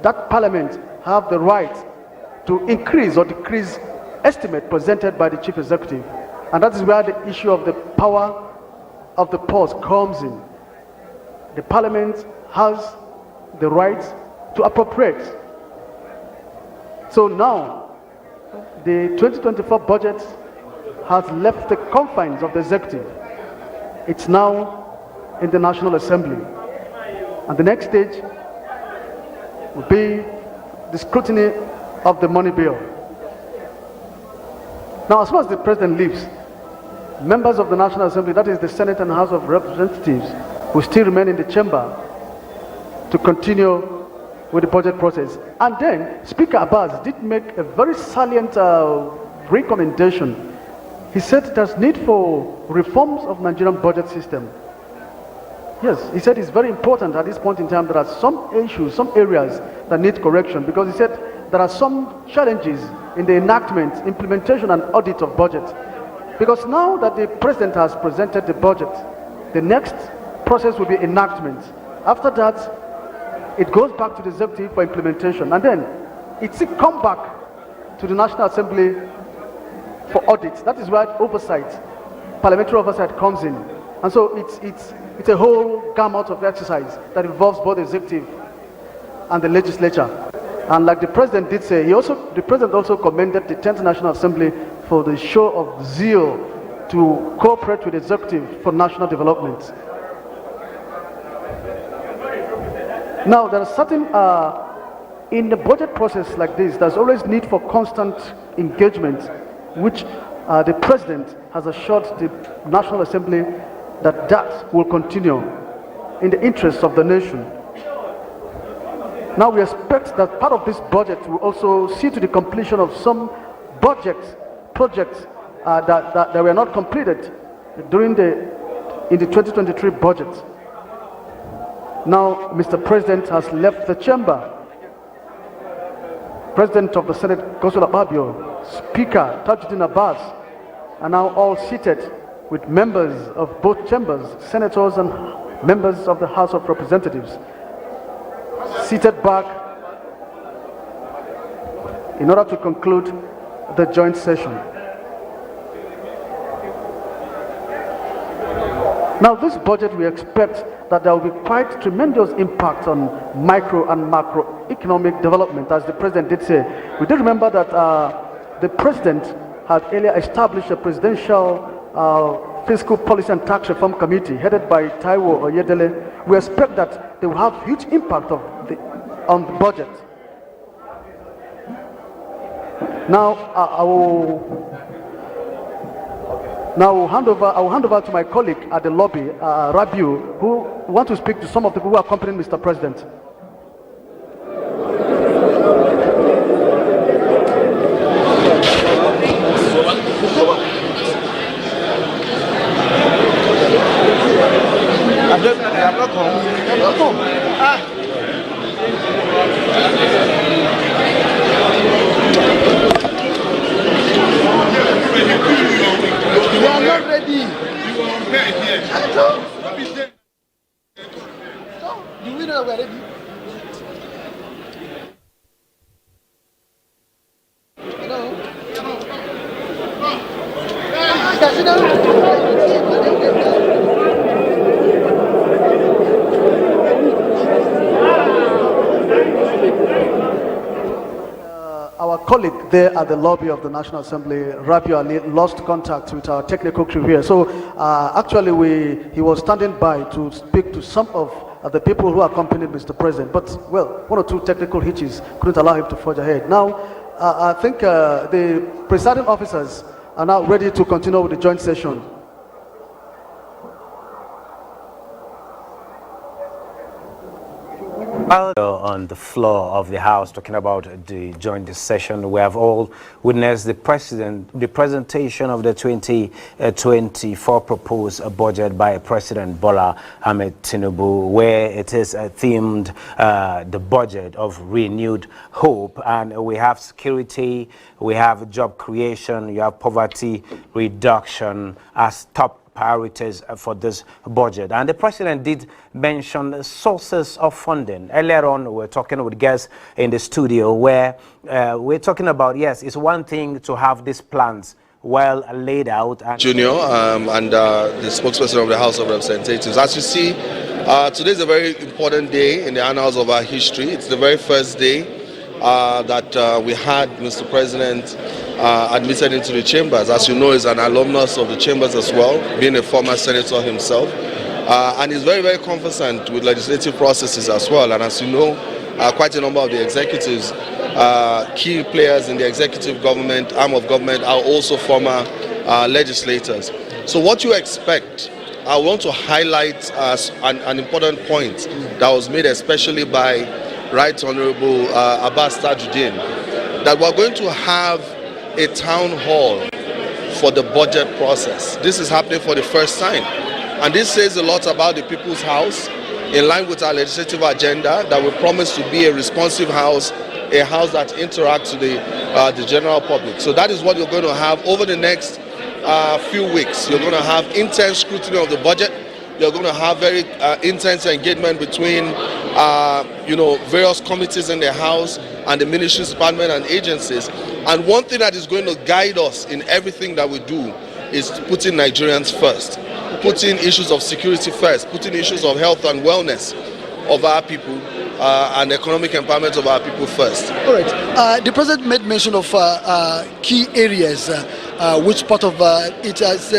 that parliament have the right to increase or decrease estimate presented by the chief executive. And that is where the issue of the power of the purse comes in. The parliament has the right to appropriate. So now, the 2024 budget has left the confines of the executive. It's now in the National Assembly. And the next stage will be the scrutiny of the money bill. Now, as soon as the president leaves, members of the National Assembly, that is the Senate and House of Representatives, will still remain in the chamber to continue with the budget process. And then Speaker Abbas did make a very salient recommendation. He said there's need for reforms of Nigerian budget system. Yes, he said it's very important at this point in time. There are some issues, some areas that need correction, because he said there are some challenges in the enactment, implementation and audit of budget. Because now that the president has presented the budget, the next process will be enactment. After that, it goes back to the executive for implementation, and then it's come back to the National Assembly for audit. That is where oversight, parliamentary oversight comes in. And so it's a whole gamut of exercise that involves both the executive and the legislature. And like the president did say, the president also commended the 10th National Assembly for the show of zeal to cooperate with the executive for national development. Now, there are certain, in the budget process like this, there's always need for constant engagement, which the president has assured the National Assembly that will continue in the interests of the nation. Now we expect that part of this budget will also see to the completion of some projects that were not completed in the 2023 budget. Now Mr. President has left the chamber. President of the Senate, Godswill Akpabio, Speaker Tajuddin Abbas, are now all seated with members of both chambers, senators and members of the House of Representatives, seated back in order to conclude the joint session. Now, this budget, we expect that there will be quite tremendous impact on micro and macroeconomic development, as the president did say. We did remember that the president had earlier established a presidential Fiscal Policy and Tax Reform Committee headed by Taiwo Oyedele. We expect that they will have huge impact on the budget. Now, I will hand over to my colleague at the lobby, Rabiu, who want to speak to some of the people who are accompanying Mr. President. We are not ready. Do we know we're ready? Our colleague there at the lobby of the National Assembly, Rabiu Ali, lost contact with our technical crew here. So actually he was standing by to speak to some of the people who accompanied Mr. President. But, well, one or two technical hitches couldn't allow him to forge ahead. Now, I think the presiding officers are now ready to continue with the joint session. on the floor of the House talking about the joint session. We have all witnessed the presentation of the 2024 proposed budget by President Bola Ahmed Tinubu, where it is themed the budget of renewed hope. And we have security, we have job creation, you have poverty reduction as top priorities for this budget. And the president did mention sources of funding. Earlier on, we were talking with guests in the studio where we're talking about, yes, it's one thing to have these plans well laid out. And Junior and the spokesperson of the House of Representatives. As you see, today is a very important day in the annals of our history. It's the very first day that we had Mr. President admitted into the chambers. As you know, he's an alumnus of the chambers as well, being a former senator himself. And he's very, very conversant with legislative processes as well. And as you know, quite a number of the executives, key players in the executive government, arm of government, are also former legislators. So what you expect, I want to highlight an important point that was made especially by Right Honorable Abbas Tajuddin, that we're going to have a town hall for the budget process. This is happening for the first time. And this says a lot about the People's House, in line with our legislative agenda, that we promise to be a responsive house, a house that interacts with the general public. So that is what you're going to have over the next few weeks. You're going to have intense scrutiny of the budget. You're going to have very intense engagement between various committees in the House and the ministries, departments and agencies. And one thing that is going to guide us in everything that we do is putting Nigerians first, putting issues of security first, putting issues of health and wellness of our people and economic empowerment of our people first. All right. The president made mention of key areas, which part of it is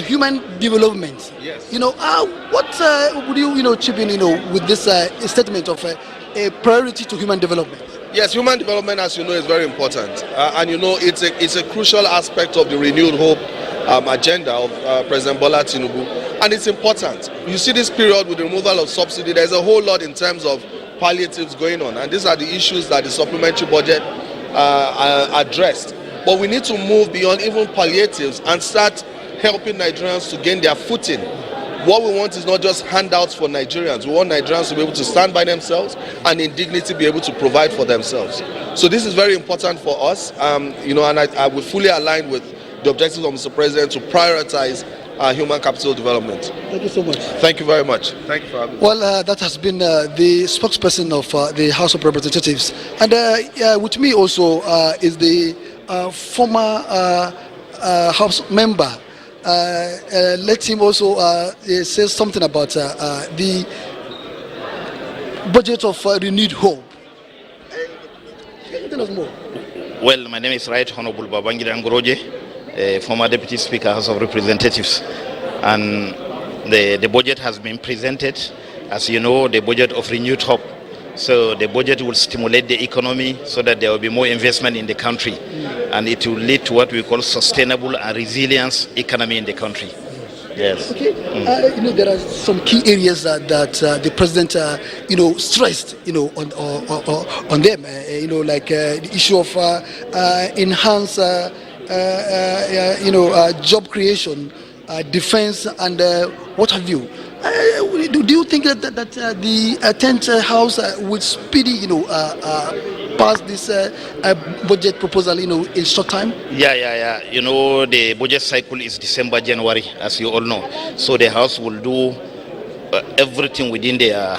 human development. Yes. What would you chip in, with this statement of a priority to human development? Yes, human development, as you know, is very important, and it's a crucial aspect of the renewed hope agenda of President Bola Tinubu, and it's important. You see this period with the removal of subsidy, there's a whole lot in terms of palliatives going on, and these are the issues that the supplementary budget addressed. But we need to move beyond even palliatives and start helping Nigerians to gain their footing. What we want is not just handouts for Nigerians. We want Nigerians to be able to stand by themselves and in dignity be able to provide for themselves. So this is very important for us, and I will fully align with the objectives of Mr. President to prioritize human capital development. Thank you so much. Thank you very much. Thank you for having me. Well, that has been the spokesperson of the House of Representatives. And with me also is the former House member. Let him also say something about the budget of renewed hope. Can you tell us more? Well, my name is Right Honorable Babangida Ngoroje, former Deputy Speaker, House of Representatives. And the budget has been presented, as you know, the budget of renewed hope. So the budget will stimulate the economy so that there will be more investment in the country. And it will lead to what we call sustainable and resilient economy in the country. Yes. Okay. There are some key areas that the president, stressed, on them. Like the issue of enhanced, job creation, defense, and what have you. Do you think that the 10th House would speedy, pass this budget proposal, in short time? Yeah. The budget cycle is December, January, as you all know. So the House will do everything within their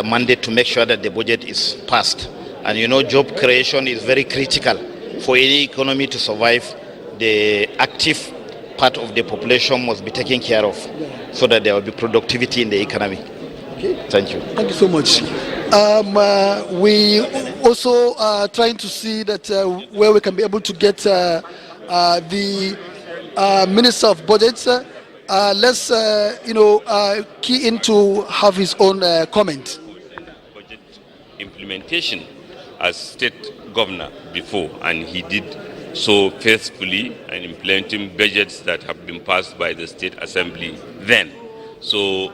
mandate to make sure that the budget is passed. And job creation is very critical for any economy to survive. The active part of the population must be taken care of so that there will be productivity in the economy. Okay. Thank you. Thank you so much. We also are trying to see that where we can be able to get the Minister of Budgets. Let's key in to have his own comment. Budget implementation as state governor before, and he did so faithfully and implementing budgets that have been passed by the State Assembly then. So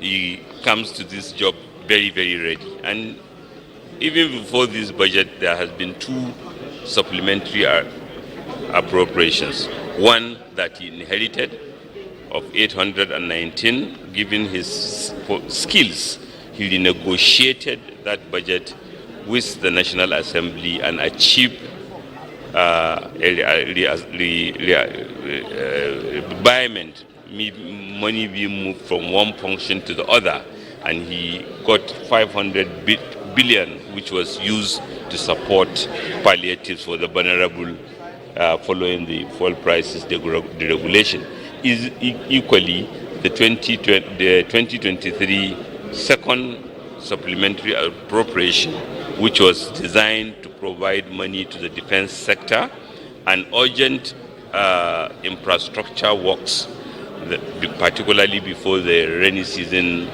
he comes to this job very, very ready. And even before this budget, there has been 2 supplementary appropriations. One that he inherited of 819, given his skills, he renegotiated that budget with the National Assembly and achieved realignment, money being moved from one function to the other, and he got 500 billion, which was used to support palliatives for the vulnerable following the fuel prices deregulation. Is equally the 2023 second supplementary appropriation, which was designed to provide money to the defense sector and urgent infrastructure works, particularly before the rainy season,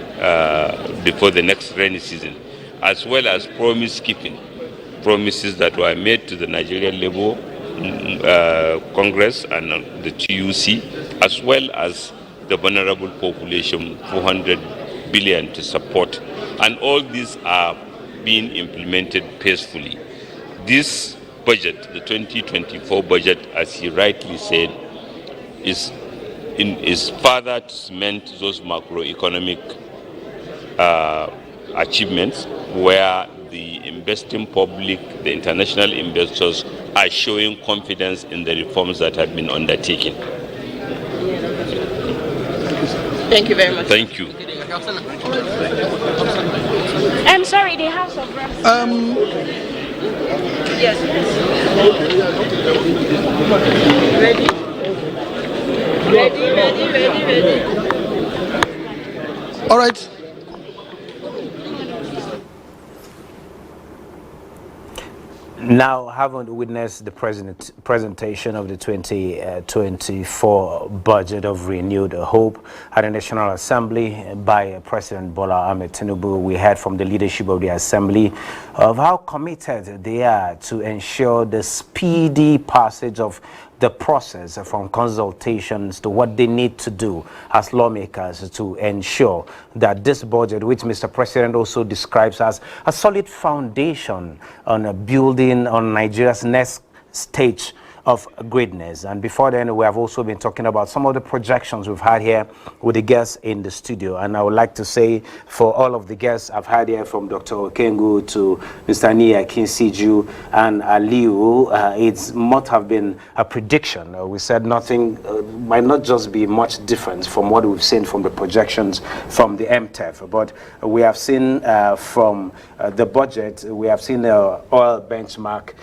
before the next rainy season, as well as promises that were made to the Nigerian Labour Congress and the TUC, as well as the vulnerable population, 400 billion to support. And all these are being implemented peacefully. This budget, the 2024 budget, as he rightly said, is further to cement those macroeconomic achievements where the investing public, the international investors, are showing confidence in the reforms that have been undertaken. Thank you very much. Thank you. I'm sorry, the House of Reps. Yes. Ready. All right. Now, having witnessed the presentation of the 2024 budget of renewed hope at the National Assembly by President Bola Ahmed Tinubu, we heard from the leadership of the Assembly of how committed they are to ensure the speedy passage of the process from consultations to what they need to do as lawmakers to ensure that this budget, which Mr. President also describes as a solid foundation on building on Nigeria's next stage of greatness. And before then, we have also been talking about some of the projections we've had here with the guests in the studio. And I would like to say for all of the guests I've had here, from Dr. Okengu to Mr. Nia Kinsiju and Aliu, it must have been a prediction. We said nothing might not just be much different from what we've seen from the projections from the MTEF, but we have seen from the budget, we have seen the oil benchmark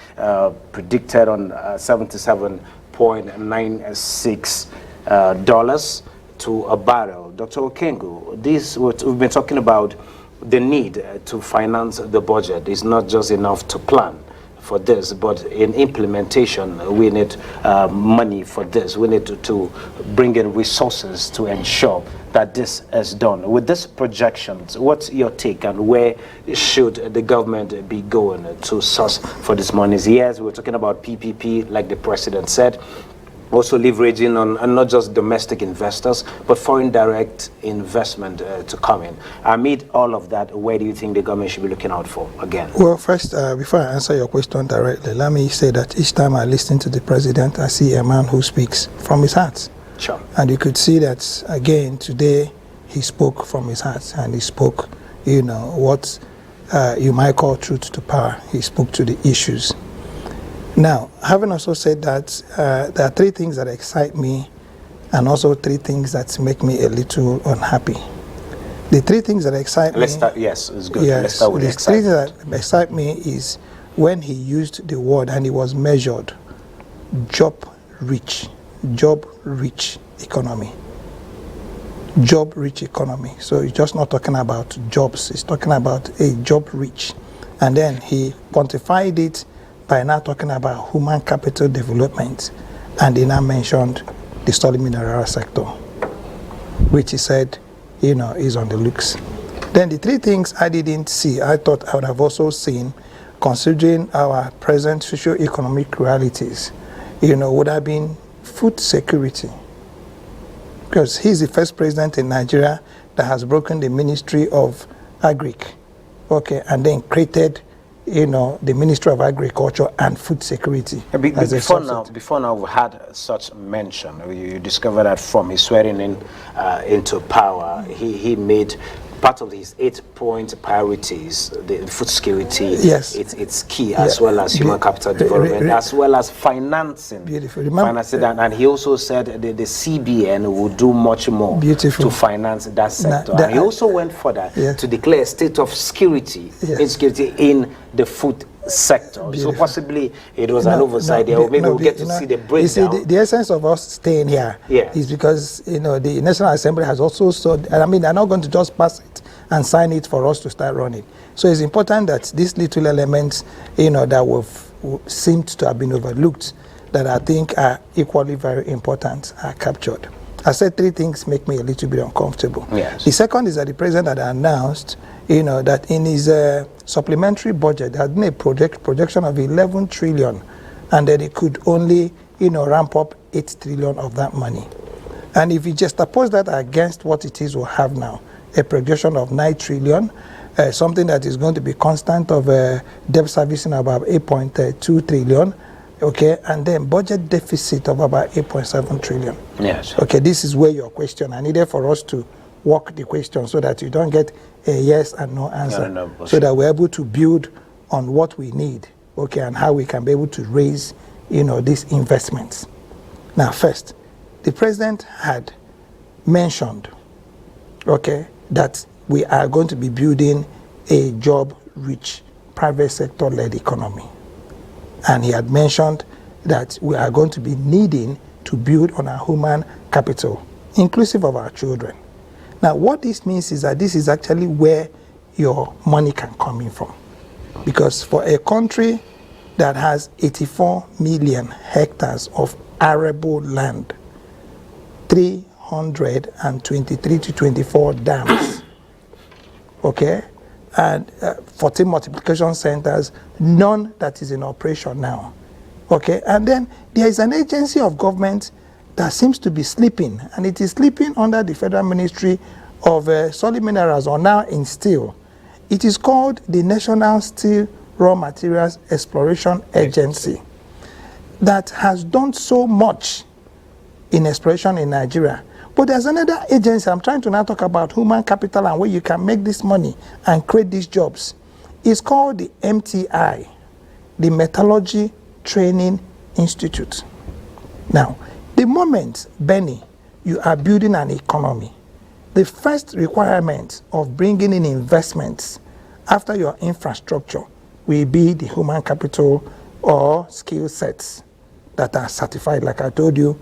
predicted on $77.96 to a barrel. Dr. Okengu, we've been talking about the need to finance the budget. It's not just enough to plan for this, but in implementation, we need money for this. We need to bring in resources to ensure that this is done. With these projections, what's your take, and where should the government be going to source for this money? Yes, we're talking about PPP, like the president said, also leveraging on and not just domestic investors, but foreign direct investment to come in. Amid all of that, where do you think the government should be looking out for again? Well, first, before I answer your question directly, let me say that each time I listen to the president, I see a man who speaks from his heart. Sure. And you could see that, again, today, he spoke from his heart, and he spoke, what you might call truth to power. He spoke to the issues. Now, having also said that, there are 3 things that excite me, and also 3 things that make me a little unhappy. The 3 things that excite me... Yes, it's good. Yes, Let's start with the 3 things that excite me is when he used the word, and it was measured, job-rich economy. Job-rich economy. So he's just not talking about jobs, he's talking about a job-rich. And then he quantified it by now talking about human capital development, and he now mentioned the solid mineral sector, which he said, is on the looks. Then the 3 things I didn't see, I thought I would have also seen, considering our present socio-economic realities, would have been food security. Because he's the first president in Nigeria that has broken the Ministry of Agric, and then created the Ministry of Agriculture and Food Security. Before now, we've had such mention. You discovered that from his swearing in into power, he made part of his 8-point priorities, the food security, yes, it's key, as well as human capital development, as well as financing. Beautiful. And he also said the CBN will do much more to finance that sector. And he also went further to declare a state of security, insecurity in the food sector. So possibly it was an oversight there, or maybe we'll get to see the breakdown. You see, the essence of us staying here is because the National Assembly has also said, and I mean, they're not going to just pass it and sign it for us to start running. So it's important that these little elements, that seemed to have been overlooked, that I think are equally very important, are captured. I said 3 things make me a little bit uncomfortable. Yes. The second is that the president had announced, that in his supplementary budget, there had been a projection of 11 trillion, and that it could only, ramp up 8 trillion of that money. And if you just oppose that against what it is we have now, a projection of 9 trillion, something that is going to be constant of debt servicing about 8.2 trillion, okay, and then budget deficit of about 8.7 trillion. Yes. Okay, this is where your question, I needed for us to work the question so that you don't get a yes and no answer, so that we're able to build on what we need, okay, and how we can be able to raise, these investments. Now, first, the president had mentioned, okay, that we are going to be building a job-rich, private sector-led economy. And he had mentioned that we are going to be needing to build on our human capital, inclusive of our children. Now, what this means is that this is actually where your money can come in from. Because for a country that has 84 million hectares of arable land, 323 to 24 dams, okay, and 14 multiplication centers, none that is in operation now, okay, and then there is an agency of government that seems to be sleeping, and it is sleeping under the Federal Ministry of Solid Minerals, or now in steel. It is called the National Steel Raw Materials Exploration Agency, that has done so much in exploration in Nigeria. But there's another agency, I'm trying to now talk about human capital and where you can make this money and create these jobs. It's called the MTI, the Metallurgy Training Institute. Now, the moment, Benny, you are building an economy, the first requirement of bringing in investments after your infrastructure will be the human capital or skill sets that are certified, like I told you,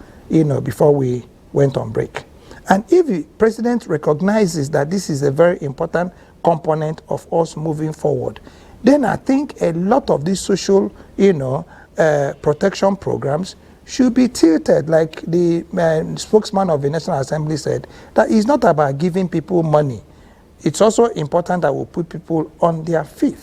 before we went on break. And if the president recognizes that this is a very important component of us moving forward, then I think a lot of these social, protection programs should be tilted, like the spokesman of the National Assembly said, that it's not about giving people money. It's also important that we put people on their feet.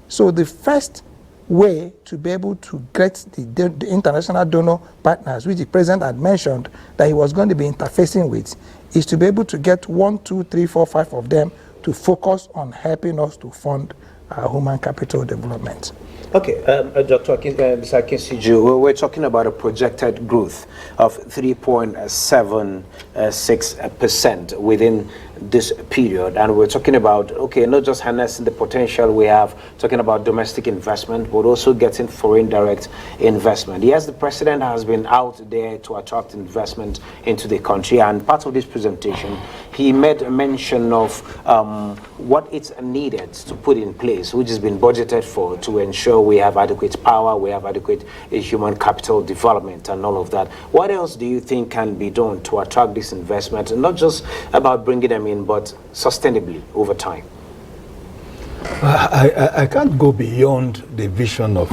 So the first way to be able to get the international donor partners, which the president had mentioned that he was going to be interfacing with, is to be able to get 1, 2, 3, 4, 5 of them to focus on helping us to fund our human capital development. Okay, Dr. Akinsuju, we're talking about a projected growth of 3.76% within this period, and we're talking about, okay, not just harnessing the potential we have, talking about domestic investment, but also getting foreign direct investment. Yes, the president has been out there to attract investment into the country, and part of this presentation, he made a mention of what it's needed to put in place, which has been budgeted for, to ensure we have adequate power, we have adequate human capital development and all of that. What else do you think can be done to attract this investment, and not just about bringing them in, but sustainably over time? I can't go beyond the vision of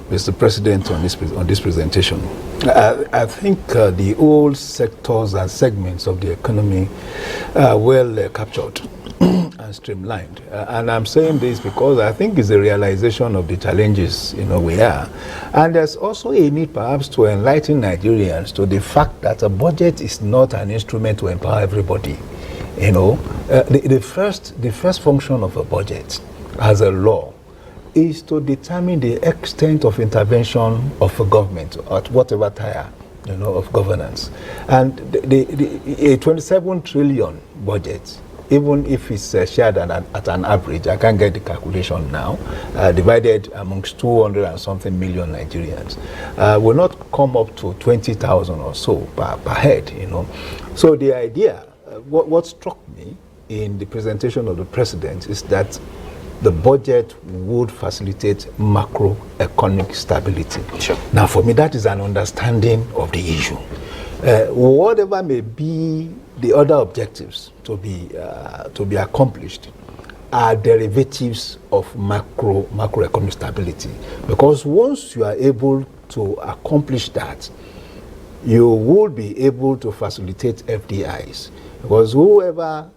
Mr. President on this presentation. I think the old sectors and segments of the economy are well captured and streamlined. And I'm saying this because I think it's a realization of the challenges we are. And there's also a need perhaps to enlighten Nigerians to the fact that a budget is not an instrument to empower everybody. The first function of a budget as a law is to determine the extent of intervention of a government at whatever tier, of governance. And a 27 trillion budget, even if it's shared at an average, I can't get the calculation now, divided amongst 200 and something million Nigerians, will not come up to 20,000 or so per head, So the idea, what struck me in the presentation of the president is that the budget would facilitate macroeconomic stability. Sure. Now, for me, that is an understanding of the issue. Whatever may be the other objectives to be accomplished are derivatives of macroeconomic stability. Because once you are able to accomplish that, you will be able to facilitate FDIs. Because whatever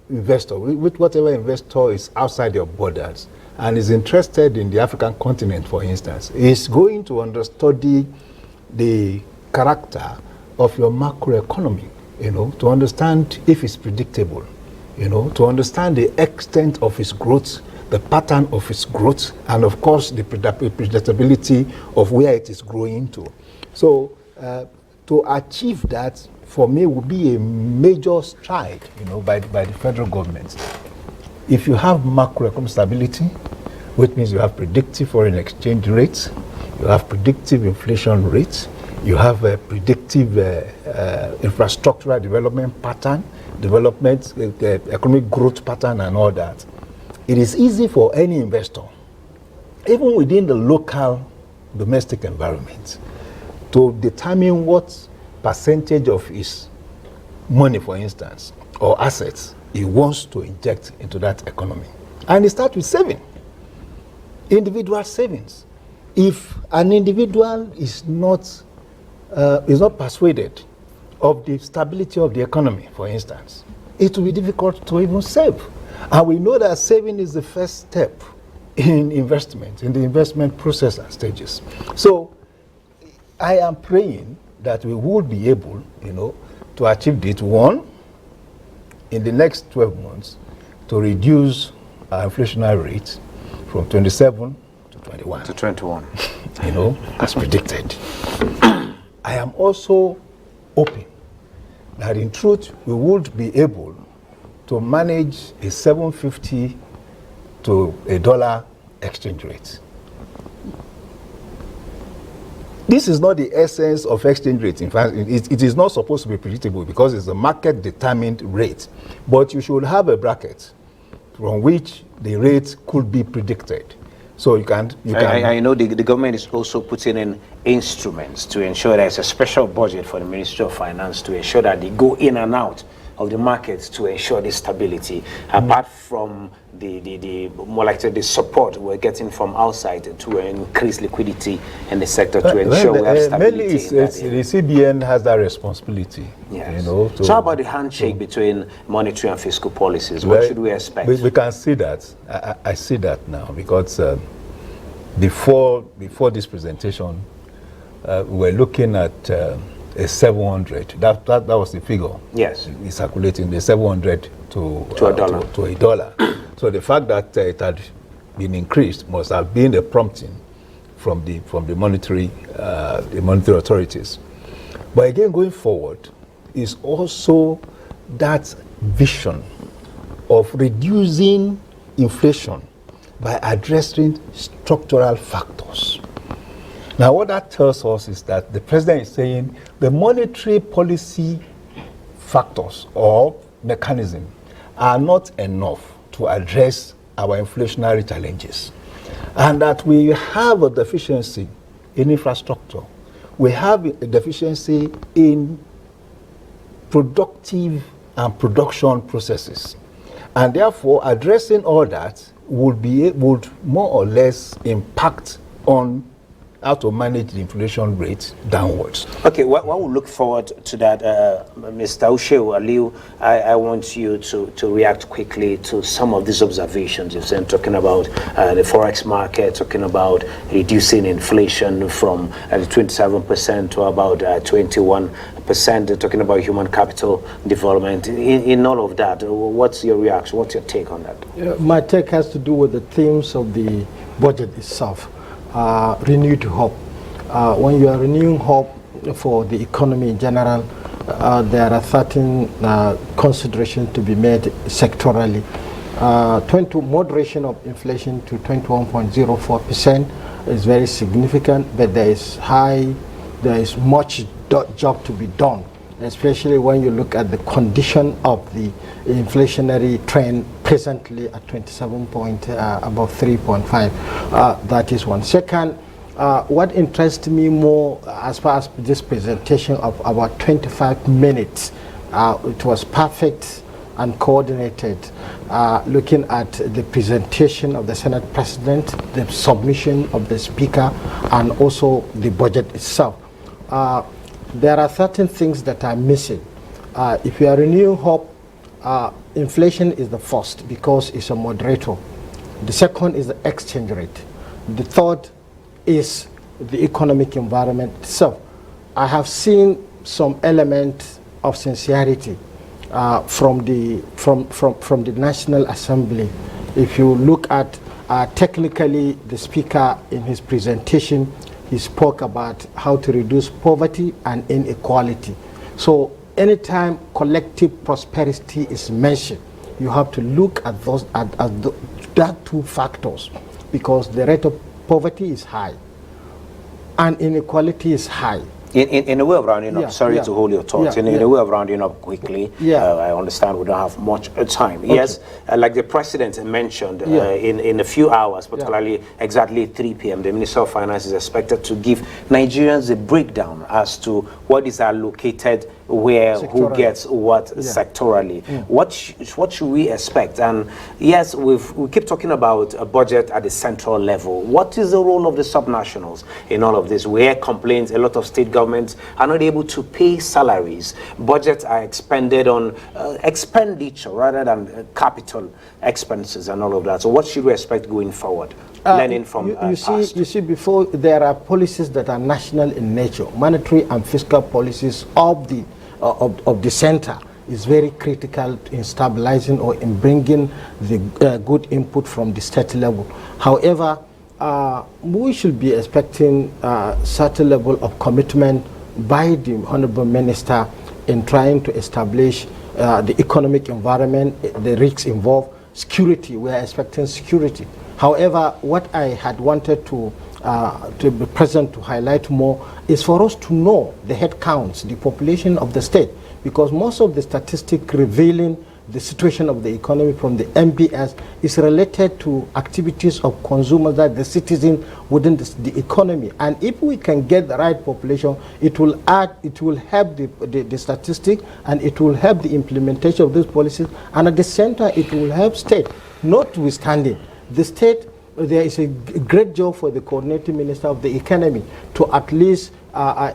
investor is outside your borders and is interested in the African continent, for instance, is going to understudy the character of your macroeconomy, to understand if it's predictable, to understand the extent of its growth, the pattern of its growth, and of course the predictability of where it is growing to. So to achieve that, for me, would be a major stride, by the federal government. If you have macroeconomic stability, which means you have predictive foreign exchange rates, you have predictive inflation rates, you have a predictive infrastructural development pattern, economic growth pattern and all that, it is easy for any investor, even within the local domestic environment, to determine what percentage of his money, for instance, or assets he wants to inject into that economy. And it starts with saving, individual savings. If an individual is not persuaded of the stability of the economy, for instance, it will be difficult to even save. And we know that saving is the first step in investment, in the investment process and stages. So I am praying that we would be able, to achieve it. One, in the next 12 months, to reduce our inflationary rate from 27 to 21. To 21. As predicted. I am also hoping that in truth we would be able to manage a 750 to $1 exchange rate. This is not the essence of exchange rate. In fact, it is not supposed to be predictable because it's a market-determined rate. But you should have a bracket from which the rate could be predicted. So I know the government is also putting in instruments to ensure there's a special budget for the Ministry of Finance to ensure that they go in and out of the markets to ensure the stability, apart from the more like the support we're getting from outside to increase liquidity in the sector to ensure we have stability. Mainly the CBN has that responsibility. Yes. So how about the handshake between monetary and fiscal policies? What should we expect? We can see that. I see that now because before this presentation, we're looking at a 700. That was the figure. Yes. It's circulating the 700 to $1. So the fact that it had been increased must have been a prompting from the monetary authorities. But again, going forward is also that vision of reducing inflation by addressing structural factors. Now, what that tells us is that the president is saying the monetary policy factors or mechanism are not enough to address our inflationary challenges, and that we have a deficiency in infrastructure. We have a deficiency in productive and production processes, and therefore addressing all that would more or less impact on how to manage the inflation rate downwards. Okay, well, we'll look forward to that. Mr. Ushewu Aliu, I want you to react quickly to some of these observations you've been talking about the forex market, talking about reducing inflation from 27% to about 21%, talking about human capital development. In all of that, what's your reaction? What's your take on that? My take has to do with the themes of the budget itself, renewed hope. When you are renewing hope for the economy in general, there are certain considerations to be made sectorally. Moderation of inflation to 21.04% is very significant, but there is much job to be done, especially when you look at the condition of the inflationary trend presently at 27 point, above 3.5. That is one. Second, what interests me more as far as this presentation of about 25 minutes, it was perfect and coordinated, looking at the presentation of the Senate President, the submission of the Speaker, and also the budget itself. There are certain things that are missing. If you are renewing hope, inflation is the first because it's a moderator. The second is the exchange rate. The third is the economic environment itself. I have seen some element of sincerity from the National Assembly. If you look at technically the Speaker in his presentation, he spoke about how to reduce poverty and inequality. So anytime collective prosperity is mentioned, you have to look at those that two factors, because the rate of poverty is high and inequality is high. In a way of rounding up, sorry to hold your thoughts, in a way of rounding up quickly, I understand we don't have much time. Okay. Yes, like the President mentioned, in a few hours, particularly exactly 3 p.m., the Minister of Finance is expected to give Nigerians a breakdown as to what is allocated where, sectorally, who gets what sectorally. What should we expect? And yes, we keep talking about a budget at the central level. What is the role of the subnationals in all of this? We hear complaints, a lot of state governments are not able to pay salaries. Budgets are expended on expenditure rather than capital expenses and all of that. So what should we expect going forward? Learning from you see, before there are policies that are national in nature, monetary and fiscal policies of the center is very critical in stabilizing or in bringing the good input from the state level. However, we should be expecting a certain level of commitment by the Honorable Minister in trying to establish the economic environment, the risks involved, security. We are expecting security. However, what I had wanted to be present to highlight more is for us to know the head counts, the population of the state, because most of the statistics revealing the situation of the economy from the MBS is related to activities of consumers, that the citizen within the economy. And if we can get the right population, it will help the statistic, and it will help the implementation of these policies, and at the center it will help state. Notwithstanding, the state, there is a great job for the coordinating minister of the economy to at least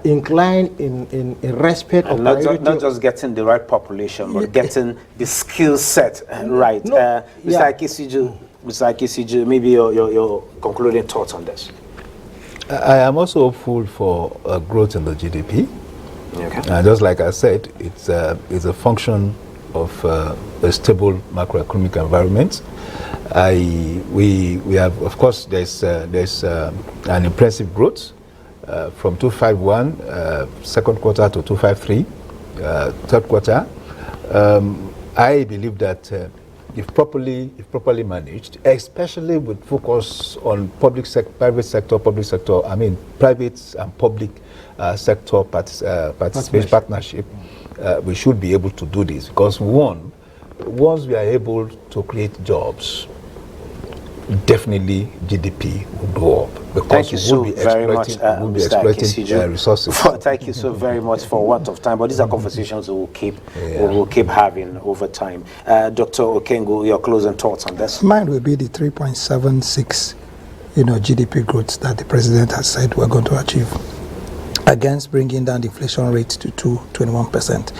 incline in respect and of not just getting the right population, but getting the skill set right. Mr. Akisiju, maybe your concluding thoughts on this. I am also hopeful for growth in the GDP. Okay. Just like I said, it's a function of a stable macroeconomic environment. We have, of course, there's an impressive growth from 251 second quarter to 253 third quarter. I believe that if properly managed, especially with focus on private sector, I mean private and public sector partnership, we should be able to do this, because once we are able to create jobs, definitely GDP will go up, because thank you so very much, Mr. Akisiju, resources. Thank you so very much for want of time, but these are conversations we will keep having over time. Dr. Okengu, your closing thoughts on this? Mine will be the 3.76, GDP growth that the president has said we're going to achieve, against bringing down the inflation rate to 21%.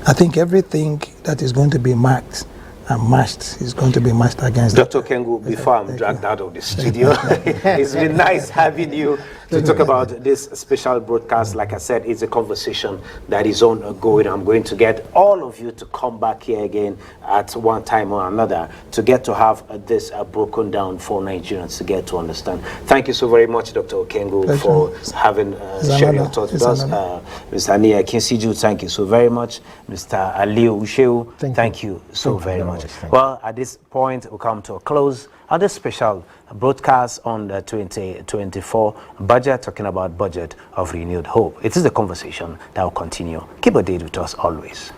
I think everything that is going to be marked and matched is going to be matched against Dr. Kengu, before I'm dragged out of the studio, it's been nice having you to talk about this special broadcast. Like I said, it's a conversation that is ongoing. I'm going to get all of you to come back here again at one time or another to get to have this broken down for Nigerians to get to understand. Thank you so very much, Dr. Okengo, for having shared your thoughts with us. Mr. Ania Kinsiju, thank you so very much. Mr. Aliu Usheu, thank you so very much. Well, at this point, we come to a close of this special broadcast on the 2024 budget, talking about budget of renewed hope. It is a conversation that will continue. Keep updated with us always.